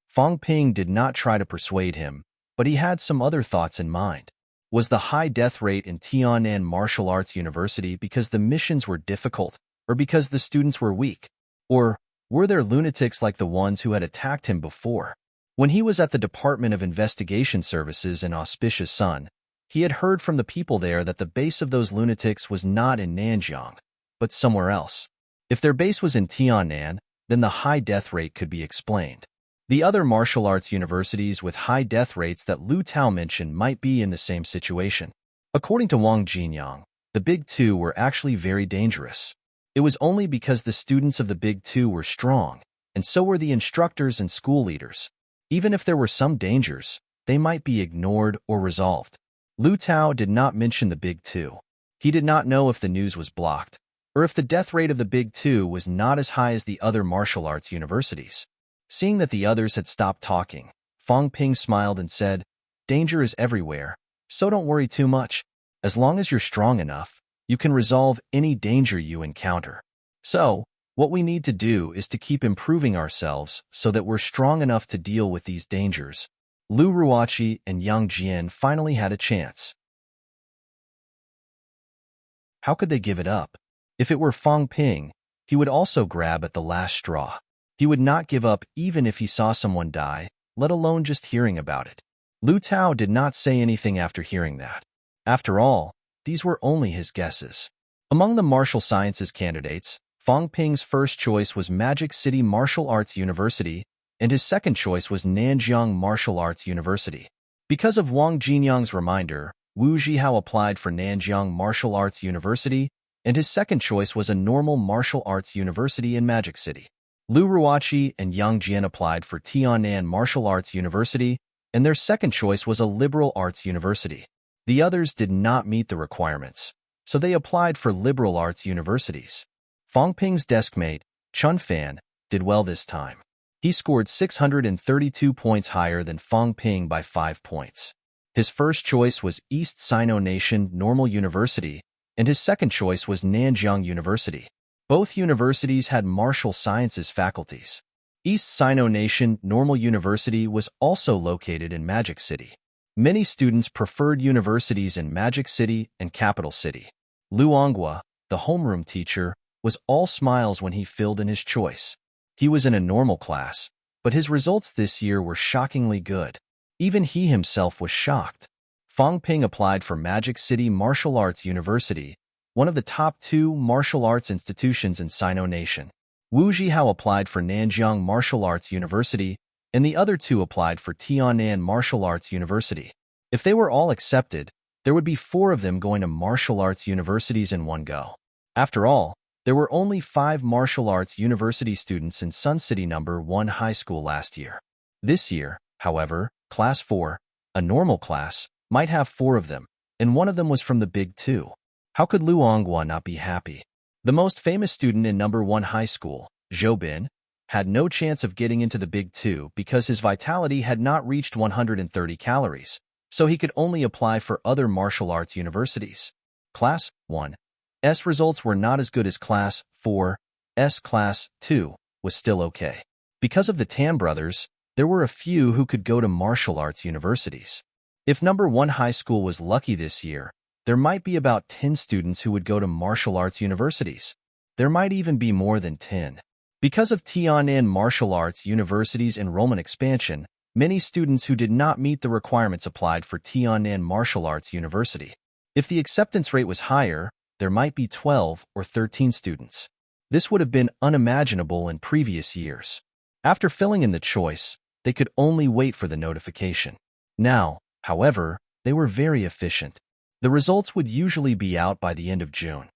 Fang Ping did not try to persuade him, but he had some other thoughts in mind. Was the high death rate in Tiannan Martial Arts University because the missions were difficult, or because the students were weak? Or Were there lunatics like the ones who had attacked him before? When he was at the Department of Investigation Services in Auspicious Sun, he had heard from the people there that the base of those lunatics was not in Nanjiang, but somewhere else. If their base was in Tiannan, then the high death rate could be explained. The other martial arts universities with high death rates that Lu Tao mentioned might be in the same situation. According to Wang Jinyang, the Big Two were actually very dangerous. It was only because the students of the Big Two were strong, and so were the instructors and school leaders. Even if there were some dangers, they might be ignored or resolved. Lu Tao did not mention the Big Two. He did not know if the news was blocked, or if the death rate of the Big Two was not as high as the other martial arts universities. Seeing that the others had stopped talking, Fang Ping smiled and said, "Danger is everywhere, so don't worry too much. As long as you're strong enough, you can resolve any danger you encounter. So, what we need to do is to keep improving ourselves so that we're strong enough to deal with these dangers." Lu Ruoqi and Yang Jian finally had a chance. How could they give it up? If it were Fang Ping, he would also grab at the last straw. He would not give up even if he saw someone die, let alone just hearing about it. Lu Tao did not say anything after hearing that. After all, these were only his guesses. Among the martial sciences candidates, Fang Ping's first choice was Magic City Martial Arts University, and his second choice was Nanjiang Martial Arts University. Because of Wang Jinyang's reminder, Wu Zhihao applied for Nanjiang Martial Arts University, and his second choice was a normal martial arts university in Magic City. Lu Ruoqi and Yang Jian applied for Tiannan Martial Arts University, and their second choice was a liberal arts university. The others did not meet the requirements, so they applied for liberal arts universities. Fang Ping's deskmate, Chun Fan, did well this time. He scored 632 points higher than Fang Ping by 5 points. His first choice was East Sino Nation Normal University, and his second choice was Nanjiang University. Both universities had martial sciences faculties. East Sino Nation Normal University was also located in Magic City. Many students preferred universities in Magic City and Capital City. Lu Onghua, the homeroom teacher, was all smiles when he filled in his choice. He was in a normal class, but his results this year were shockingly good. Even he himself was shocked. Fang Ping applied for Magic City Martial Arts University, one of the top 2 martial arts institutions in Sino Nation. Wu Zhihao applied for Nanjiang Martial Arts University, and the other 2 applied for Tiannan Martial Arts University. If they were all accepted, there would be 4 of them going to martial arts universities in one go. After all, there were only 5 martial arts university students in Sun City No. 1 high school last year. This year, however, Class 4, a normal class, might have 4 of them, and one of them was from the Big Two. How could Lu Onghua not be happy? The most famous student in No. 1 high school, Zhou Bin, had no chance of getting into the Big Two because his vitality had not reached 130 calories, so he could only apply for other martial arts universities. Class 1's results were not as good as Class 4's. Class 2 was still okay. Because of the Tan brothers, there were a few who could go to martial arts universities. If No. 1 high school was lucky this year, there might be about 10 students who would go to martial arts universities. There might even be more than 10. Because of Tiannan Martial Arts University's enrollment expansion, many students who did not meet the requirements applied for Tiannan Martial Arts University. If the acceptance rate was higher, there might be 12 or 13 students. This would have been unimaginable in previous years. After filling in the choice, they could only wait for the notification. Now, however, they were very efficient. The results would usually be out by the end of June.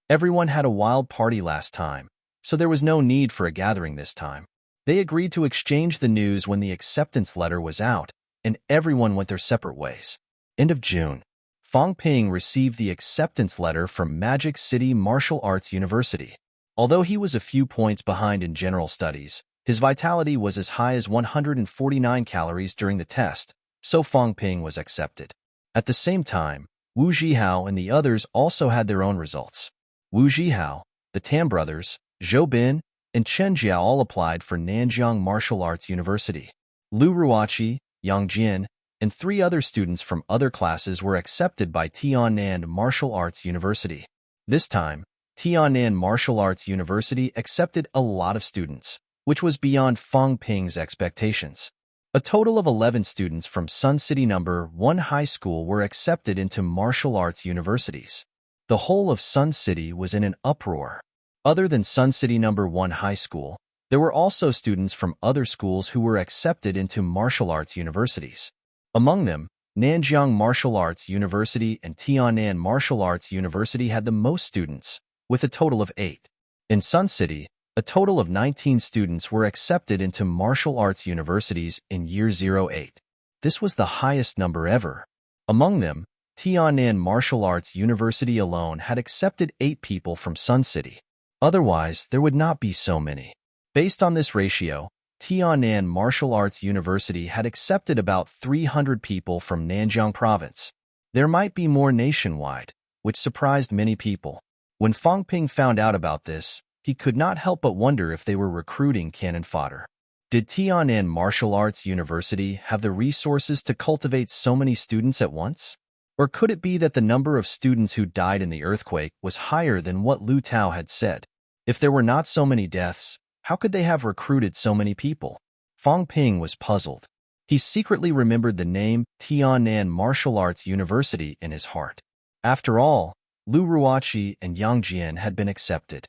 Everyone had a wild party last time, so there was no need for a gathering this time. They agreed to exchange the news when the acceptance letter was out, and everyone went their separate ways. End of June. Fang Ping received the acceptance letter from Magic City Martial Arts University. Although he was a few points behind in general studies, his vitality was as high as 149 calories during the test, so Fang Ping was accepted. At the same time, Wu Zhihao and the others also had their own results. Wu Zhihao, the Tan brothers, Zhou Bin, and Chen Jiao all applied for Nanjiang Martial Arts University. Lu Ruoqi, Yang Jian, and 3 other students from other classes were accepted by Tiannan Martial Arts University. This time, Tiannan Martial Arts University accepted a lot of students, which was beyond Fang Ping's expectations. A total of 11 students from Sun City No. 1 High School were accepted into martial arts universities. The whole of Sun City was in an uproar. Other than Sun City No. 1 High School, there were also students from other schools who were accepted into martial arts universities. Among them, Nanjiang Martial Arts University and Tiannan Martial Arts University had the most students, with a total of 8. In Sun City, a total of 19 students were accepted into martial arts universities in year 08. This was the highest number ever. Among them, Tiannan Martial Arts University alone had accepted 8 people from Sun City. Otherwise, there would not be so many. Based on this ratio, Tiannan Martial Arts University had accepted about 300 people from Nanjiang Province. There might be more nationwide, which surprised many people. When Fang Ping found out about this, he could not help but wonder if they were recruiting cannon fodder. Did Tiannan Martial Arts University have the resources to cultivate so many students at once? Or could it be that the number of students who died in the earthquake was higher than what Lu Tao had said? If there were not so many deaths, how could they have recruited so many people? Fang Ping was puzzled. He secretly remembered the name Tiannan Martial Arts University in his heart. After all, Lu Ruoqi and Yang Jian had been accepted.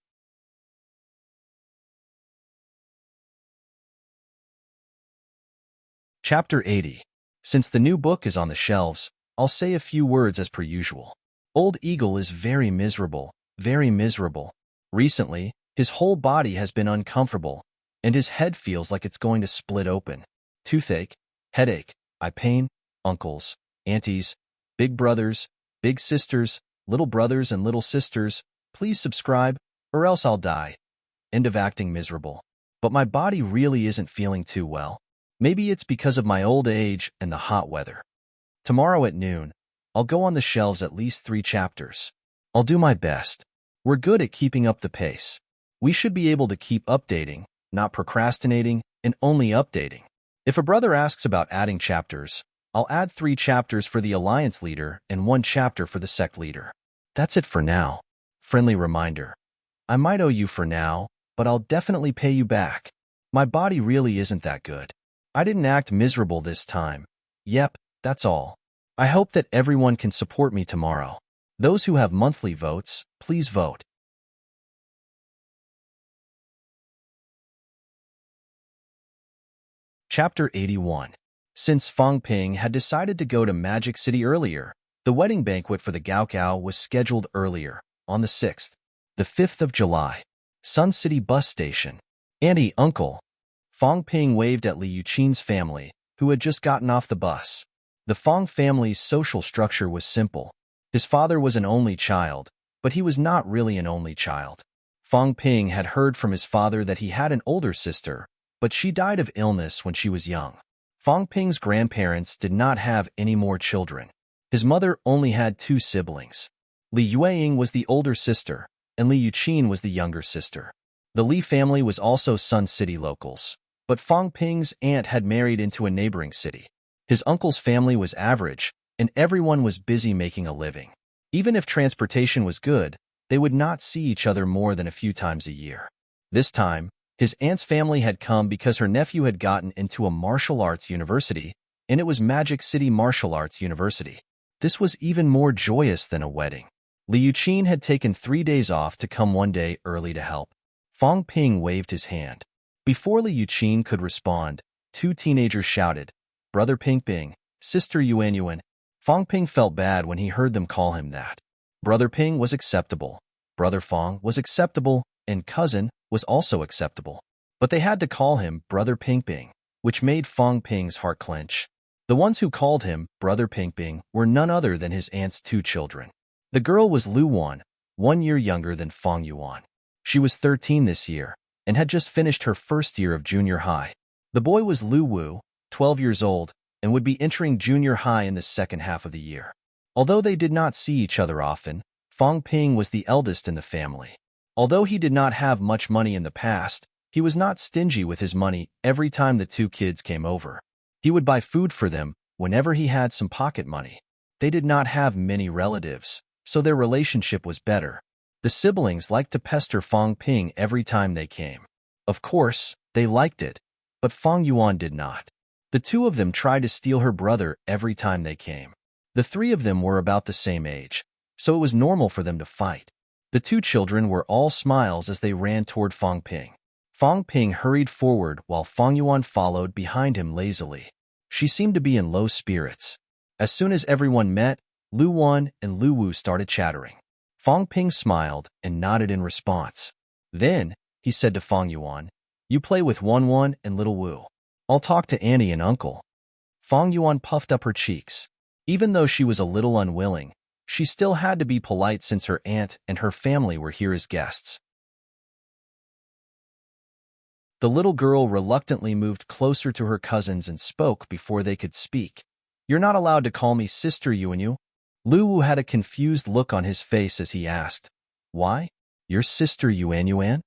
Chapter 80. Since the new book is on the shelves, I'll say a few words as per usual. Old Eagle is very miserable, very miserable. Recently, his whole body has been uncomfortable, and his head feels like it's going to split open. Toothache, headache, eye pain, uncles, aunties, big brothers, big sisters, little brothers and little sisters, please subscribe, or else I'll die. End of acting miserable. But my body really isn't feeling too well. Maybe it's because of my old age and the hot weather. Tomorrow at noon, I'll go on the shelves at least 3 chapters. I'll do my best. We're good at keeping up the pace. We should be able to keep updating, not procrastinating, and only updating. If a brother asks about adding chapters, I'll add 3 chapters for the Alliance leader and 1 chapter for the sect leader. That's it for now. Friendly reminder. I might owe you for now, but I'll definitely pay you back. My body really isn't that good. I didn't act miserable this time. Yep, that's all. I hope that everyone can support me tomorrow. Those who have monthly votes, please vote. Chapter 81. Since Fang Ping had decided to go to Magic City earlier, the wedding banquet for the Gaokao was scheduled earlier, on the 6th, the 5th of July. Sun City Bus Station. Auntie, uncle. Fang Ping waved at Li Yuqin's family, who had just gotten off the bus. The Fang family's social structure was simple. His father was an only child, but he was not really an only child. Fang Ping had heard from his father that he had an older sister, but she died of illness when she was young. Fang Ping's grandparents did not have any more children. His mother only had 2 siblings. Li Yueying was the older sister, and Li Yuqin was the younger sister. The Li family was also Sun City locals, but Fang Ping's aunt had married into a neighboring city. His uncle's family was average, and everyone was busy making a living. Even if transportation was good, they would not see each other more than a few times a year. This time, his aunt's family had come because her nephew had gotten into a martial arts university, and it was Magic City Martial Arts University. This was even more joyous than a wedding. Li Yuqin had taken 3 days off to come one day early to help. Fang Ping waved his hand. Before Li Yuqin could respond, 2 teenagers shouted, "Brother Ping Ping, Sister Yuan Yuan." Fang Ping felt bad when he heard them call him that. Brother Ping was acceptable, Brother Fang was acceptable, and cousin was also acceptable. But they had to call him Brother Ping Ping, which made Fang Ping's heart clench. The ones who called him Brother Ping Ping were none other than his aunt's 2 children. The girl was Lu Wan, 1 year younger than Fang Yuan. She was 13 this year, and had just finished her first year of junior high. The boy was Lu Wu, 12 years old, and would be entering junior high in the second half of the year. Although they did not see each other often, Fang Ping was the eldest in the family. Although he did not have much money in the past, he was not stingy with his money every time the 2 kids came over. He would buy food for them whenever he had some pocket money. They did not have many relatives, so their relationship was better. The siblings liked to pester Fong Ping every time they came. Of course, they liked it, but Fong Yuan did not. The two of them tried to steal her brother every time they came. The three of them were about the same age, so it was normal for them to fight. The two children were all smiles as they ran toward Fong Ping. Fong Ping hurried forward while Fong Yuan followed behind him lazily. She seemed to be in low spirits. As soon as everyone met, Lu Wan and Lu Wu started chattering. Fong Ping smiled and nodded in response. Then, he said to Fong Yuan, "You play with Wan Wan and Little Wu. I'll talk to Annie and Uncle." Fong Yuan puffed up her cheeks. Even though she was a little unwilling, she still had to be polite since her aunt and her family were here as guests. The little girl reluctantly moved closer to her cousins and spoke before they could speak. "You're not allowed to call me Sister Yuanyu." Lu Wu had a confused look on his face as he asked, "Why? Your sister Yuan?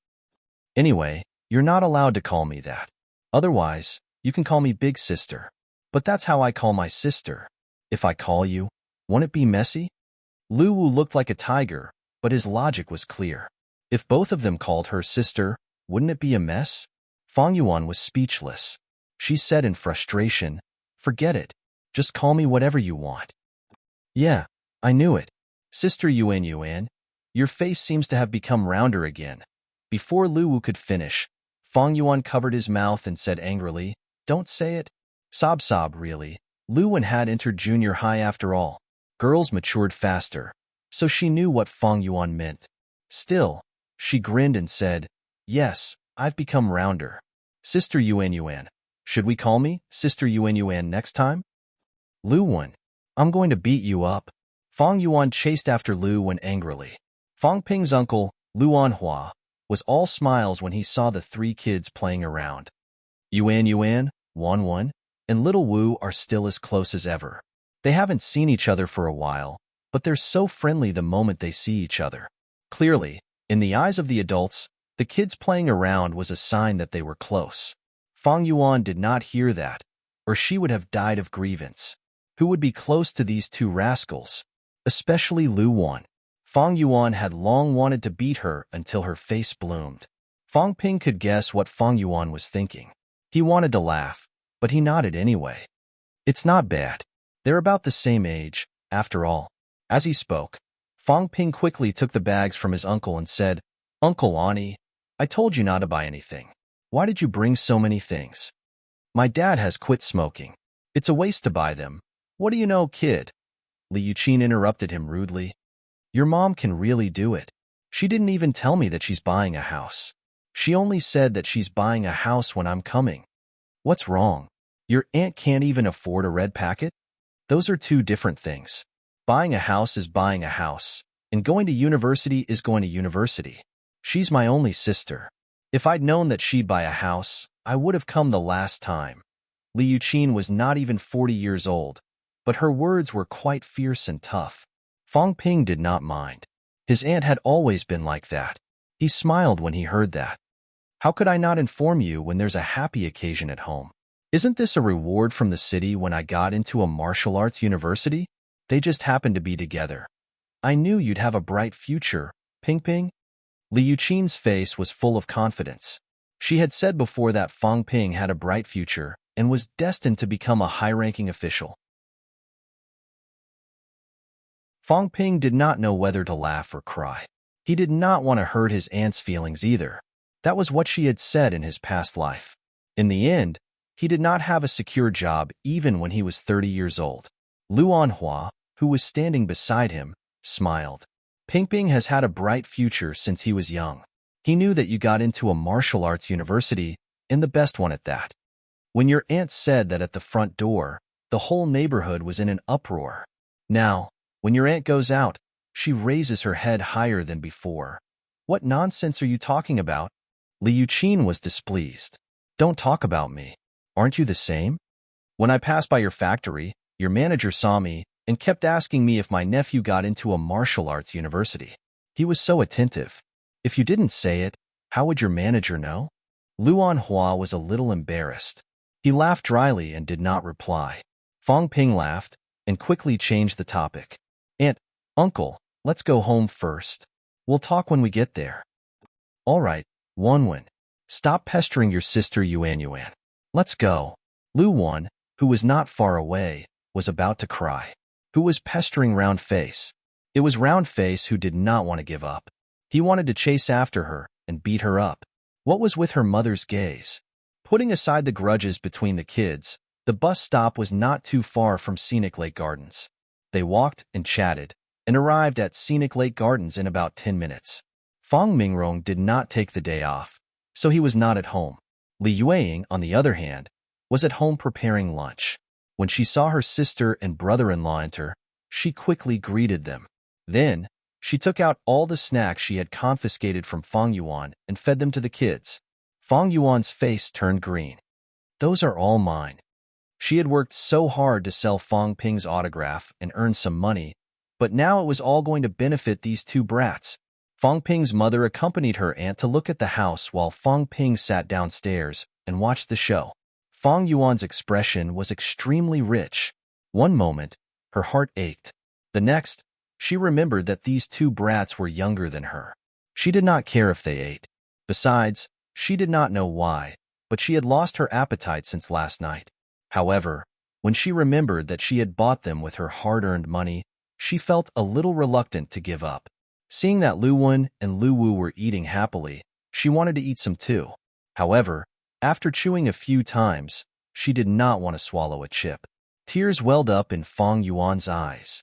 Anyway, you're not allowed to call me that. Otherwise, you can call me Big Sister. But that's how I call my sister. If I call you, won't it be messy?" Lu Wu looked like a tiger, but his logic was clear. If both of them called her sister, wouldn't it be a mess? Fong Yuan was speechless. She said in frustration, "Forget it. Just call me whatever you want." "Yeah, I knew it. Sister Yuan, your face seems to have become rounder again." Before Lu Wu could finish, Fong Yuan covered his mouth and said angrily, "Don't say it." Sob, really. Lu Wan had entered junior high after all. Girls matured faster, so she knew what Fong Yuan meant. Still, she grinned and said, "Yes, I've become rounder. Sister Yuan, should we call me Sister Yuan next time?" "Lu Wan, I'm going to beat you up." Fong Yuan chased after Lu Wan angrily. Fong Ping's uncle, Luan Hua, was all smiles when he saw the three kids playing around. Yuan, Wan Wan, and Little Wu are still as close as ever. They haven't seen each other for a while, but they're so friendly the moment they see each other. Clearly, in the eyes of the adults, the kids playing around was a sign that they were close. Fong Yuan did not hear that, or she would have died of grievance. Who would be close to these two rascals? Especially Lu Wan. Fong Yuan had long wanted to beat her until her face bloomed. Fong Ping could guess what Fong Yuan was thinking. He wanted to laugh, but he nodded anyway. "It's not bad. They're about the same age, after all." As he spoke, Fong Ping quickly took the bags from his uncle and said, "Uncle Ani, I told you not to buy anything. Why did you bring so many things? My dad has quit smoking. It's a waste to buy them." "What do you know, kid?" Li Yuqin interrupted him rudely. "Your mom can really do it. She didn't even tell me that she's buying a house. She only said that she's buying a house when I'm coming. What's wrong? Your aunt can't even afford a red packet?" Those are two different things. Buying a house is buying a house, and going to university is going to university. She's my only sister. If I'd known that she'd buy a house, I would have come the last time. Li Yuqin was not even 40 years old, but her words were quite fierce and tough. Fong Ping did not mind. His aunt had always been like that. He smiled when he heard that. "How could I not inform you when there's a happy occasion at home? Isn't this a reward from the city when I got into a martial arts university? They just happened to be together. I knew you'd have a bright future, Ping." Li Yuqin's face was full of confidence. She had said before that Fong Ping had a bright future and was destined to become a high-ranking official. Fong Ping did not know whether to laugh or cry. He did not want to hurt his aunt's feelings either. That was what she had said in his past life. In the end, he did not have a secure job even when he was 30 years old. Luan Hua, who was standing beside him, smiled. "Ping has had a bright future since he was young. He knew that you got into a martial arts university, and the best one at that. When your aunt said that at the front door, the whole neighborhood was in an uproar. Now, when your aunt goes out, she raises her head higher than before. What nonsense are you talking about?" Li Yuqin was displeased. "Don't talk about me. Aren't you the same? When I passed by your factory, your manager saw me and kept asking me if my nephew got into a martial arts university. He was so attentive. If you didn't say it, how would your manager know?" Luan Hua was a little embarrassed. He laughed dryly and did not reply. Fong Ping laughed and quickly changed the topic. "Aunt, uncle, let's go home first. We'll talk when we get there. All right, Wanwen. Stop pestering your sister Yuan. Let's go. Lu Wan, who was not far away, was about to cry. Who was pestering Round Face? It was Round Face who did not want to give up. He wanted to chase after her and beat her up. What was with her mother's gaze? Putting aside the grudges between the kids, the bus stop was not too far from Scenic Lake Gardens. They walked and chatted and arrived at Scenic Lake Gardens in about 10 minutes. Fong Mingrong did not take the day off, so he was not at home. Li Yueying, on the other hand, was at home preparing lunch. When she saw her sister and brother-in-law enter, she quickly greeted them. Then, she took out all the snacks she had confiscated from Fong Yuan and fed them to the kids. Fong Yuan's face turned green. Those are all mine. She had worked so hard to sell Fong Ping's autograph and earn some money, but now it was all going to benefit these two brats. Fong Ping's mother accompanied her aunt to look at the house while Fong Ping sat downstairs and watched the show. Fong Yuan's expression was extremely rich. One moment, her heart ached. The next, she remembered that these two brats were younger than her. She did not care if they ate. Besides, she did not know why, but she had lost her appetite since last night. However, when she remembered that she had bought them with her hard-earned money, she felt a little reluctant to give up. Seeing that Lu Wen and Lu Wu were eating happily, she wanted to eat some too. However, after chewing a few times, she did not want to swallow a chip. Tears welled up in Fong Yuan's eyes.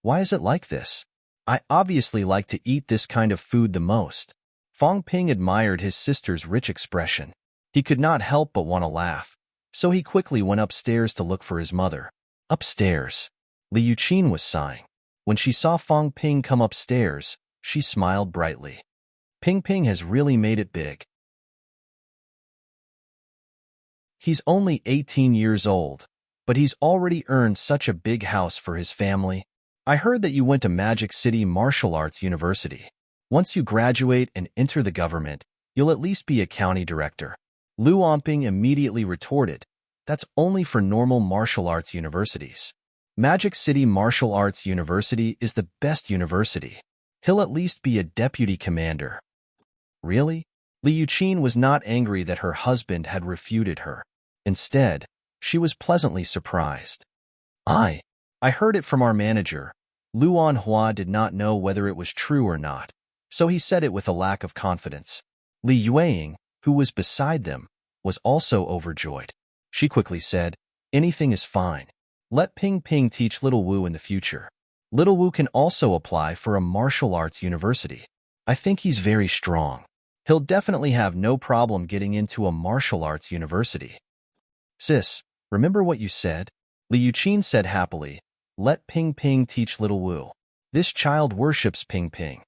Why is it like this? I obviously like to eat this kind of food the most. Fong Ping admired his sister's rich expression. He could not help but want to laugh, so he quickly went upstairs to look for his mother. Upstairs. Li Yuqin was sighing. When she saw Fong Ping come upstairs, she smiled brightly. Ping Ping has really made it big. He's only 18 years old, but he's already earned such a big house for his family. I heard that you went to Magic City Martial Arts University. Once you graduate and enter the government, you'll at least be a county director. Lu Omping immediately retorted, that's only for normal martial arts universities. Magic City Martial Arts University is the best university. He'll at least be a deputy commander. Really? Li Yuqin was not angry that her husband had refuted her. Instead, she was pleasantly surprised. I heard it from our manager. Luan Hua did not know whether it was true or not, so he said it with a lack of confidence. Li Yueying, who was beside them, was also overjoyed. She quickly said, anything is fine. Let Ping Ping teach Little Wu in the future. Little Wu can also apply for a martial arts university. I think he's very strong. He'll definitely have no problem getting into a martial arts university. Sis, remember what you said? Li Yuqin said happily, let Ping Ping teach Little Wu. This child worships Ping Ping.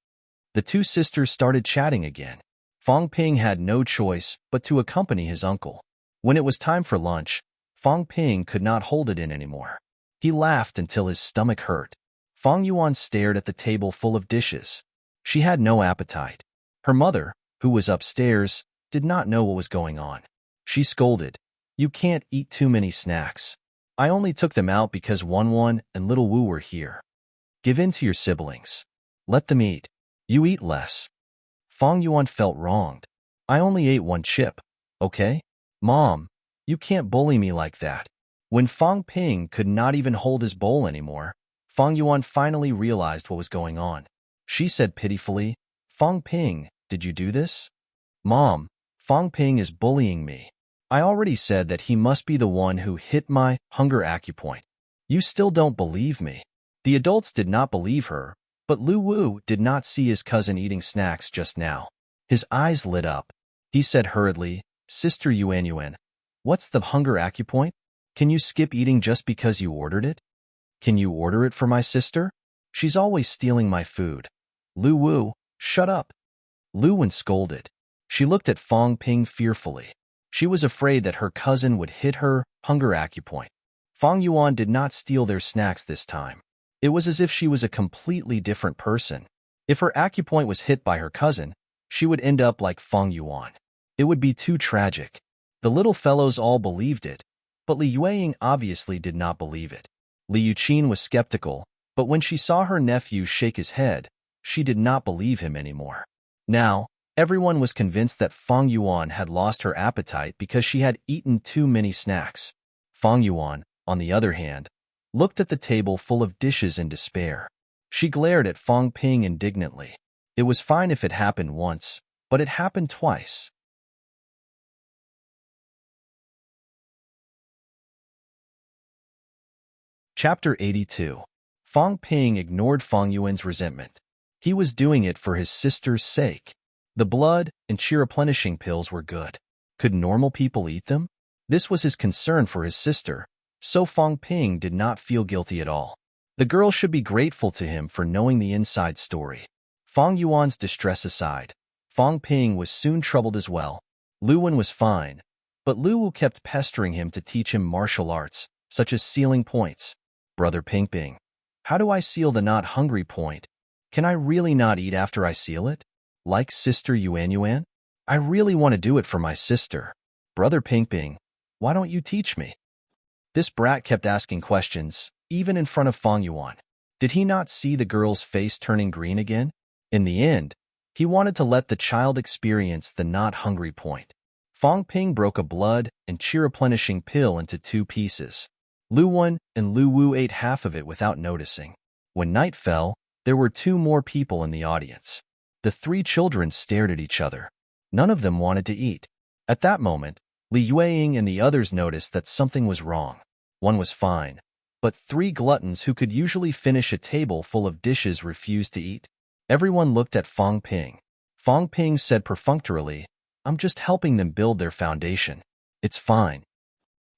The two sisters started chatting again. Fong Ping had no choice but to accompany his uncle. When it was time for lunch, Fong Ping could not hold it in anymore. He laughed until his stomach hurt. Fong Yuan stared at the table full of dishes. She had no appetite. Her mother, who was upstairs, did not know what was going on. She scolded, you can't eat too many snacks. I only took them out because Wanwen and Little Wu were here. Give in to your siblings. Let them eat. You eat less. Fong Yuan felt wronged. I only ate one chip, okay? Mom, you can't bully me like that. When Fong Ping could not even hold his bowl anymore, Fong Yuan finally realized what was going on. She said pitifully, Fong Ping, did you do this? Mom, Fong Ping is bullying me. I already said that he must be the one who hit my hunger acupoint. You still don't believe me. The adults did not believe her, but Lu Wu did not see his cousin eating snacks just now. His eyes lit up. He said hurriedly, Sister Yuan, what's the hunger acupoint? Can you skip eating just because you ordered it? Can you order it for my sister? She's always stealing my food. Lu Wu, shut up. Lu Wen scolded. She looked at Fong Ping fearfully. She was afraid that her cousin would hit her hunger acupoint. Fong Yuan did not steal their snacks this time. It was as if she was a completely different person. If her acupoint was hit by her cousin, she would end up like Fong Yuan. It would be too tragic. The little fellows all believed it, but Li Yueying obviously did not believe it. Li Yuqin was skeptical, but when she saw her nephew shake his head, She did not believe him anymore. Now, everyone was convinced that Fang Yuan had lost her appetite because she had eaten too many snacks. Fang Yuan, on the other hand, looked at the table full of dishes in despair. She glared at Fang Ping indignantly. It was fine if it happened once, but it happened twice. Chapter 82. Fang Ping ignored Fang Yuan's resentment. He was doing it for his sister's sake. The blood and qi replenishing pills were good. Could normal people eat them? This was his concern for his sister, so Fang Ping did not feel guilty at all. The girl should be grateful to him for knowing the inside story. Fang Yuan's distress aside, Fang Ping was soon troubled as well. Lu Wen was fine, but Lu Wu kept pestering him to teach him martial arts, such as sealing points. Brother Ping Ping, how do I seal the not hungry point? Can I really not eat after I seal it? Like Sister Yuan Yuan? I really want to do it for my sister. Brother Ping Ping, why don't you teach me? This brat kept asking questions, even in front of Fang Yuan. Did he not see the girl's face turning green again? In the end, he wanted to let the child experience the not hungry point. Fang Ping broke a blood and qi replenishing pill into 2 pieces. Lu Wen and Lu Wu ate half of it without noticing. When night fell, there were 2 more people in the audience. The 3 children stared at each other. None of them wanted to eat. At that moment, Li Yueying and the others noticed that something was wrong. One was fine, but 3 gluttons who could usually finish a table full of dishes refused to eat. Everyone looked at Fang Ping. Fang Ping said perfunctorily, "I'm just helping them build their foundation. It's fine."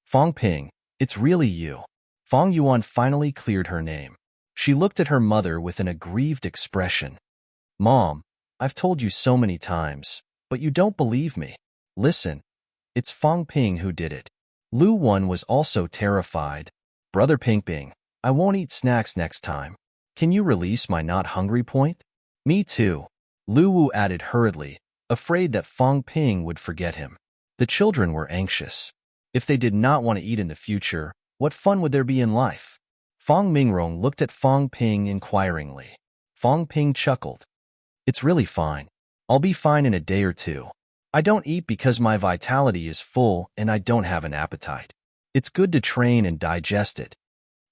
Fang Ping, it's really you. Fang Yuan finally cleared her name. She looked at her mother with an aggrieved expression. Mom, I've told you so many times, but you don't believe me. Listen, it's Fang Ping who did it. Lu Wen was also terrified. Brother Ping Ping, I won't eat snacks next time. Can you release my not hungry point? Me too. Lu Wu added hurriedly, afraid that Fang Ping would forget him. The children were anxious. If they did not want to eat in the future, what fun would there be in life? Fang Mingrong looked at Fang Ping inquiringly. Fang Ping chuckled. It's really fine. I'll be fine in a day or 2. I don't eat because my vitality is full and I don't have an appetite. It's good to train and digest it.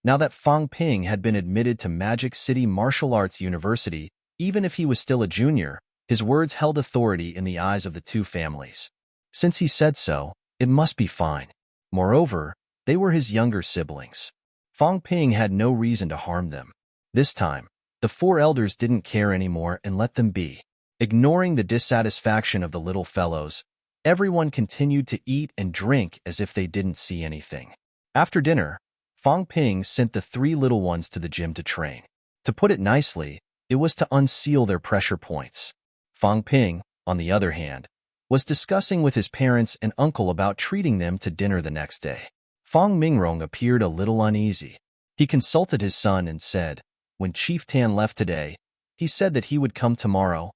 Now that Fang Ping had been admitted to Magic City Martial Arts University, even if he was still a junior, his words held authority in the eyes of the 2 families. Since he said so, it must be fine. Moreover, they were his younger siblings. Fang Ping had no reason to harm them. This time, the 4 elders didn't care anymore and let them be. Ignoring the dissatisfaction of the little fellows, everyone continued to eat and drink as if they didn't see anything. After dinner, Fang Ping sent the 3 little ones to the gym to train. To put it nicely, it was to unseal their pressure points. Fang Ping, on the other hand, was discussing with his parents and uncle about treating them to dinner the next day. Fang Mingrong appeared a little uneasy. He consulted his son and said, when Chief Tan left today, he said that he would come tomorrow.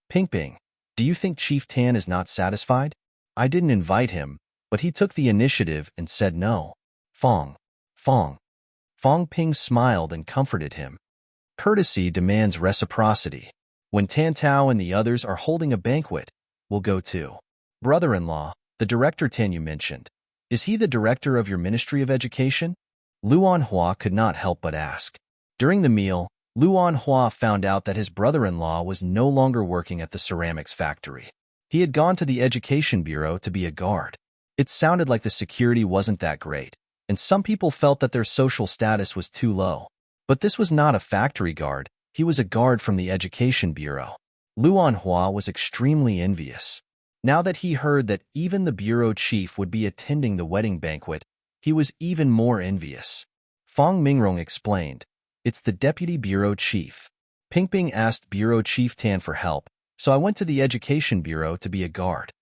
Ping Ping, do you think Chief Tan is not satisfied? I didn't invite him, but he took the initiative and said no. Fang Ping smiled and comforted him. Courtesy demands reciprocity. When Tan Tao and the others are holding a banquet, we'll go too. Brother-in-law, the director Tan you mentioned, is he the director of your Ministry of Education? Luan Hua could not help but ask. During the meal, Luan Hua found out that his brother-in-law was no longer working at the ceramics factory. He had gone to the Education Bureau to be a guard. It sounded like the security wasn't that great, and some people felt that their social status was too low. But this was not a factory guard, he was a guard from the Education Bureau. Luan Hua was extremely envious. Now that he heard that even the bureau chief would be attending the wedding banquet, he was even more envious. Fang Mingrong explained, it's the deputy bureau chief. Ping Ping asked Bureau Chief Tan for help, so I went to the Education Bureau to be a guard.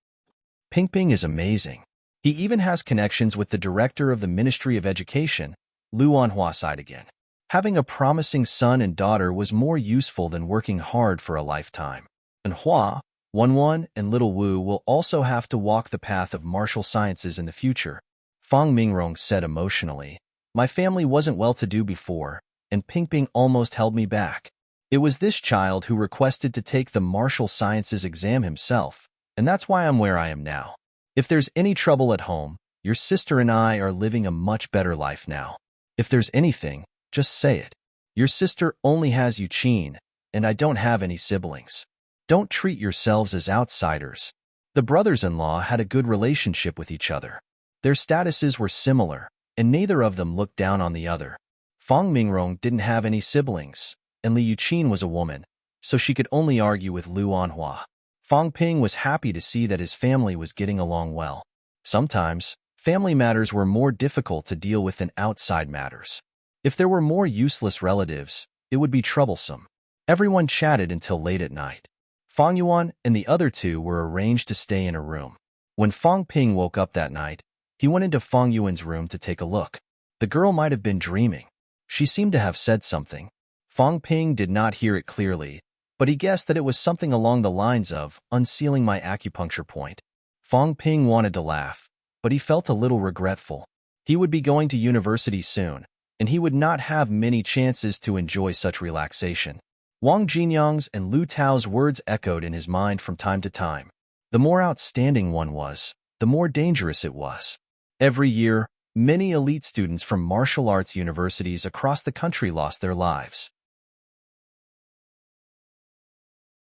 Ping Ping is amazing. He even has connections with the director of the Ministry of Education. Luan Hua sighed again. Having a promising son and daughter was more useful than working hard for a lifetime. And Hua, Wan, and Little Wu will also have to walk the path of martial sciences in the future. Fang Mingrong said emotionally, my family wasn't well-to-do before, and Ping almost held me back. It was this child who requested to take the martial sciences exam himself, and that's why I'm where I am now. If there's any trouble at home, your sister and I are living a much better life now. If there's anything, just say it. Your sister only has Eugene, and I don't have any siblings. Don't treat yourselves as outsiders. The brothers-in-law had a good relationship with each other. Their statuses were similar, and neither of them looked down on the other. Fang Mingrong didn't have any siblings, and Li Yuqin was a woman, so she could only argue with Lu Anhua. Fang Ping was happy to see that his family was getting along well. Sometimes, family matters were more difficult to deal with than outside matters. If there were more useless relatives, it would be troublesome. Everyone chatted until late at night. Fang Yuan and the other two were arranged to stay in a room. When Fang Ping woke up that night, he went into Fang Yuan's room to take a look. The girl might have been dreaming. She seemed to have said something. Fang Ping did not hear it clearly, but he guessed that it was something along the lines of unsealing my acupuncture point. Fang Ping wanted to laugh, but he felt a little regretful. He would be going to university soon, and he would not have many chances to enjoy such relaxation. Wang Jinyang's and Lu Tao's words echoed in his mind from time to time. The more outstanding one was, the more dangerous it was. Every year, many elite students from martial arts universities across the country lost their lives.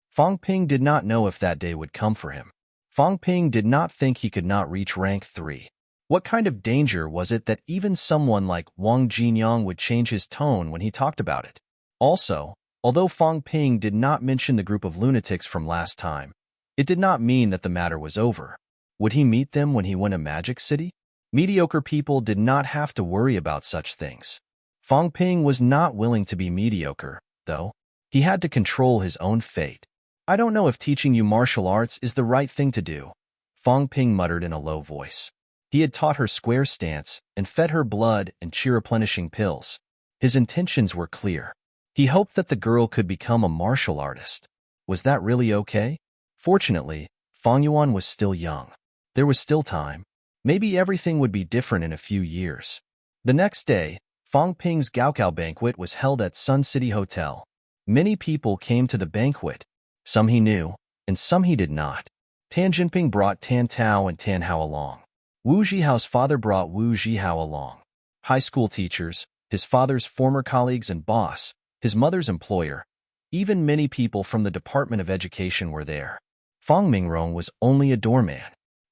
Fang Ping did not know if that day would come for him. Fang Ping did not think he could not reach rank 3. What kind of danger was it that even someone like Wang Jinyang would change his tone when he talked about it? Also, although Fang Ping did not mention the group of lunatics from last time, it did not mean that the matter was over. Would he meet them when he went to Magic City? Mediocre people did not have to worry about such things. Fang Ping was not willing to be mediocre, though. He had to control his own fate. I don't know if teaching you martial arts is the right thing to do, Fang Ping muttered in a low voice. He had taught her square stance and fed her blood and chi-replenishing pills. His intentions were clear. He hoped that the girl could become a martial artist. Was that really okay? Fortunately, Fang Yuan was still young. There was still time. Maybe everything would be different in a few years. The next day, Fang Ping's Gaokao banquet was held at Sun City Hotel. Many people came to the banquet. Some he knew, and some he did not. Tan Jinping brought Tan Tao and Tan Hao along. Wu Zhihao's father brought Wu Zhihao along. High school teachers, his father's former colleagues and boss, his mother's employer, even many people from the Department of Education were there. Fang Mingrong was only a doorman.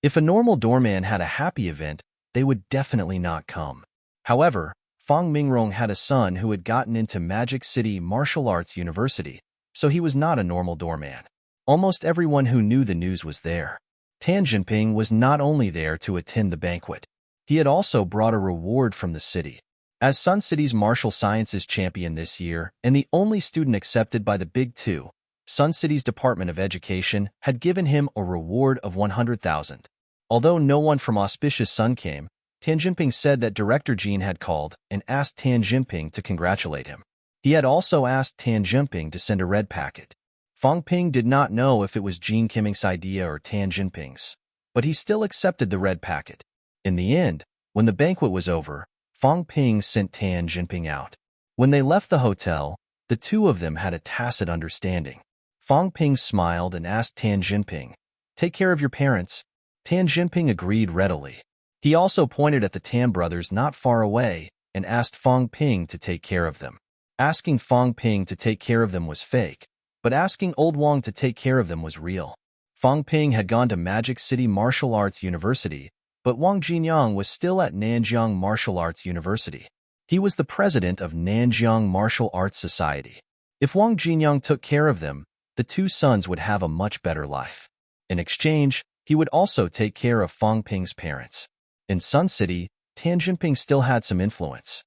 If a normal doorman had a happy event, they would definitely not come. However, Fang Mingrong had a son who had gotten into Magic City Martial Arts University, so he was not a normal doorman. Almost everyone who knew the news was there. Tan Jinping was not only there to attend the banquet. He had also brought a reward from the city. As Sun City's martial sciences champion this year and the only student accepted by the Big Two, Sun City's Department of Education had given him a reward of 100,000. Although no one from Auspicious Sun came, Tan Jinping said that Director Jin had called and asked Tan Jinping to congratulate him. He had also asked Tan Jinping to send a red packet. Fang Ping did not know if it was Jin Kimming's idea or Tan Jinping's, but he still accepted the red packet. In the end, when the banquet was over, Fang Ping sent Tan Jinping out. When they left the hotel, the two of them had a tacit understanding. Fang Ping smiled and asked Tan Jinping, "Take care of your parents." Tan Jinping agreed readily. He also pointed at the Tan brothers not far away and asked Fang Ping to take care of them. Asking Fang Ping to take care of them was fake, but asking Old Wang to take care of them was real. Fang Ping had gone to Magic City Martial Arts University, but Wang Jinyang was still at Nanjiang Martial Arts University. He was the president of Nanjiang Martial Arts Society. If Wang Jinyang took care of them, the two sons would have a much better life. In exchange, he would also take care of Fang Ping's parents. In Sun City, Tan Jinping still had some influence.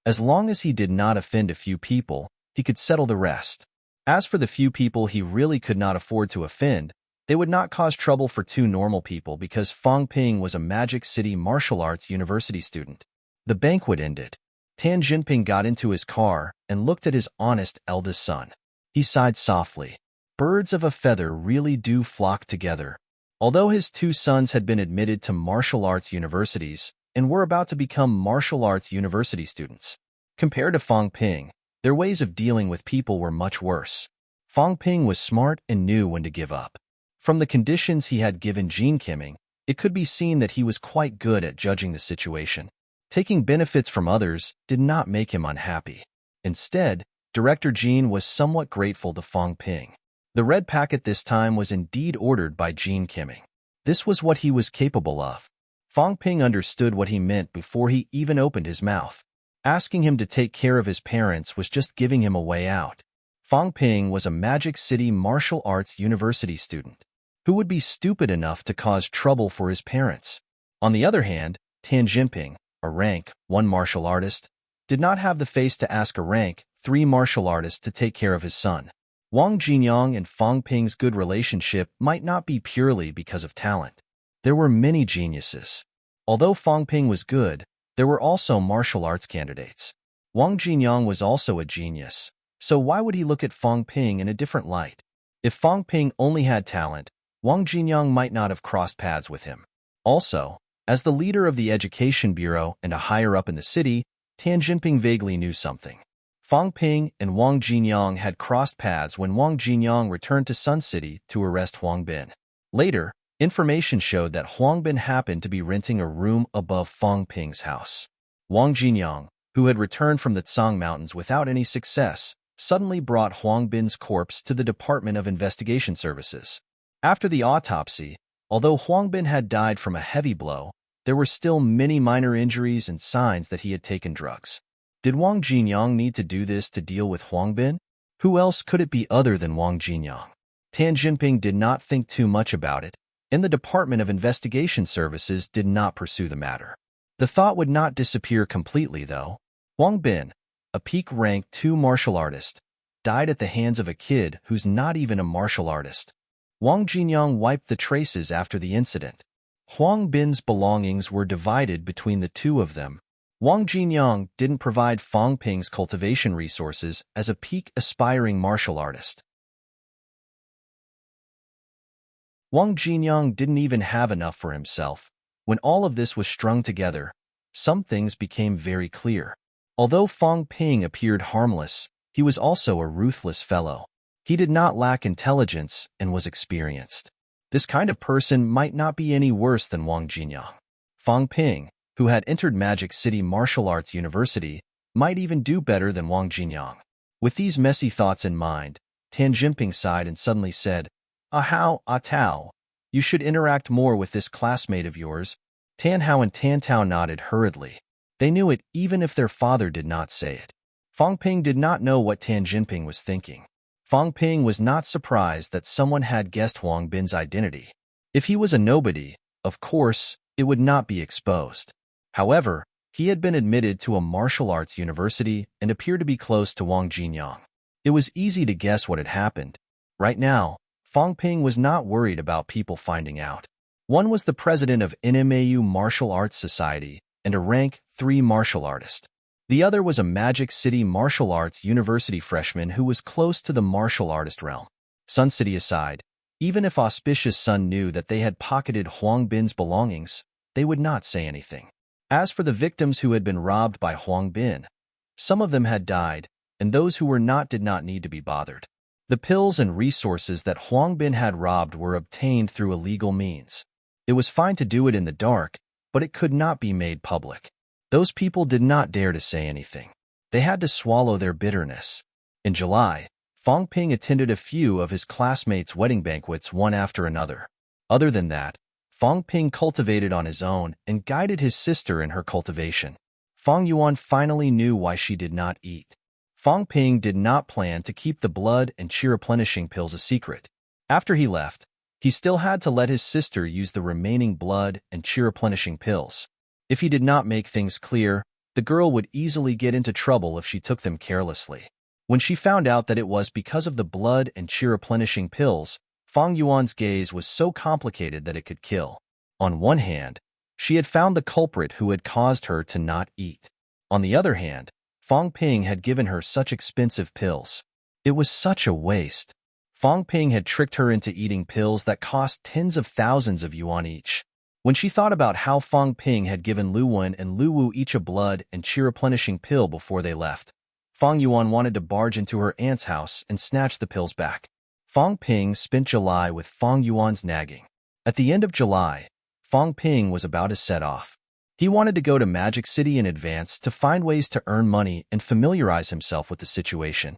As long as he did not offend a few people, he could settle the rest. As for the few people he really could not afford to offend, they would not cause trouble for two normal people because Fang Ping was a Magic City Martial Arts University student. The banquet ended. Tan Jinping got into his car and looked at his honest eldest son. He sighed softly. Birds of a feather really do flock together. Although his two sons had been admitted to martial arts universities, and were about to become martial arts university students. Compared to Fong Ping, their ways of dealing with people were much worse. Fong Ping was smart and knew when to give up. From the conditions he had given Jean Kimming, it could be seen that he was quite good at judging the situation. Taking benefits from others did not make him unhappy. Instead, Director Jean was somewhat grateful to Fong Ping. The red packet this time was indeed ordered by Jean Kimming. This was what he was capable of. Fong Ping understood what he meant before he even opened his mouth. Asking him to take care of his parents was just giving him a way out. Fong Ping was a Magic City martial arts university student. Who would be stupid enough to cause trouble for his parents? On the other hand, Tan Jinping, a rank 1 martial artist, did not have the face to ask a rank 3 martial artist to take care of his son. Wang Jinyang and Fong Ping's good relationship might not be purely because of talent. There were many geniuses. Although Fong Ping was good, there were also martial arts candidates. Wang Jinyang was also a genius, so why would he look at Fong Ping in a different light? If Fong Ping only had talent, Wang Jinyang might not have crossed paths with him. Also, as the leader of the Education Bureau and a higher-up in the city, Tan Jinping vaguely knew something. Fong Ping and Wang Jinyang had crossed paths when Wang Jinyang returned to Sun City to arrest Huang Bin. Later, information showed that Huang Bin happened to be renting a room above Fong Ping's house. Wang Jinyang, who had returned from the Tsang Mountains without any success, suddenly brought Huang Bin's corpse to the Department of Investigation Services. After the autopsy, although Huang Bin had died from a heavy blow, there were still many minor injuries and signs that he had taken drugs. Did Wang Jinyang need to do this to deal with Huang Bin? Who else could it be other than Wang Jinyang? Tan Jinping did not think too much about it, and the Department of Investigation Services did not pursue the matter. The thought would not disappear completely, though. Huang Bin, a peak rank 2 martial artist, died at the hands of a kid who's not even a martial artist. Wang Jinyang wiped the traces after the incident. Huang Bin's belongings were divided between the two of them. Wang Jinyang didn't provide Fong Ping's cultivation resources as a peak aspiring martial artist. Wang Jinyang didn't even have enough for himself. When all of this was strung together, some things became very clear. Although Fong Ping appeared harmless, he was also a ruthless fellow. He did not lack intelligence and was experienced. This kind of person might not be any worse than Wang Jinyang. Fong Ping, who had entered Magic City Martial Arts University, might even do better than Wang Jinyang. With these messy thoughts in mind, Tan Jinping sighed and suddenly said, "Ah Tao, you should interact more with this classmate of yours." Tan Hao and Tan Tao nodded hurriedly. They knew it even if their father did not say it. Fong Ping did not know what Tan Jinping was thinking. Fong Ping was not surprised that someone had guessed Huang Bin's identity. If he was a nobody, of course, it would not be exposed. However, he had been admitted to a martial arts university and appeared to be close to Wang Jinyang. It was easy to guess what had happened. Right now, Fong Ping was not worried about people finding out. One was the president of NMAU Martial Arts Society and a rank 3 martial artist. The other was a Magic City Martial Arts University freshman who was close to the martial artist realm. Sun City aside, even if Auspicious Sun knew that they had pocketed Huang Bin's belongings, they would not say anything. As for the victims who had been robbed by Huang Bin, some of them had died, and those who were not did not need to be bothered. The pills and resources that Huang Bin had robbed were obtained through illegal means. It was fine to do it in the dark, but it could not be made public. Those people did not dare to say anything. They had to swallow their bitterness. In July, Fong Ping attended a few of his classmates' wedding banquets one after another. Other than that, Fong Ping cultivated on his own and guided his sister in her cultivation. Fong Yuan finally knew why she did not eat. Fong Ping did not plan to keep the blood and chi replenishing pills a secret. After he left, he still had to let his sister use the remaining blood and chi replenishing pills. If he did not make things clear, the girl would easily get into trouble if she took them carelessly. When she found out that it was because of the blood and chi replenishing pills, Fong Yuan's gaze was so complicated that it could kill. On one hand, she had found the culprit who had caused her to not eat. On the other hand, Fong Ping had given her such expensive pills. It was such a waste. Fong Ping had tricked her into eating pills that cost tens of thousands of yuan each. When she thought about how Fong Ping had given Lu Wen and Lu Wu each a blood and chi-replenishing pill before they left, Fong Yuan wanted to barge into her aunt's house and snatch the pills back. Fong Ping spent July with Fong Yuan's nagging. At the end of July, Fong Ping was about to set off. He wanted to go to Magic City in advance to find ways to earn money and familiarize himself with the situation.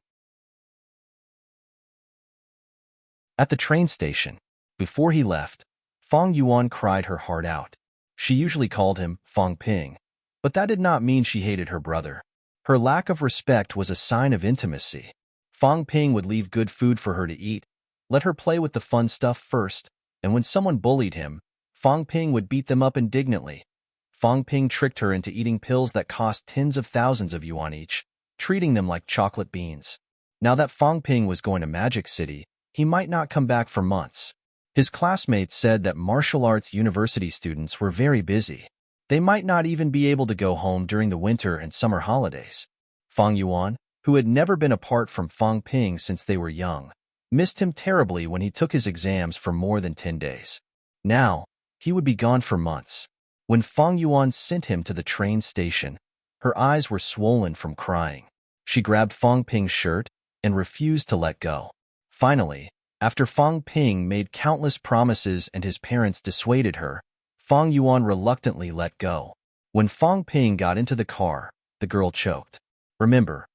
At the train station, before he left, Fong Yuan cried her heart out. She usually called him Fong Ping, but that did not mean she hated her brother. Her lack of respect was a sign of intimacy. Fong Ping would leave good food for her to eat, let her play with the fun stuff first, and when someone bullied him, Fong Ping would beat them up indignantly. Fong Ping tricked her into eating pills that cost tens of thousands of yuan each, treating them like chocolate beans. Now that Fong Ping was going to Magic City, he might not come back for months. His classmates said that martial arts university students were very busy. They might not even be able to go home during the winter and summer holidays. Fong Yuan, who had never been apart from Fong Ping since they were young, missed him terribly when he took his exams for more than 10 days. Now, he would be gone for months. When Fong Yuan sent him to the train station, her eyes were swollen from crying. She grabbed Fong Ping's shirt and refused to let go. Finally, after Fong Ping made countless promises and his parents dissuaded her, Fong Yuan reluctantly let go. When Fong Ping got into the car, the girl choked. Remember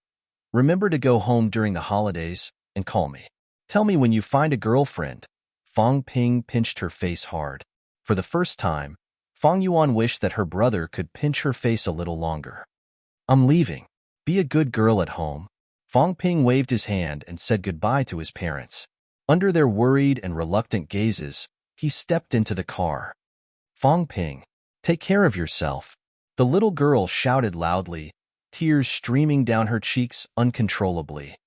to go home during the holidays and call me. Tell me when you find a girlfriend." Fong Ping pinched her face hard. For the first time, Fong Yuan wished that her brother could pinch her face a little longer. "I'm leaving. Be a good girl at home." Fong Ping waved his hand and said goodbye to his parents. Under their worried and reluctant gazes, he stepped into the car. "Fong Ping, take care of yourself," the little girl shouted loudly, tears streaming down her cheeks uncontrollably.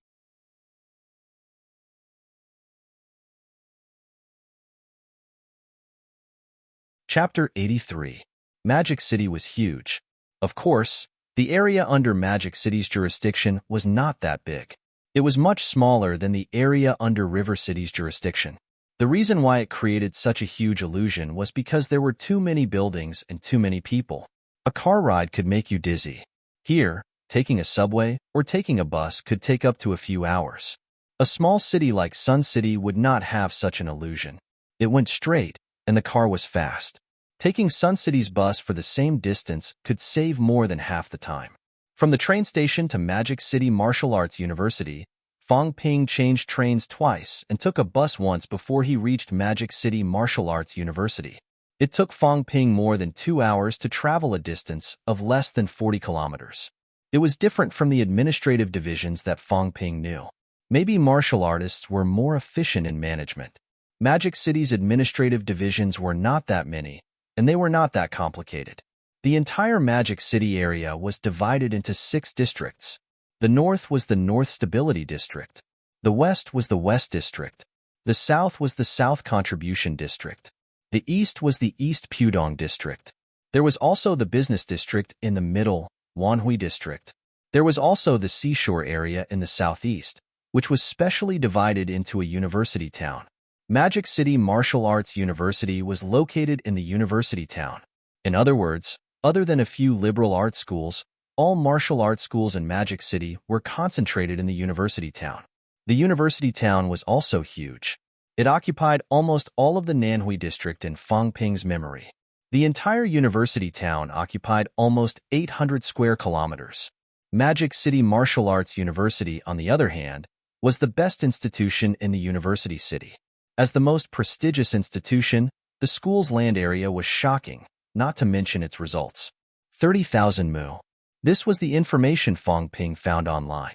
Chapter 83. Magic City was huge. Of course, the area under Magic City's jurisdiction was not that big. It was much smaller than the area under River City's jurisdiction. The reason why it created such a huge illusion was because there were too many buildings and too many people. A car ride could make you dizzy. Here, taking a subway or taking a bus could take up to a few hours. A small city like Sun City would not have such an illusion. It went straight, and the car was fast. Taking Sun City's bus for the same distance could save more than half the time. From the train station to Magic City Martial Arts University, Fong Ping changed trains twice and took a bus once before he reached Magic City Martial Arts University. It took Fong Ping more than 2 hours to travel a distance of less than 40 kilometers. It was different from the administrative divisions that Fong Ping knew. Maybe martial artists were more efficient in management. Magic City's administrative divisions were not that many, and they were not that complicated. The entire Magic City area was divided into 6 districts. The north was the North Stability District. The west was the West District. The south was the South Contribution District. The east was the East Pudong District. There was also the Business District in the middle, Wanhui District. There was also the seashore area in the southeast, which was specially divided into a university town. Magic City Martial Arts University was located in the university town. In other words, other than a few liberal arts schools, all martial arts schools in Magic City were concentrated in the university town. The university town was also huge. It occupied almost all of the Nanhui district in Fong Ping's memory. The entire university town occupied almost 800 square kilometers. Magic City Martial Arts University, on the other hand, was the best institution in the university city. As the most prestigious institution, the school's land area was shocking, not to mention its results. 30,000 mu. This was the information Fong Ping found online.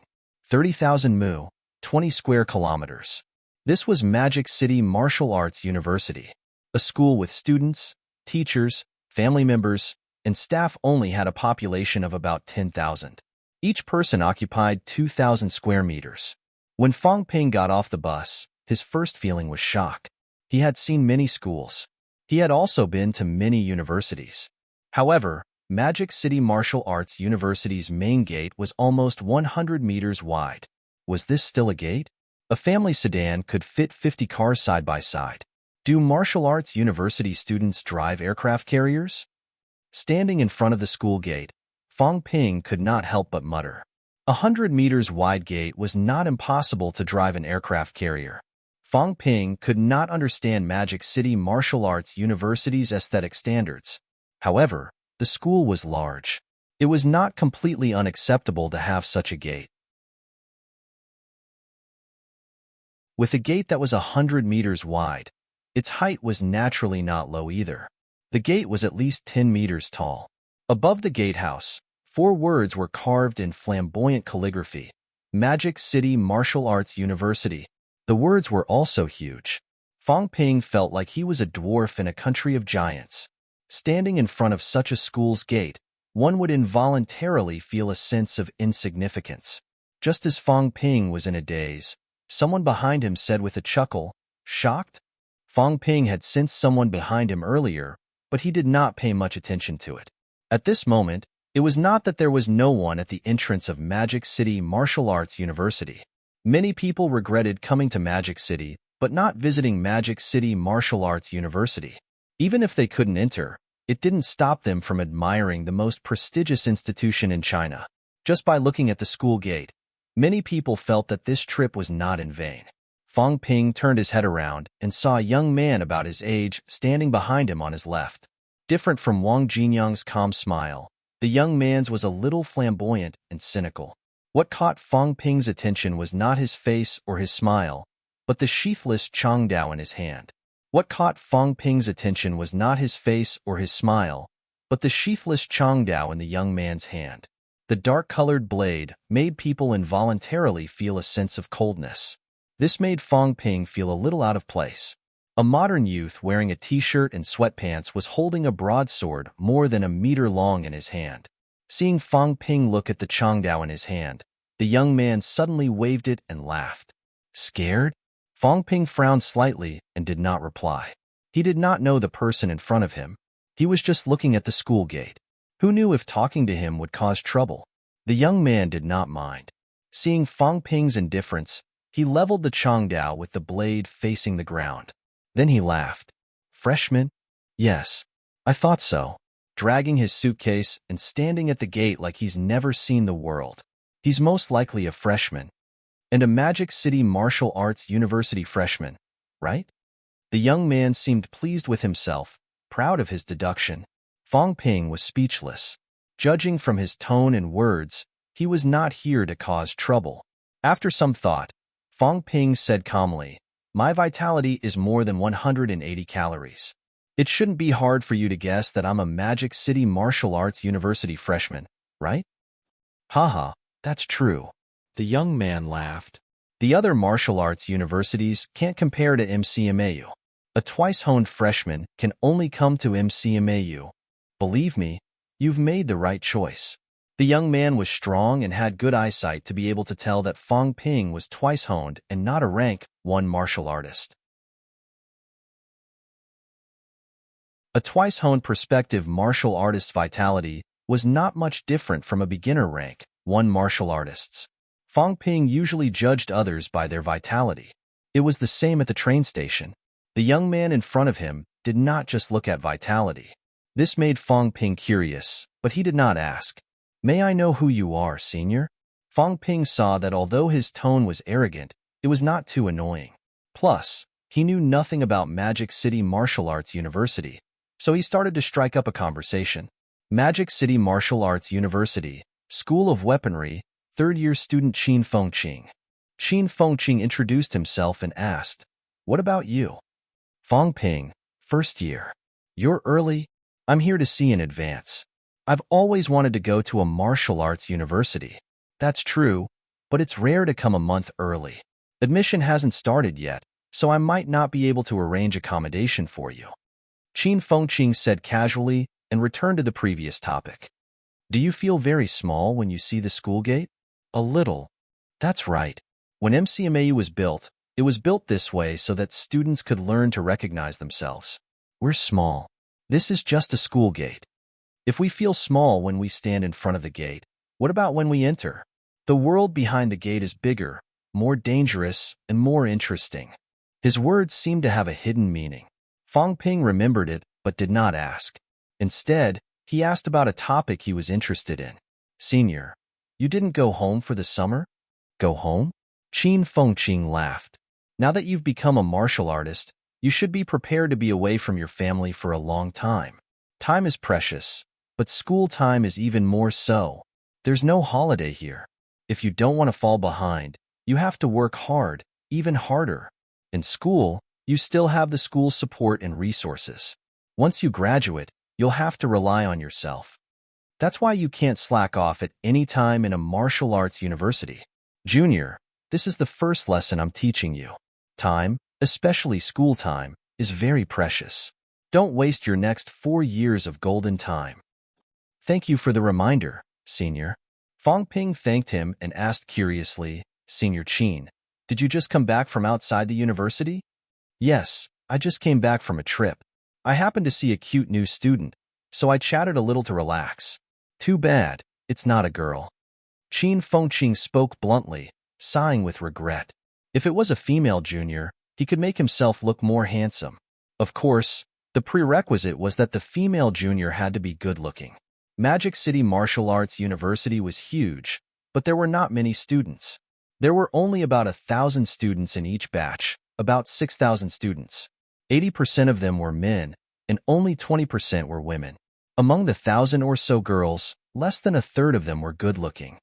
30,000 mu, 20 square kilometers. This was Magic City Martial Arts University. A school with students, teachers, family members, and staff only had a population of about 10,000. Each person occupied 2,000 square meters. When Fong Ping got off the bus, his first feeling was shock. He had seen many schools. He had also been to many universities. However, Magic City Martial Arts University's main gate was almost 100 meters wide. Was this still a gate? A family sedan could fit 50 cars side by side. Do martial arts university students drive aircraft carriers? Standing in front of the school gate, Fong Ping could not help but mutter. 100 meters wide gate was not impossible to drive an aircraft carrier. Fong Ping could not understand Magic City Martial Arts University's aesthetic standards. However, the school was large. It was not completely unacceptable to have such a gate. With a gate that was 100 meters wide, its height was naturally not low either. The gate was at least 10 meters tall. Above the gatehouse, 4 words were carved in flamboyant calligraphy: Magic City Martial Arts University. The words were also huge. Fong Ping felt like he was a dwarf in a country of giants. Standing in front of such a school's gate, one would involuntarily feel a sense of insignificance. Just as Fong Ping was in a daze, someone behind him said with a chuckle, "Shocked?" Fong Ping had sensed someone behind him earlier, but he did not pay much attention to it. At this moment, it was not that there was no one at the entrance of Magic City Martial Arts University. Many people regretted coming to Magic City, but not visiting Magic City Martial Arts University. Even if they couldn't enter, it didn't stop them from admiring the most prestigious institution in China. Just by looking at the school gate, many people felt that this trip was not in vain. Fong Ping turned his head around and saw a young man about his age standing behind him on his left. Different from Wang Jinyang's calm smile, the young man's was a little flamboyant and cynical. What caught Fong Ping's attention was not his face or his smile, but the sheathless Changdao in his hand. What caught Fong Ping's attention was not his face or his smile, but the sheathless Changdao in the young man's hand. The dark-colored blade made people involuntarily feel a sense of coldness. This made Fong Ping feel a little out of place. A modern youth wearing a t-shirt and sweatpants was holding a broadsword more than a meter long in his hand. Seeing Fong Ping look at the Changdao in his hand, the young man suddenly waved it and laughed. Scared? Fong Ping frowned slightly and did not reply. He did not know the person in front of him. He was just looking at the school gate. Who knew if talking to him would cause trouble? The young man did not mind. Seeing Fong Ping's indifference, he leveled the Changdao with the blade facing the ground. Then he laughed. Freshman? Yes, I thought so. Dragging his suitcase and standing at the gate like he's never seen the world. He's most likely a freshman. And a Magic City Martial Arts University freshman, right? The young man seemed pleased with himself, proud of his deduction. Fong Ping was speechless. Judging from his tone and words, he was not here to cause trouble. After some thought, Fong Ping said calmly, My vitality is more than 180 calories. It shouldn't be hard for you to guess that I'm a Magic City Martial Arts University freshman, right? Haha, that's true. The young man laughed. The other martial arts universities can't compare to MCMAU. A twice-honed freshman can only come to MCMAU. Believe me, you've made the right choice. The young man was strong and had good eyesight to be able to tell that Fong Ping was twice-honed and not a rank 1 martial artist. A twice-honed prospective martial artist's vitality was not much different from a beginner rank 1 martial artist's. Fong Ping usually judged others by their vitality. It was the same at the train station. The young man in front of him did not just look at vitality. This made Fong Ping curious, but he did not ask. May I know who you are, senior? Fong Ping saw that although his tone was arrogant, it was not too annoying. Plus, he knew nothing about Magic City Martial Arts University, so he started to strike up a conversation. Magic City Martial Arts University, School of Weaponry, third-year student Qin Fengqing. Qin Fengqing introduced himself and asked, What about you? Fong Ping, first year. You're early? I'm here to see in advance. I've always wanted to go to a martial arts university. That's true, but it's rare to come a month early. Admission hasn't started yet, so I might not be able to arrange accommodation for you. Qin Fengqing said casually and returned to the previous topic. Do you feel very small when you see the school gate? A little. That's right. When MCMAU was built, it was built this way so that students could learn to recognize themselves. We're small. This is just a school gate. If we feel small when we stand in front of the gate, what about when we enter? The world behind the gate is bigger, more dangerous, and more interesting. His words seemed to have a hidden meaning. Fong Ping remembered it but did not ask. Instead, he asked about a topic he was interested in. Senior, you didn't go home for the summer? Go home? Qin Fengqing laughed. Now that you've become a martial artist, you should be prepared to be away from your family for a long time. Time is precious, but school time is even more so. There's no holiday here. If you don't want to fall behind, you have to work hard, even harder. In school, you still have the school support and resources. Once you graduate, you'll have to rely on yourself. That's why you can't slack off at any time in a martial arts university. Junior, this is the first lesson I'm teaching you. Time, especially school time, is very precious. Don't waste your next 4 years of golden time. Thank you for the reminder, Senior. Fong Ping thanked him and asked curiously, Senior Qin, did you just come back from outside the university? Yes, I just came back from a trip. I happened to see a cute new student, so I chatted a little to relax. Too bad, it's not a girl. Qin Fengqing spoke bluntly, sighing with regret. If it was a female junior, he could make himself look more handsome. Of course, the prerequisite was that the female junior had to be good-looking. Magic City Martial Arts University was huge, but there were not many students. There were only about 1,000 students in each batch, about 6,000 students. 80% of them were men, and only 20% were women. Among the 1,000 or so girls, less than a third of them were good-looking.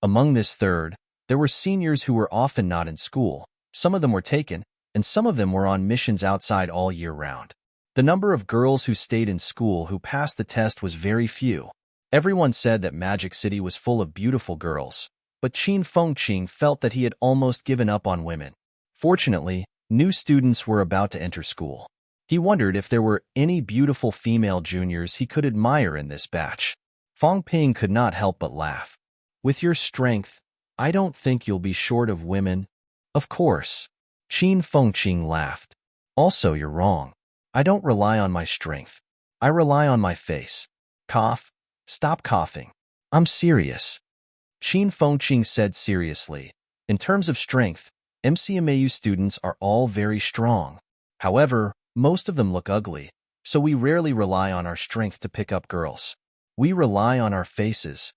Among this third, there were seniors who were often not in school. Some of them were taken, and some of them were on missions outside all year round. The number of girls who stayed in school who passed the test was very few. Everyone said that Magic City was full of beautiful girls, but Qin Fengqing felt that he had almost given up on women. Fortunately, new students were about to enter school. He wondered if there were any beautiful female juniors he could admire in this batch. Fong Ping could not help but laugh. With your strength, I don't think you'll be short of women. Of course. Qin Fengqing laughed. Also, you're wrong. I don't rely on my strength. I rely on my face. Cough. Stop coughing. I'm serious. Qin Fengqing said seriously. In terms of strength, MCMAU students are all very strong. However, most of them look ugly, so we rarely rely on our strength to pick up girls. We rely on our faces.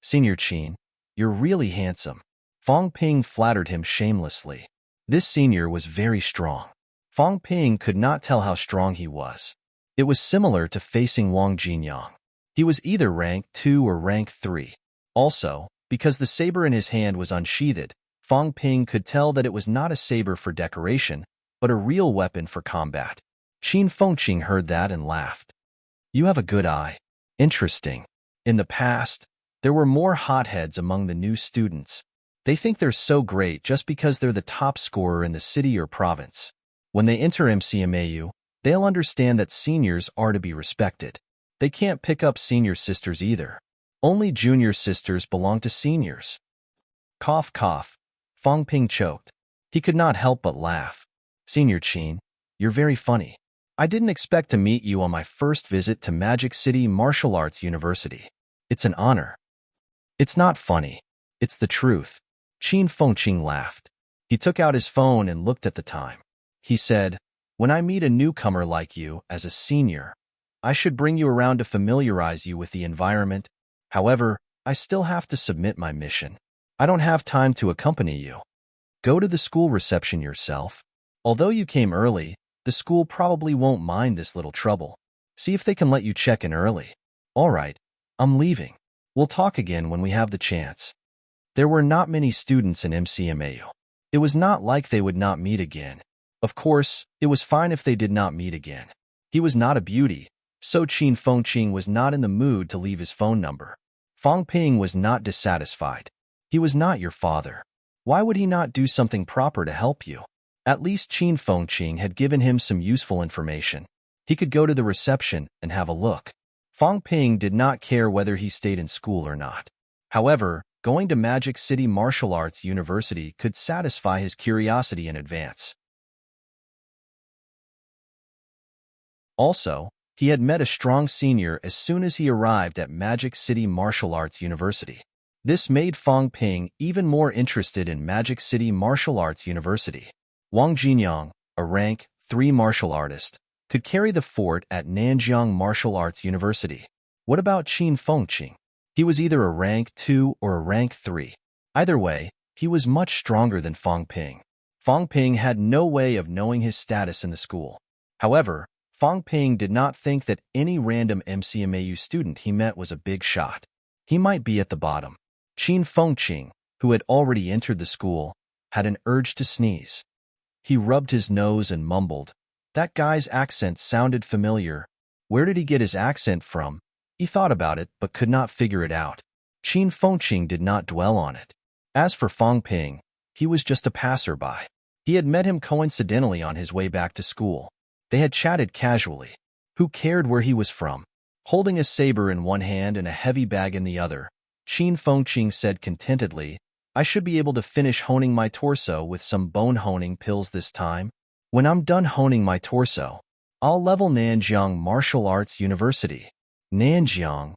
Senior Qin, you're really handsome. Fong Ping flattered him shamelessly. This senior was very strong. Fong Ping could not tell how strong he was. It was similar to facing Wang Jinyang. He was either rank 2 or rank 3. Also, because the saber in his hand was unsheathed, Fong Ping could tell that it was not a saber for decoration, but a real weapon for combat. Qin Fengqing heard that and laughed. You have a good eye. Interesting. In the past, there were more hotheads among the new students. They think they're so great just because they're the top scorer in the city or province. When they enter MCMAU, they'll understand that seniors are to be respected. They can't pick up senior sisters either. Only junior sisters belong to seniors. Cough, cough. Fong Ping choked. He could not help but laugh. Senior Qin, you're very funny. I didn't expect to meet you on my first visit to Magic City Martial Arts University. It's an honor. It's not funny. It's the truth. Qin Fengqing laughed. He took out his phone and looked at the time. He said, when I meet a newcomer like you as a senior, I should bring you around to familiarize you with the environment. However, I still have to submit my mission. I don't have time to accompany you. Go to the school reception yourself. Although you came early, the school probably won't mind this little trouble. See if they can let you check in early. All right, I'm leaving. We'll talk again when we have the chance. There were not many students in MCMAU. It was not like they would not meet again. Of course, it was fine if they did not meet again. He was not a beauty, so Qin Fengqing was not in the mood to leave his phone number. Fong Ping was not dissatisfied. He was not your father. Why would he not do something proper to help you? At least Qin Fengqing had given him some useful information. He could go to the reception and have a look. Fong Ping did not care whether he stayed in school or not. However, going to Magic City Martial Arts University could satisfy his curiosity in advance. Also, he had met a strong senior as soon as he arrived at Magic City Martial Arts University. This made Fong Ping even more interested in Magic City Martial Arts University. Wang Jinyang, a rank 3 martial artist, could carry the fort at Nanjiang Martial Arts University. What about Qin Fengqing? He was either a rank 2 or a rank 3. Either way, he was much stronger than Fang Ping. Fang Ping had no way of knowing his status in the school. However, Fang Ping did not think that any random MCMAU student he met was a big shot. He might be at the bottom. Qin Fengqing, who had already entered the school, had an urge to sneeze. He rubbed his nose and mumbled, "That guy's accent sounded familiar. Where did he get his accent from?" He thought about it but could not figure it out. Qin Fengqing did not dwell on it. As for Fang Ping, he was just a passerby. He had met him coincidentally on his way back to school. They had chatted casually. Who cared where he was from? Holding a saber in one hand and a heavy bag in the other, Qin Fengqing said contentedly, "I should be able to finish honing my torso with some bone honing pills this time. When I'm done honing my torso, I'll level Nanjiang Martial Arts University." Nanjiang.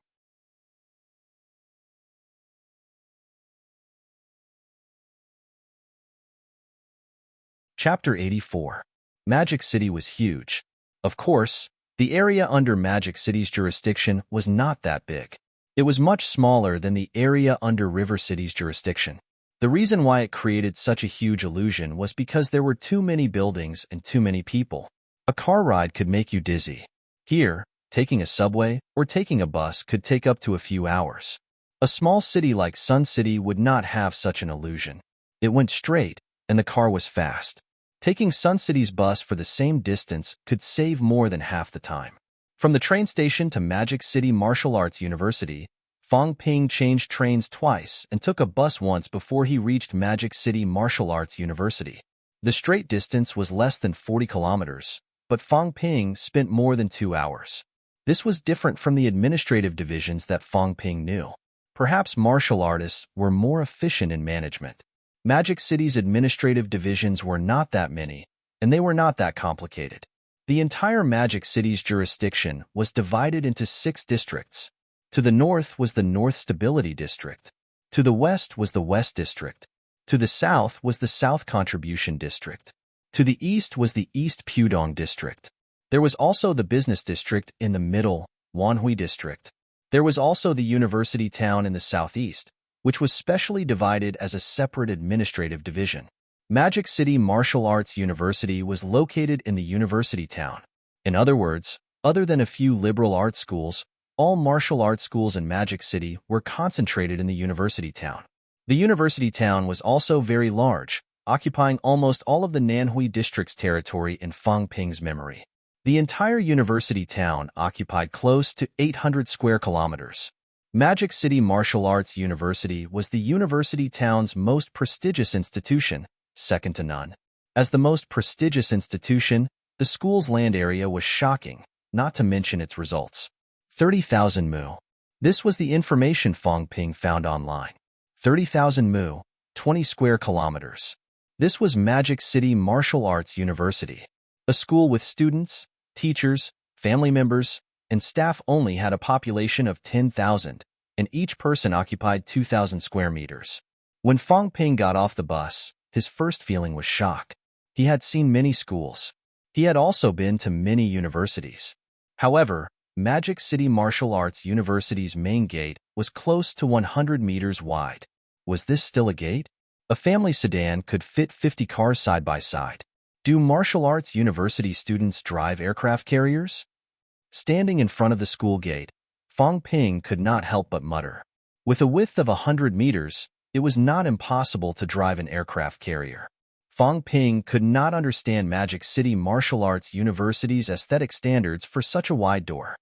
Chapter 84. Magic City was huge. Of course, the area under Magic City's jurisdiction was not that big. It was much smaller than the area under River City's jurisdiction. The reason why it created such a huge illusion was because there were too many buildings and too many people. A car ride could make you dizzy. Here, taking a subway or taking a bus could take up to a few hours. A small city like Sun City would not have such an illusion. It went straight, and the car was fast. Taking Sun City's bus for the same distance could save more than half the time. From the train station to Magic City Martial Arts University, Fang Ping changed trains twice and took a bus once before he reached Magic City Martial Arts University. The straight distance was less than 40 kilometers, but Fang Ping spent more than 2 hours. This was different from the administrative divisions that Fang Ping knew. Perhaps martial artists were more efficient in management. Magic City's administrative divisions were not that many, and they were not that complicated. The entire Magic City's jurisdiction was divided into 6 districts. To the north was the North Stability District. To the west was the West District. To the south was the South Contribution District. To the east was the East Pudong District. There was also the Business District in the middle, Wanhui District. There was also the University Town in the southeast, which was specially divided as a separate administrative division. Magic City Martial Arts University was located in the University Town. In other words, other than a few liberal arts schools, all martial arts schools in Magic City were concentrated in the University Town. The University Town was also very large, occupying almost all of the Nanhui District's territory in Fang Ping's memory. The entire University Town occupied close to 800 square kilometers. Magic City Martial Arts University was the University Town's most prestigious institution, second to none. As the most prestigious institution, the school's land area was shocking, not to mention its results. 30,000 mu. This was the information Fang Ping found online. 30,000 mu, 20 square kilometers. This was Magic City Martial Arts University. A school with students, teachers, family members, and staff only had a population of 10,000, and each person occupied 2,000 square meters. When Fang Ping got off the bus, his first feeling was shock. He had seen many schools. He had also been to many universities. However, Magic City Martial Arts University's main gate was close to 100 meters wide. Was this still a gate? A family sedan could fit 50 cars side by side. Do martial arts university students drive aircraft carriers? Standing in front of the school gate, Fang Ping could not help but mutter. With a width of 100 meters, it was not impossible to drive an aircraft carrier. Fang Ping could not understand Magic City Martial Arts University's aesthetic standards for such a wide door.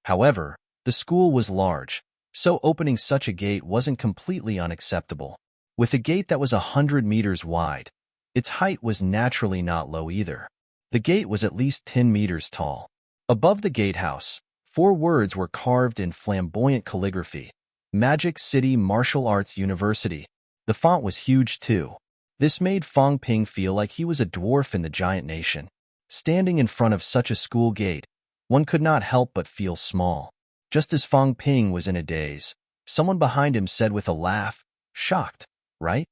However, the school was large, so opening such a gate wasn't completely unacceptable. With a gate that was 100 meters wide, its height was naturally not low either. The gate was at least 10 meters tall. Above the gatehouse, 4 words were carved in flamboyant calligraphy: Magic City Martial Arts University. The font was huge too. This made Fang Ping feel like he was a dwarf in the giant nation. Standing in front of such a school gate, one could not help but feel small. Just as Fang Ping was in a daze, someone behind him said with a laugh, "Shocked, right?"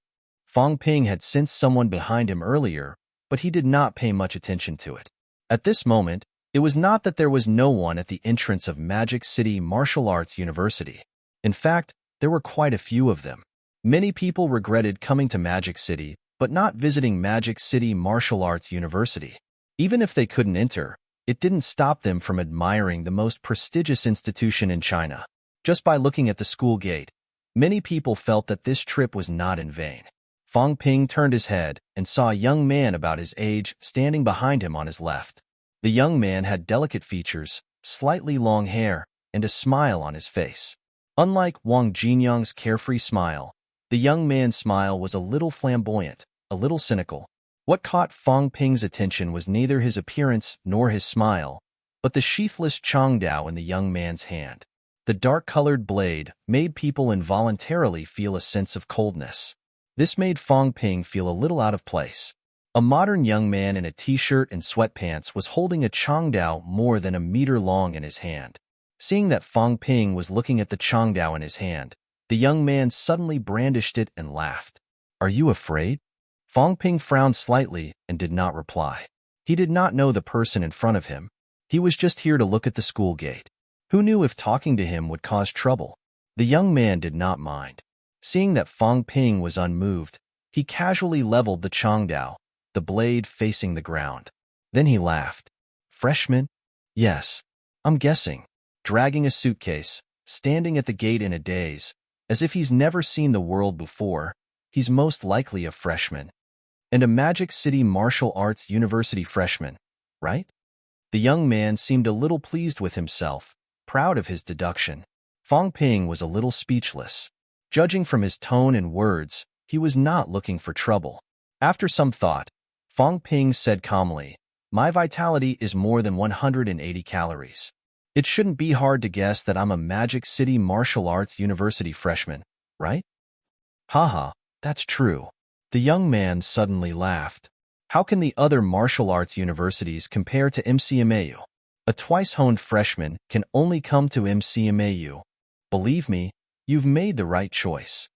Fong Ping had sensed someone behind him earlier, but he did not pay much attention to it. At this moment, it was not that there was no one at the entrance of Magic City Martial Arts University. In fact, there were quite a few of them. Many people regretted coming to Magic City, but not visiting Magic City Martial Arts University. Even if they couldn't enter, it didn't stop them from admiring the most prestigious institution in China. Just by looking at the school gate, many people felt that this trip was not in vain. Fong Ping turned his head and saw a young man about his age standing behind him on his left. The young man had delicate features, slightly long hair, and a smile on his face. Unlike Wang Jinyang's carefree smile, the young man's smile was a little flamboyant, a little cynical. What caught Fong Ping's attention was neither his appearance nor his smile, but the sheathless Changdao in the young man's hand. The dark-colored blade made people involuntarily feel a sense of coldness. This made Fong Ping feel a little out of place. A modern young man in a t-shirt and sweatpants was holding a Changdao more than a meter long in his hand. Seeing that Fong Ping was looking at the Changdao in his hand, the young man suddenly brandished it and laughed. "Are you afraid?" Fong Ping frowned slightly and did not reply. He did not know the person in front of him. He was just here to look at the school gate. Who knew if talking to him would cause trouble? The young man did not mind. Seeing that Fong Ping was unmoved, he casually leveled the Changdao, the blade facing the ground. Then he laughed. "Freshman?" "Yes. I'm guessing." Dragging a suitcase, standing at the gate in a daze, as if he's never seen the world before, he's most likely a freshman. And a Magic City Martial Arts University freshman, right? The young man seemed a little pleased with himself, proud of his deduction. Fong Ping was a little speechless. Judging from his tone and words, he was not looking for trouble. After some thought, Fong Ping said calmly, "My vitality is more than 180 calories. It shouldn't be hard to guess that I'm a Magic City Martial Arts University freshman, right?" "Haha, that's true." The young man suddenly laughed. "How can the other martial arts universities compare to MCMAU? A twice-honed freshman can only come to MCMAU. Believe me, you've made the right choice."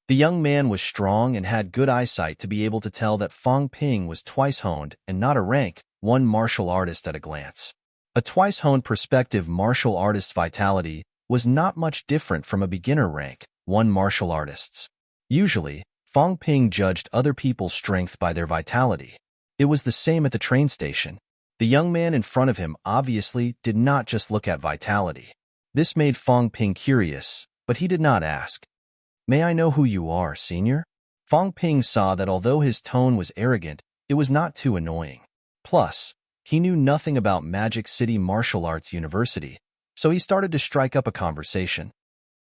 The young man was strong and had good eyesight to be able to tell that Fong Ping was twice-honed and not a rank 1 martial artist at a glance. A twice-honed prospective martial artist's vitality was not much different from a beginner rank 1 martial artist's. Usually, Fong Ping judged other people's strength by their vitality. It was the same at the train station. The young man in front of him obviously did not just look at vitality. This made Fong Ping curious, but he did not ask. "May I know who you are, senior?" Fong Ping saw that although his tone was arrogant, it was not too annoying. Plus, he knew nothing about Magic City Martial Arts University, so he started to strike up a conversation.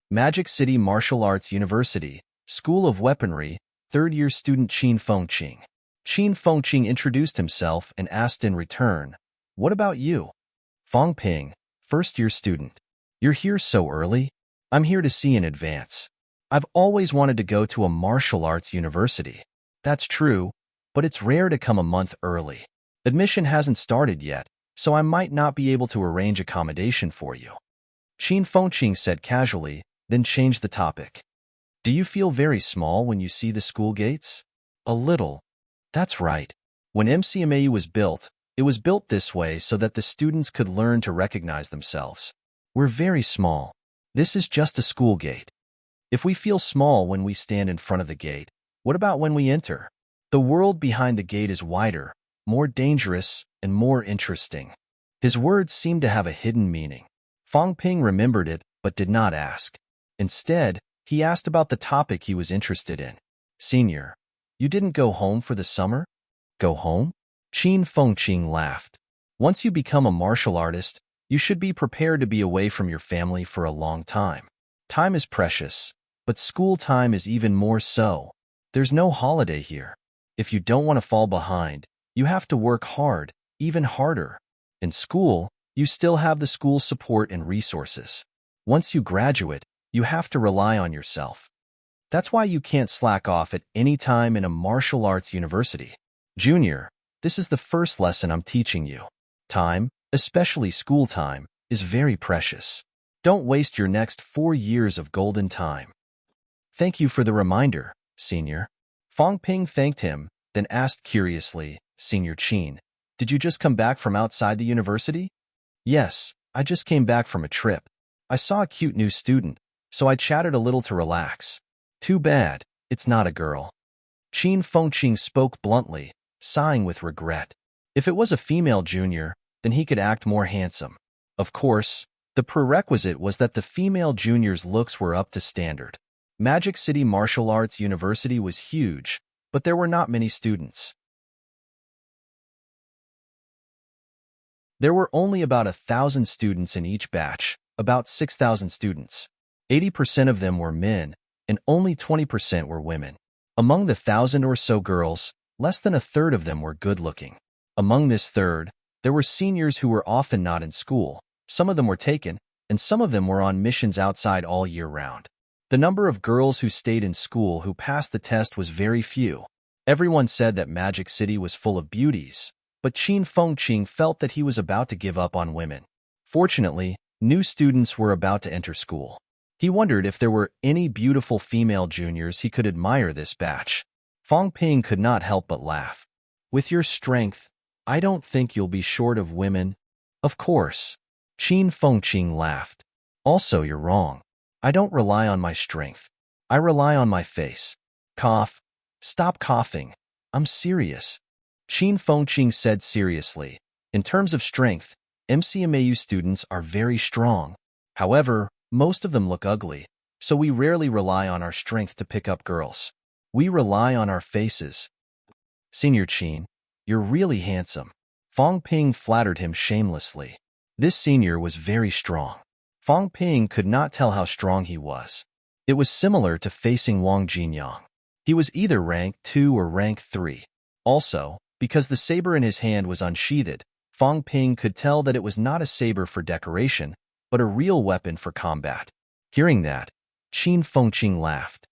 "Magic City Martial Arts University, School of Weaponry, third-year student Qin Fengqing." Qin Fengqing introduced himself and asked in return, "What about you?" "Fong Ping, first-year student." "You're here so early?" "I'm here to see in advance. I've always wanted to go to a martial arts university." "That's true, but it's rare to come a month early. Admission hasn't started yet, so I might not be able to arrange accommodation for you." Qin Fengqing said casually, then changed the topic. "Do you feel very small when you see the school gates?" "A little." "That's right. When MCMAU was built this way so that the students could learn to recognize themselves. We're very small. This is just a school gate. If we feel small when we stand in front of the gate, what about when we enter? The world behind the gate is wider, more dangerous, and more interesting." His words seemed to have a hidden meaning. Fong Ping remembered it, but did not ask. Instead, he asked about the topic he was interested in. "Senior, you didn't go home for the summer?" "Go home?" Qin Fengqing laughed. "Once you become a martial artist, you should be prepared to be away from your family for a long time. Time is precious, but school time is even more so. There's no holiday here. If you don't want to fall behind, you have to work hard, even harder. In school, you still have the school support and resources. Once you graduate, you have to rely on yourself. That's why you can't slack off at any time in a martial arts university. Junior, this is the first lesson I'm teaching you. Time, especially school time, is very precious. Don't waste your next 4 years of golden time." Thank you for the reminder, Senior. Fong Ping thanked him, then asked curiously, Senior Qin, did you just come back from outside the university? Yes, I just came back from a trip. I saw a cute new student, so I chatted a little to relax. Too bad, it's not a girl. Qin Fengqing spoke bluntly, sighing with regret. If it was a female junior, then he could act more handsome. Of course, the prerequisite was that the female junior's looks were up to standard. Magic City Martial Arts University was huge, but there were not many students. There were only about 1,000 students in each batch, about 6,000 students. 80% of them were men, and only 20% were women. Among the 1,000 or so girls, less than a third of them were good-looking. Among this third, there were seniors who were often not in school. Some of them were taken, and some of them were on missions outside all year round. The number of girls who stayed in school who passed the test was very few. Everyone said that Magic City was full of beauties, but Qin Fengqing felt that he was about to give up on women. Fortunately, new students were about to enter school. He wondered if there were any beautiful female juniors he could admire this batch. Fong Ping could not help but laugh. With your strength, I don't think you'll be short of women. Of course. Qin Fengqing laughed. Also, you're wrong. I don't rely on my strength. I rely on my face. Cough. Stop coughing. I'm serious. Qin Fengqing said seriously. In terms of strength, MCMAU students are very strong. However, most of them look ugly, so we rarely rely on our strength to pick up girls. We rely on our faces. Senior Qin, you're really handsome. Fong Ping flattered him shamelessly. This senior was very strong. Fong Ping could not tell how strong he was. It was similar to facing Wang Jinyang. He was either rank 2 or rank 3. Also, because the saber in his hand was unsheathed, Fong Ping could tell that it was not a saber for decoration, but a real weapon for combat. Hearing that, Qin Fengqing laughed.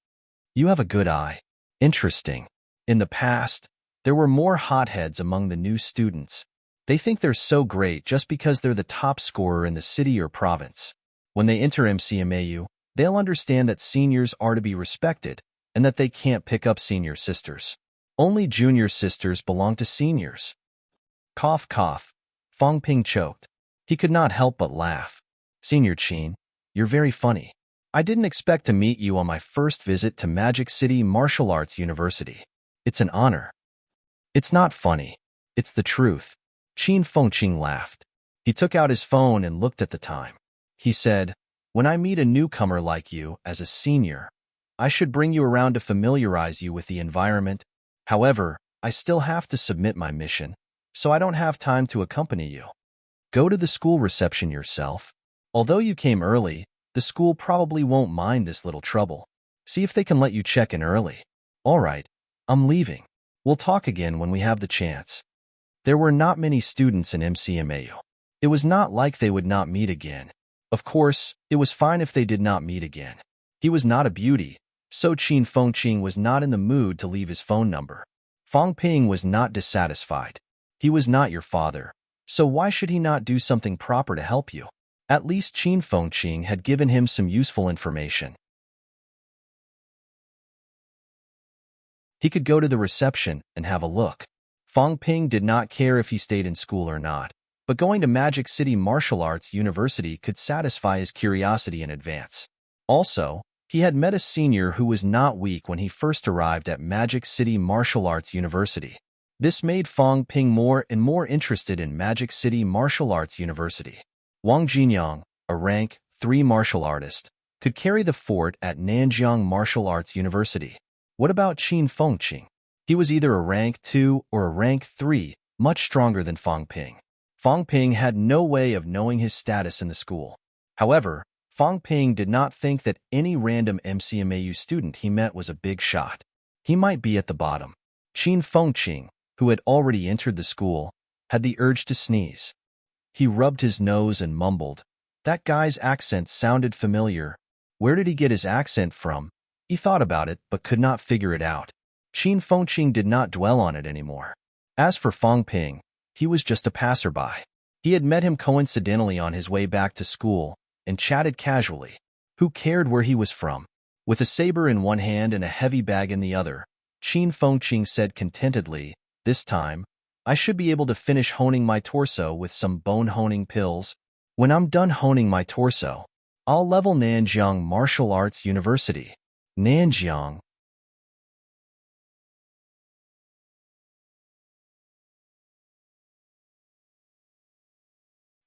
You have a good eye. Interesting. In the past, there were more hotheads among the new students. They think they're so great just because they're the top scorer in the city or province. When they enter MCMAU, they'll understand that seniors are to be respected and that they can't pick up senior sisters. Only junior sisters belong to seniors. Cough, cough. Fong Ping choked. He could not help but laugh. Senior Qin, you're very funny. I didn't expect to meet you on my first visit to Magic City Martial Arts University. It's an honor. It's not funny. It's the truth. Qin Fengqing laughed. He took out his phone and looked at the time. He said, when I meet a newcomer like you as a senior, I should bring you around to familiarize you with the environment. However, I still have to submit my mission, so I don't have time to accompany you. Go to the school reception yourself. Although you came early, the school probably won't mind this little trouble. See if they can let you check in early. All right, I'm leaving. We'll talk again when we have the chance. There were not many students in MCMAU. It was not like they would not meet again. Of course, it was fine if they did not meet again. He was not a beauty, so Qin Fengqing was not in the mood to leave his phone number. Fong Ping was not dissatisfied. He was not your father, so why should he not do something proper to help you? At least Qin Fengqing had given him some useful information. He could go to the reception and have a look. Fong Ping did not care if he stayed in school or not, but going to Magic City Martial Arts University could satisfy his curiosity in advance. Also, he had met a senior who was not weak when he first arrived at Magic City Martial Arts University. This made Fong Ping more and more interested in Magic City Martial Arts University. Wang Jinyang, a rank 3 martial artist, could carry the fort at Nanjiang Martial Arts University. What about Qin Fengqing? He was either a rank 2 or a rank 3, much stronger than Fong Ping. Fong Ping had no way of knowing his status in the school. However, Fong Ping did not think that any random MCMAU student he met was a big shot. He might be at the bottom. Qin Fengqing, who had already entered the school, had the urge to sneeze. He rubbed his nose and mumbled. That guy's accent sounded familiar. Where did he get his accent from? He thought about it, but could not figure it out. Qin Fengqing did not dwell on it anymore. As for Fong Ping, he was just a passerby. He had met him coincidentally on his way back to school and chatted casually. Who cared where he was from? With a saber in one hand and a heavy bag in the other, Qin Fengqing said contentedly, "This time, I should be able to finish honing my torso with some bone-honing pills. When I'm done honing my torso, I'll level Nanjiang Martial Arts University." Nanjiang.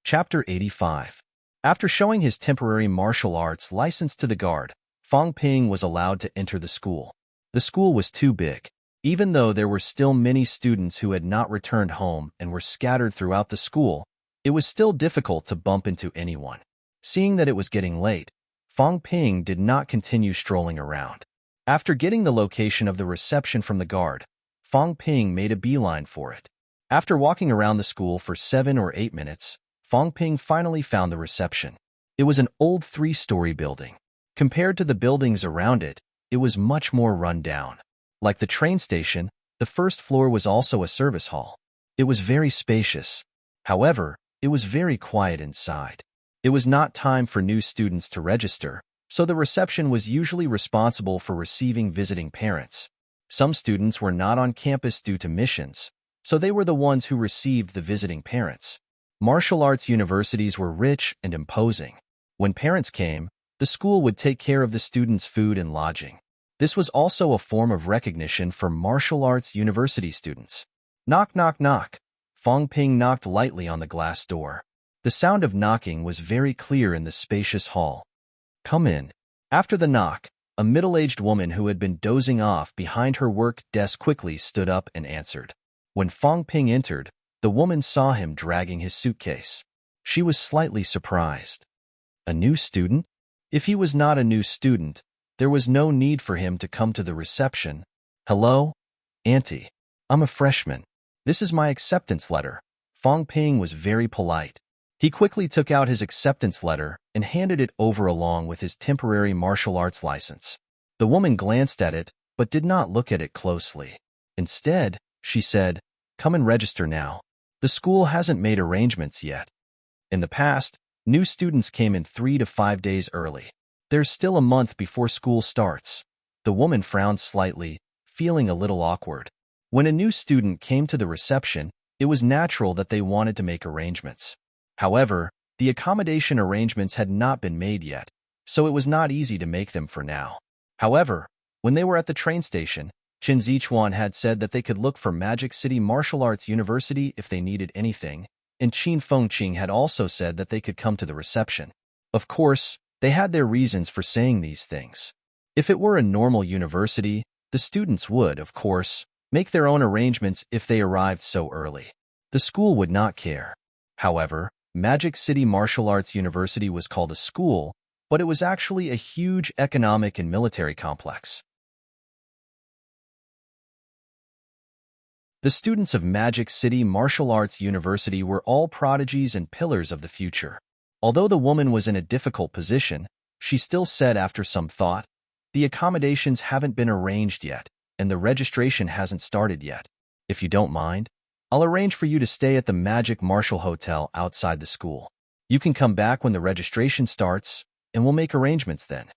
Chapter 85. After showing his temporary martial arts license to the guard, Fang Ping was allowed to enter the school. The school was too big. Even though there were still many students who had not returned home and were scattered throughout the school, it was still difficult to bump into anyone. Seeing that it was getting late, Fang Ping did not continue strolling around. After getting the location of the reception from the guard, Fang Ping made a beeline for it. After walking around the school for 7 or 8 minutes, Fang Ping finally found the reception. It was an old 3-story building. Compared to the buildings around it, it was much more run down. Like the train station, the first floor was also a service hall. It was very spacious. However, it was very quiet inside. It was not time for new students to register, so the reception was usually responsible for receiving visiting parents. Some students were not on campus due to missions, so they were the ones who received the visiting parents. Martial arts universities were rich and imposing. When parents came, the school would take care of the students' food and lodging. This was also a form of recognition for martial arts university students. Knock, knock, knock. Fang Ping knocked lightly on the glass door. The sound of knocking was very clear in the spacious hall. "Come in." After the knock, a middle-aged woman who had been dozing off behind her work desk quickly stood up and answered. When Fang Ping entered, the woman saw him dragging his suitcase. She was slightly surprised. A new student? If he was not a new student, there was no need for him to come to the reception. "Hello, Auntie. I'm a freshman. This is my acceptance letter." Fang Ping was very polite. He quickly took out his acceptance letter and handed it over along with his temporary martial arts license. The woman glanced at it, but did not look at it closely. Instead, she said, "Come and register now. The school hasn't made arrangements yet." In the past, new students came in 3 to 5 days early. There's still a month before school starts. The woman frowned slightly, feeling a little awkward. When a new student came to the reception, it was natural that they wanted to make arrangements. However, the accommodation arrangements had not been made yet, so it was not easy to make them for now. However, when they were at the train station, Chen Zichuan had said that they could look for Magic City Martial Arts University if they needed anything, and Qin Fengqing had also said that they could come to the reception. Of course, they had their reasons for saying these things. If it were a normal university, the students would, of course, make their own arrangements if they arrived so early. The school would not care. However, Magic City Martial Arts University was called a school, but it was actually a huge economic and military complex. The students of Magic City Martial Arts University were all prodigies and pillars of the future. Although the woman was in a difficult position, she still said after some thought, "The accommodations haven't been arranged yet, and the registration hasn't started yet. If you don't mind, I'll arrange for you to stay at the Magic Martial Hotel outside the school. You can come back when the registration starts, and we'll make arrangements then."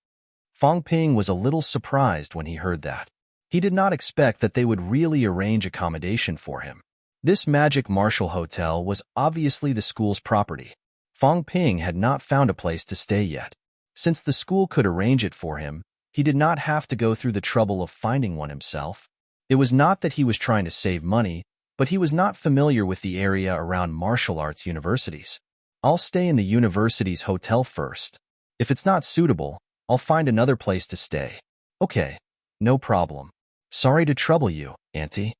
Fang Ping was a little surprised when he heard that. He did not expect that they would really arrange accommodation for him. This Magic Martial Hotel was obviously the school's property. Fang Ping had not found a place to stay yet. Since the school could arrange it for him, he did not have to go through the trouble of finding one himself. It was not that he was trying to save money, but he was not familiar with the area around martial arts universities. "I'll stay in the university's hotel first. If it's not suitable, I'll find another place to stay." "Okay, no problem. Sorry to trouble you, Auntie."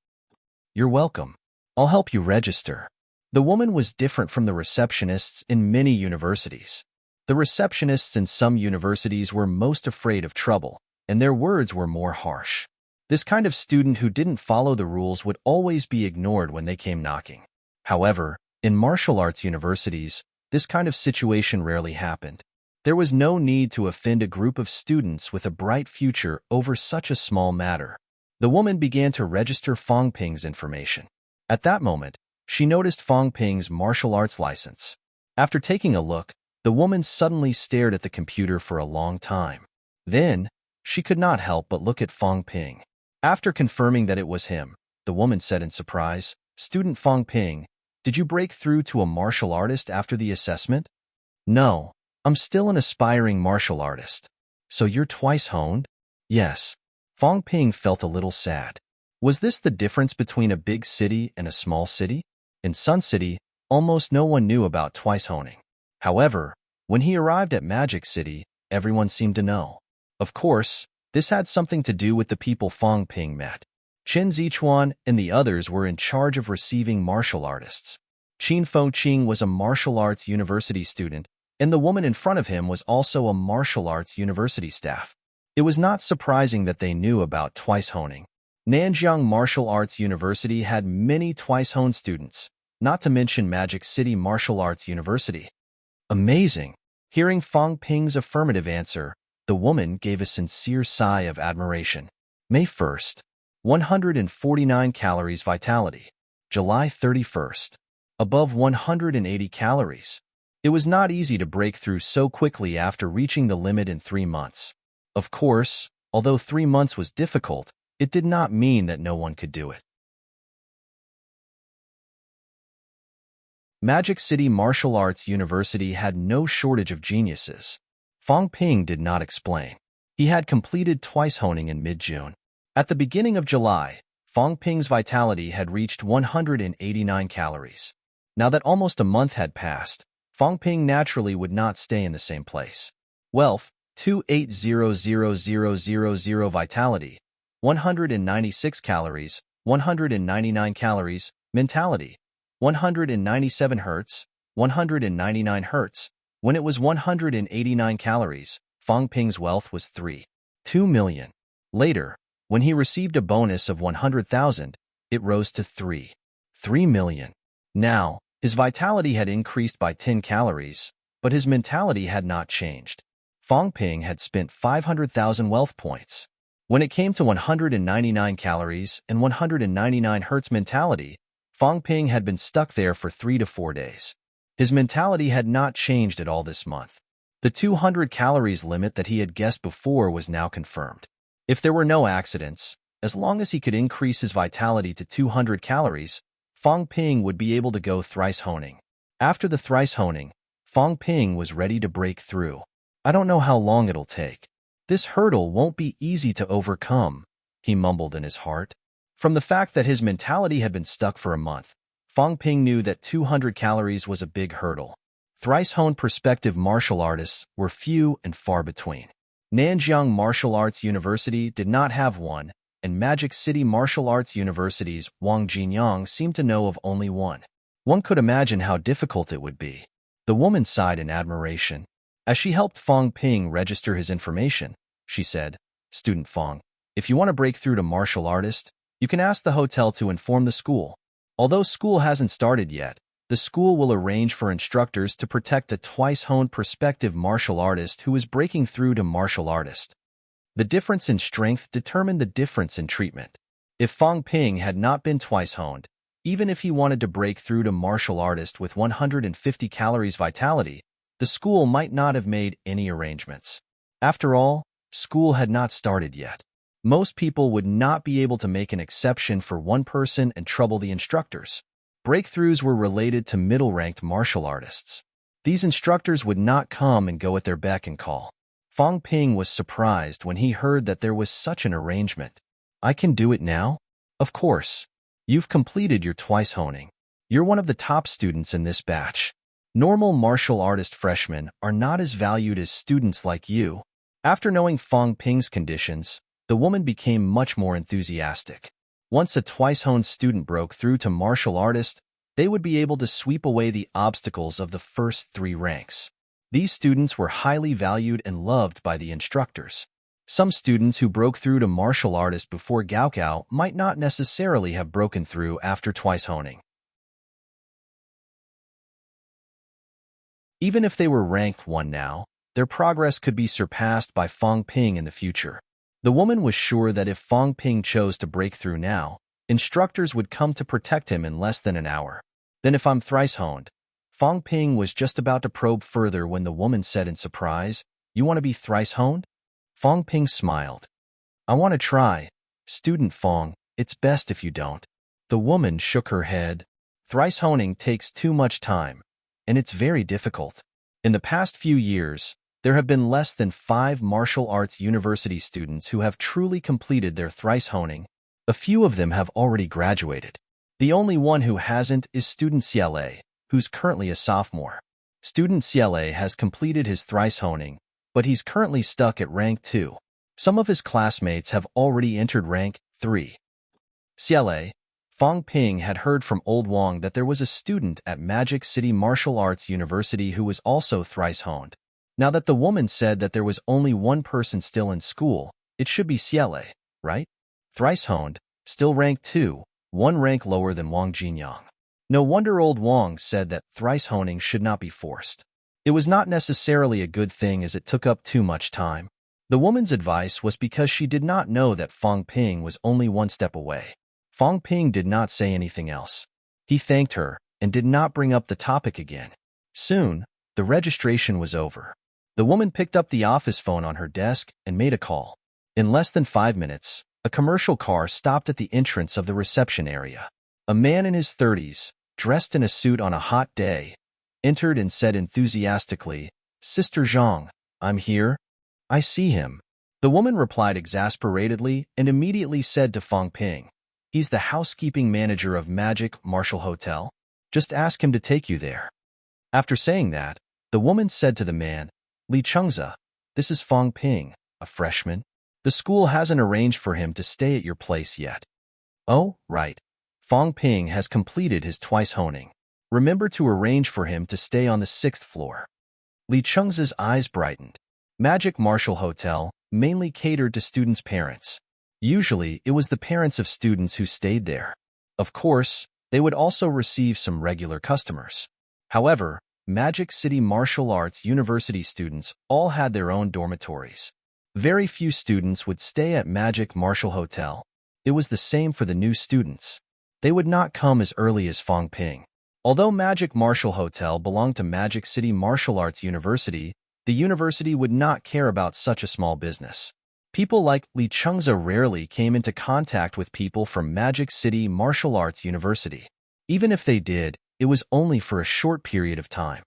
"You're welcome. I'll help you register." The woman was different from the receptionists in many universities. The receptionists in some universities were most afraid of trouble, and their words were more harsh. This kind of student who didn't follow the rules would always be ignored when they came knocking. However, in martial arts universities, this kind of situation rarely happened. There was no need to offend a group of students with a bright future over such a small matter. The woman began to register Fang Ping's information. At that moment, she noticed Fang Ping's martial arts license. After taking a look, the woman suddenly stared at the computer for a long time. Then, She could not help but look at Fong Ping. After confirming that it was him, the woman said in surprise, "Student Fong Ping, did you break through to a martial artist after the assessment?" "No, I'm still an aspiring martial artist." "So you're twice honed?" "Yes." Fong Ping felt a little sad. Was this the difference between a big city and a small city? In Sun City, almost no one knew about twice honing. However, when he arrived at Magic City, everyone seemed to know. Of course, this had something to do with the people Fong Ping met. Chen Zichuan and the others were in charge of receiving martial artists. Qin Fengqing was a martial arts university student, and the woman in front of him was also a martial arts university staff. It was not surprising that they knew about twice honing. Nanjiang Martial Arts University had many twice-honed students, not to mention Magic City Martial Arts University. Amazing! Hearing Fong Ping's affirmative answer, the woman gave a sincere sigh of admiration. May 1st, 149 calories vitality. July 31st, above 180 calories. It was not easy to break through so quickly after reaching the limit in 3 months. Of course, although 3 months was difficult, it did not mean that no one could do it. Magic City Martial Arts University had no shortage of geniuses. Fong Ping did not explain. He had completed twice honing in mid-June. At the beginning of July, Fong Ping's vitality had reached 189 calories. Now that almost a month had passed, Fong Ping naturally would not stay in the same place. Wealth, 280,000 vitality, 196 calories, 199 calories, mentality, 197 hertz, 199 hertz. When it was 189 calories, Fong Ping's wealth was 2 million. Later, when he received a bonus of 100,000, it rose to 3 million. Now, his vitality had increased by 10 calories, but his mentality had not changed. Fong Ping had spent 500,000 wealth points. When it came to 199 calories and 199 hertz mentality, Fong Ping had been stuck there for 3 to 4 days. His mentality had not changed at all this month. The 200 calories limit that he had guessed before was now confirmed. If there were no accidents, as long as he could increase his vitality to 200 calories, Fong Ping would be able to go thrice honing. After the thrice honing, Fong Ping was ready to break through. "I don't know how long it'll take. This hurdle won't be easy to overcome," he mumbled in his heart. From the fact that his mentality had been stuck for a month, Fong Ping knew that 200 calories was a big hurdle. Thrice-honed prospective martial artists were few and far between. Nanjiang Martial Arts University did not have one, and Magic City Martial Arts University's Wang Jinyang seemed to know of only one. One could imagine how difficult it would be. The woman sighed in admiration. As she helped Fong Ping register his information, she said, "Student Fong, if you want to break through to martial artist, you can ask the hotel to inform the school. Although school hasn't started yet, the school will arrange for instructors to protect a twice-honed prospective martial artist who is breaking through to martial artist." The difference in strength determined the difference in treatment. If Fong Ping had not been twice honed, even if he wanted to break through to martial artist with 150 calories vitality, the school might not have made any arrangements. After all, school had not started yet. Most people would not be able to make an exception for one person and trouble the instructors. Breakthroughs were related to middle-ranked martial artists. These instructors would not come and go at their beck and call. Fong Ping was surprised when he heard that there was such an arrangement. "I can do it now?" "Of course. You've completed your twice honing. You're one of the top students in this batch. Normal martial artist freshmen are not as valued as students like you." After knowing Fong Ping's conditions, the woman became much more enthusiastic. Once a twice-honed student broke through to martial artist, they would be able to sweep away the obstacles of the first 3 ranks. These students were highly valued and loved by the instructors. Some students who broke through to martial artist before Gaokao might not necessarily have broken through after twice honing. Even if they were ranked 1 now, their progress could be surpassed by Fong Ping in the future. The woman was sure that if Fong Ping chose to break through now, instructors would come to protect him in less than an hour. "Then if I'm thrice honed," Fong Ping was just about to probe further when the woman said in surprise, "You want to be thrice honed?" Fong Ping smiled. I want to try. Student Fong, it's best if you don't. The woman shook her head. Thrice honing takes too much time, and it's very difficult. In the past few years, there have been less than 5 martial arts university students who have truly completed their thrice honing. A few of them have already graduated. The only one who hasn't is student CLA, who's currently a sophomore. Student CLA has completed his thrice honing, but he's currently stuck at rank 2. Some of his classmates have already entered rank 3. CLA, Fong Ping had heard from Old Wong that there was a student at Magic City Martial Arts University who was also thrice honed. Now that the woman said that there was only one person still in school, it should be CLA, right? Thrice honed, still rank 2, 1 rank lower than Wang Jinyang. No wonder Old Wong said that thrice honing should not be forced. It was not necessarily a good thing as it took up too much time. The woman's advice was because she did not know that Fong Ping was only 1 step away. Fong Ping did not say anything else. He thanked her and did not bring up the topic again. Soon, the registration was over. The woman picked up the office phone on her desk and made a call. In less than 5 minutes, a commercial car stopped at the entrance of the reception area. A man in his 30s, dressed in a suit on a hot day, entered and said enthusiastically, "Sister Zhang, I'm here." "I see him." The woman replied exasperatedly and immediately said to Fong Ping, "He's the housekeeping manager of Magic Martial Hotel. Just ask him to take you there." After saying that, the woman said to the man, "Li Chengza, this is Fong Ping, a freshman. The school hasn't arranged for him to stay at your place yet." "Oh, right. Fong Ping has completed his twice honing. Remember to arrange for him to stay on the 6th floor." Li Chengza's eyes brightened. Magic Martial Hotel mainly catered to students' parents. Usually, it was the parents of students who stayed there. Of course, they would also receive some regular customers. However, Magic City Martial Arts University students all had their own dormitories. Very few students would stay at Magic Martial Hotel. It was the same for the new students. They would not come as early as Fong Ping. Although Magic Martial Hotel belonged to Magic City Martial Arts University, the university would not care about such a small business. People like Li Chengza rarely came into contact with people from Magic City Martial Arts University. Even if they did, it was only for a short period of time.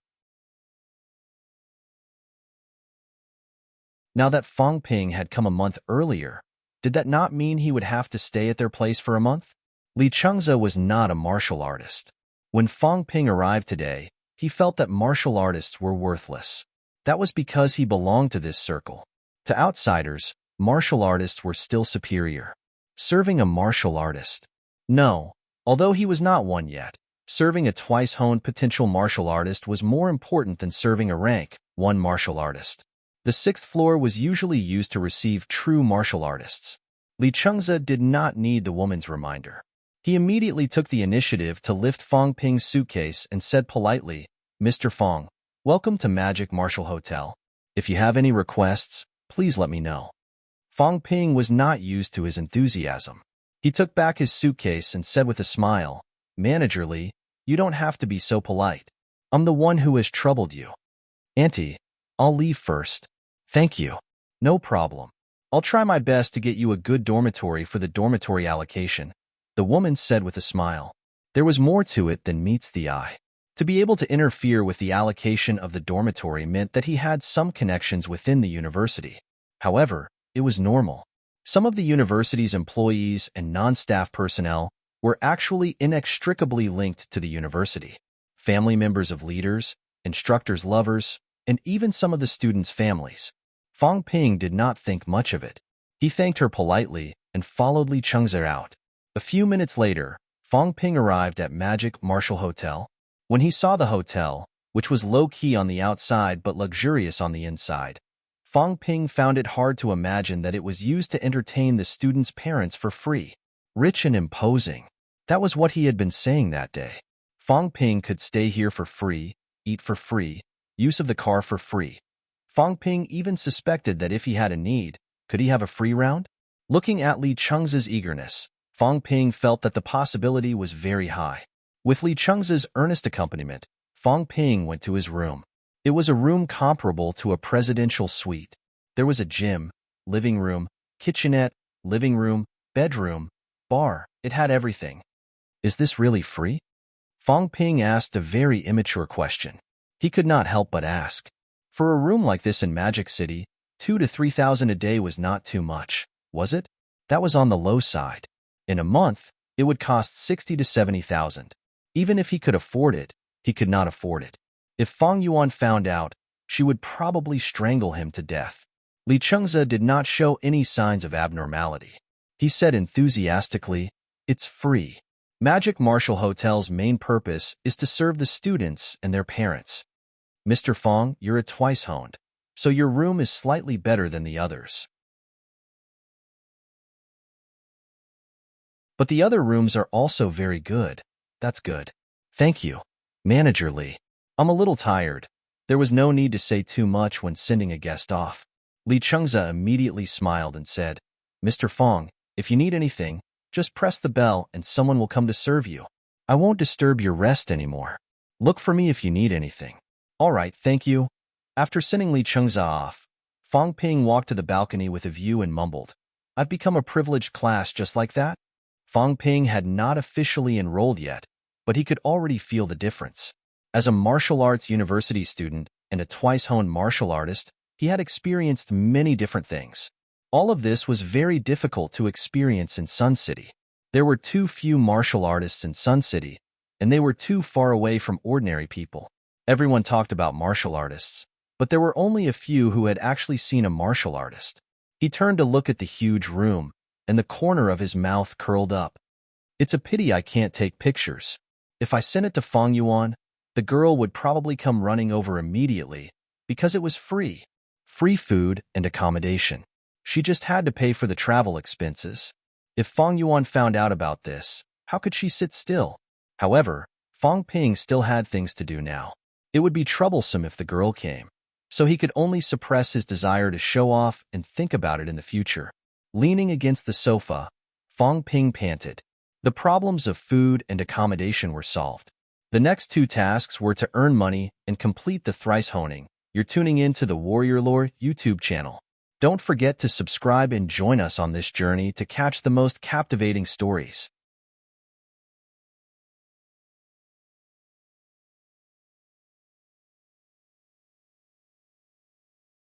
Now that Fong Ping had come a month earlier, did that not mean he would have to stay at their place for a month? Li Chengza was not a martial artist. When Fong Ping arrived today, he felt that martial artists were worthless. That was because he belonged to this circle. To outsiders, martial artists were still superior. Serving a martial artist. No, although he was not one yet, serving a twice-honed potential martial artist was more important than serving a rank 1 martial artist. The 6th floor was usually used to receive true martial artists. Li Chengza did not need the woman's reminder. He immediately took the initiative to lift Fong Ping's suitcase and said politely, "Mr. Fong, welcome to Magic Martial Hotel. If you have any requests, please let me know." Fong Ping was not used to his enthusiasm. He took back his suitcase and said with a smile, "Manager Li, you don't have to be so polite. I'm the one who has troubled you." "Auntie, I'll leave first." "Thank you." "No problem. I'll try my best to get you a good dormitory for the dormitory allocation," the woman said with a smile. There was more to it than meets the eye. To be able to interfere with the allocation of the dormitory meant that he had some connections within the university. However, it was normal. Some of the university's employees and non-staff personnel were actually inextricably linked to the university. Family members of leaders, instructors' lovers, and even some of the students' families. Fong Ping did not think much of it. He thanked her politely and followed Li Chengza out. A few minutes later, Fong Ping arrived at Magic Martial Hotel. When he saw the hotel, which was low-key on the outside but luxurious on the inside, Fong Ping found it hard to imagine that it was used to entertain the students' parents for free. Rich and imposing. That was what he had been saying that day. Fong Ping could stay here for free, eat for free, use of the car for free. Fong Ping even suspected that if he had a need, could he have a free round? Looking at Li Chengza's eagerness, Fong Ping felt that the possibility was very high. With Li Chengza's earnest accompaniment, Fong Ping went to his room. It was a room comparable to a presidential suite. There was a gym, living room, kitchenette, living room, bedroom, bar. It had everything. Is this really free? Fong Ping asked a very immature question. He could not help but ask. For a room like this in Magic City, 2 to 3,000 a day was not too much, was it? That was on the low side. In a month, it would cost 60 to 70,000. Even if he could afford it, he could not afford it. If Fong Yuan found out, she would probably strangle him to death. Li Chengze did not show any signs of abnormality. He said enthusiastically, "It's free. Magic Martial Hotel's main purpose is to serve the students and their parents. Mr. Fong, you're a twice-honed, so your room is slightly better than the others. But the other rooms are also very good. That's good. Thank you, Manager Li. I'm a little tired." There was no need to say too much when sending a guest off. Li Chengze immediately smiled and said, "Mr. Fong, if you need anything, just press the bell and someone will come to serve you. I won't disturb your rest anymore. Look for me if you need anything." "All right, thank you." After sending Li Chengze off, Fong Ping walked to the balcony with a view and mumbled, "I've become a privileged class just like that?" Fong Ping had not officially enrolled yet, but he could already feel the difference. As a martial arts university student and a twice-honed martial artist, he had experienced many different things. All of this was very difficult to experience in Sun City. There were too few martial artists in Sun City, and they were too far away from ordinary people. Everyone talked about martial artists, but there were only a few who had actually seen a martial artist. He turned to look at the huge room, and the corner of his mouth curled up. "It's a pity I can't take pictures. If I sent it to Fong Yuan, the girl would probably come running over immediately because it was free. Free food and accommodation. She just had to pay for the travel expenses. If Fong Yuan found out about this, how could she sit still?" However, Fong Ping still had things to do now. It would be troublesome if the girl came, so he could only suppress his desire to show off and think about it in the future. Leaning against the sofa, Fong Ping panted. The problems of food and accommodation were solved. The next two tasks were to earn money and complete the thrice honing. You're tuning in to the Warrior Lore YouTube channel. Don't forget to subscribe and join us on this journey to catch the most captivating stories.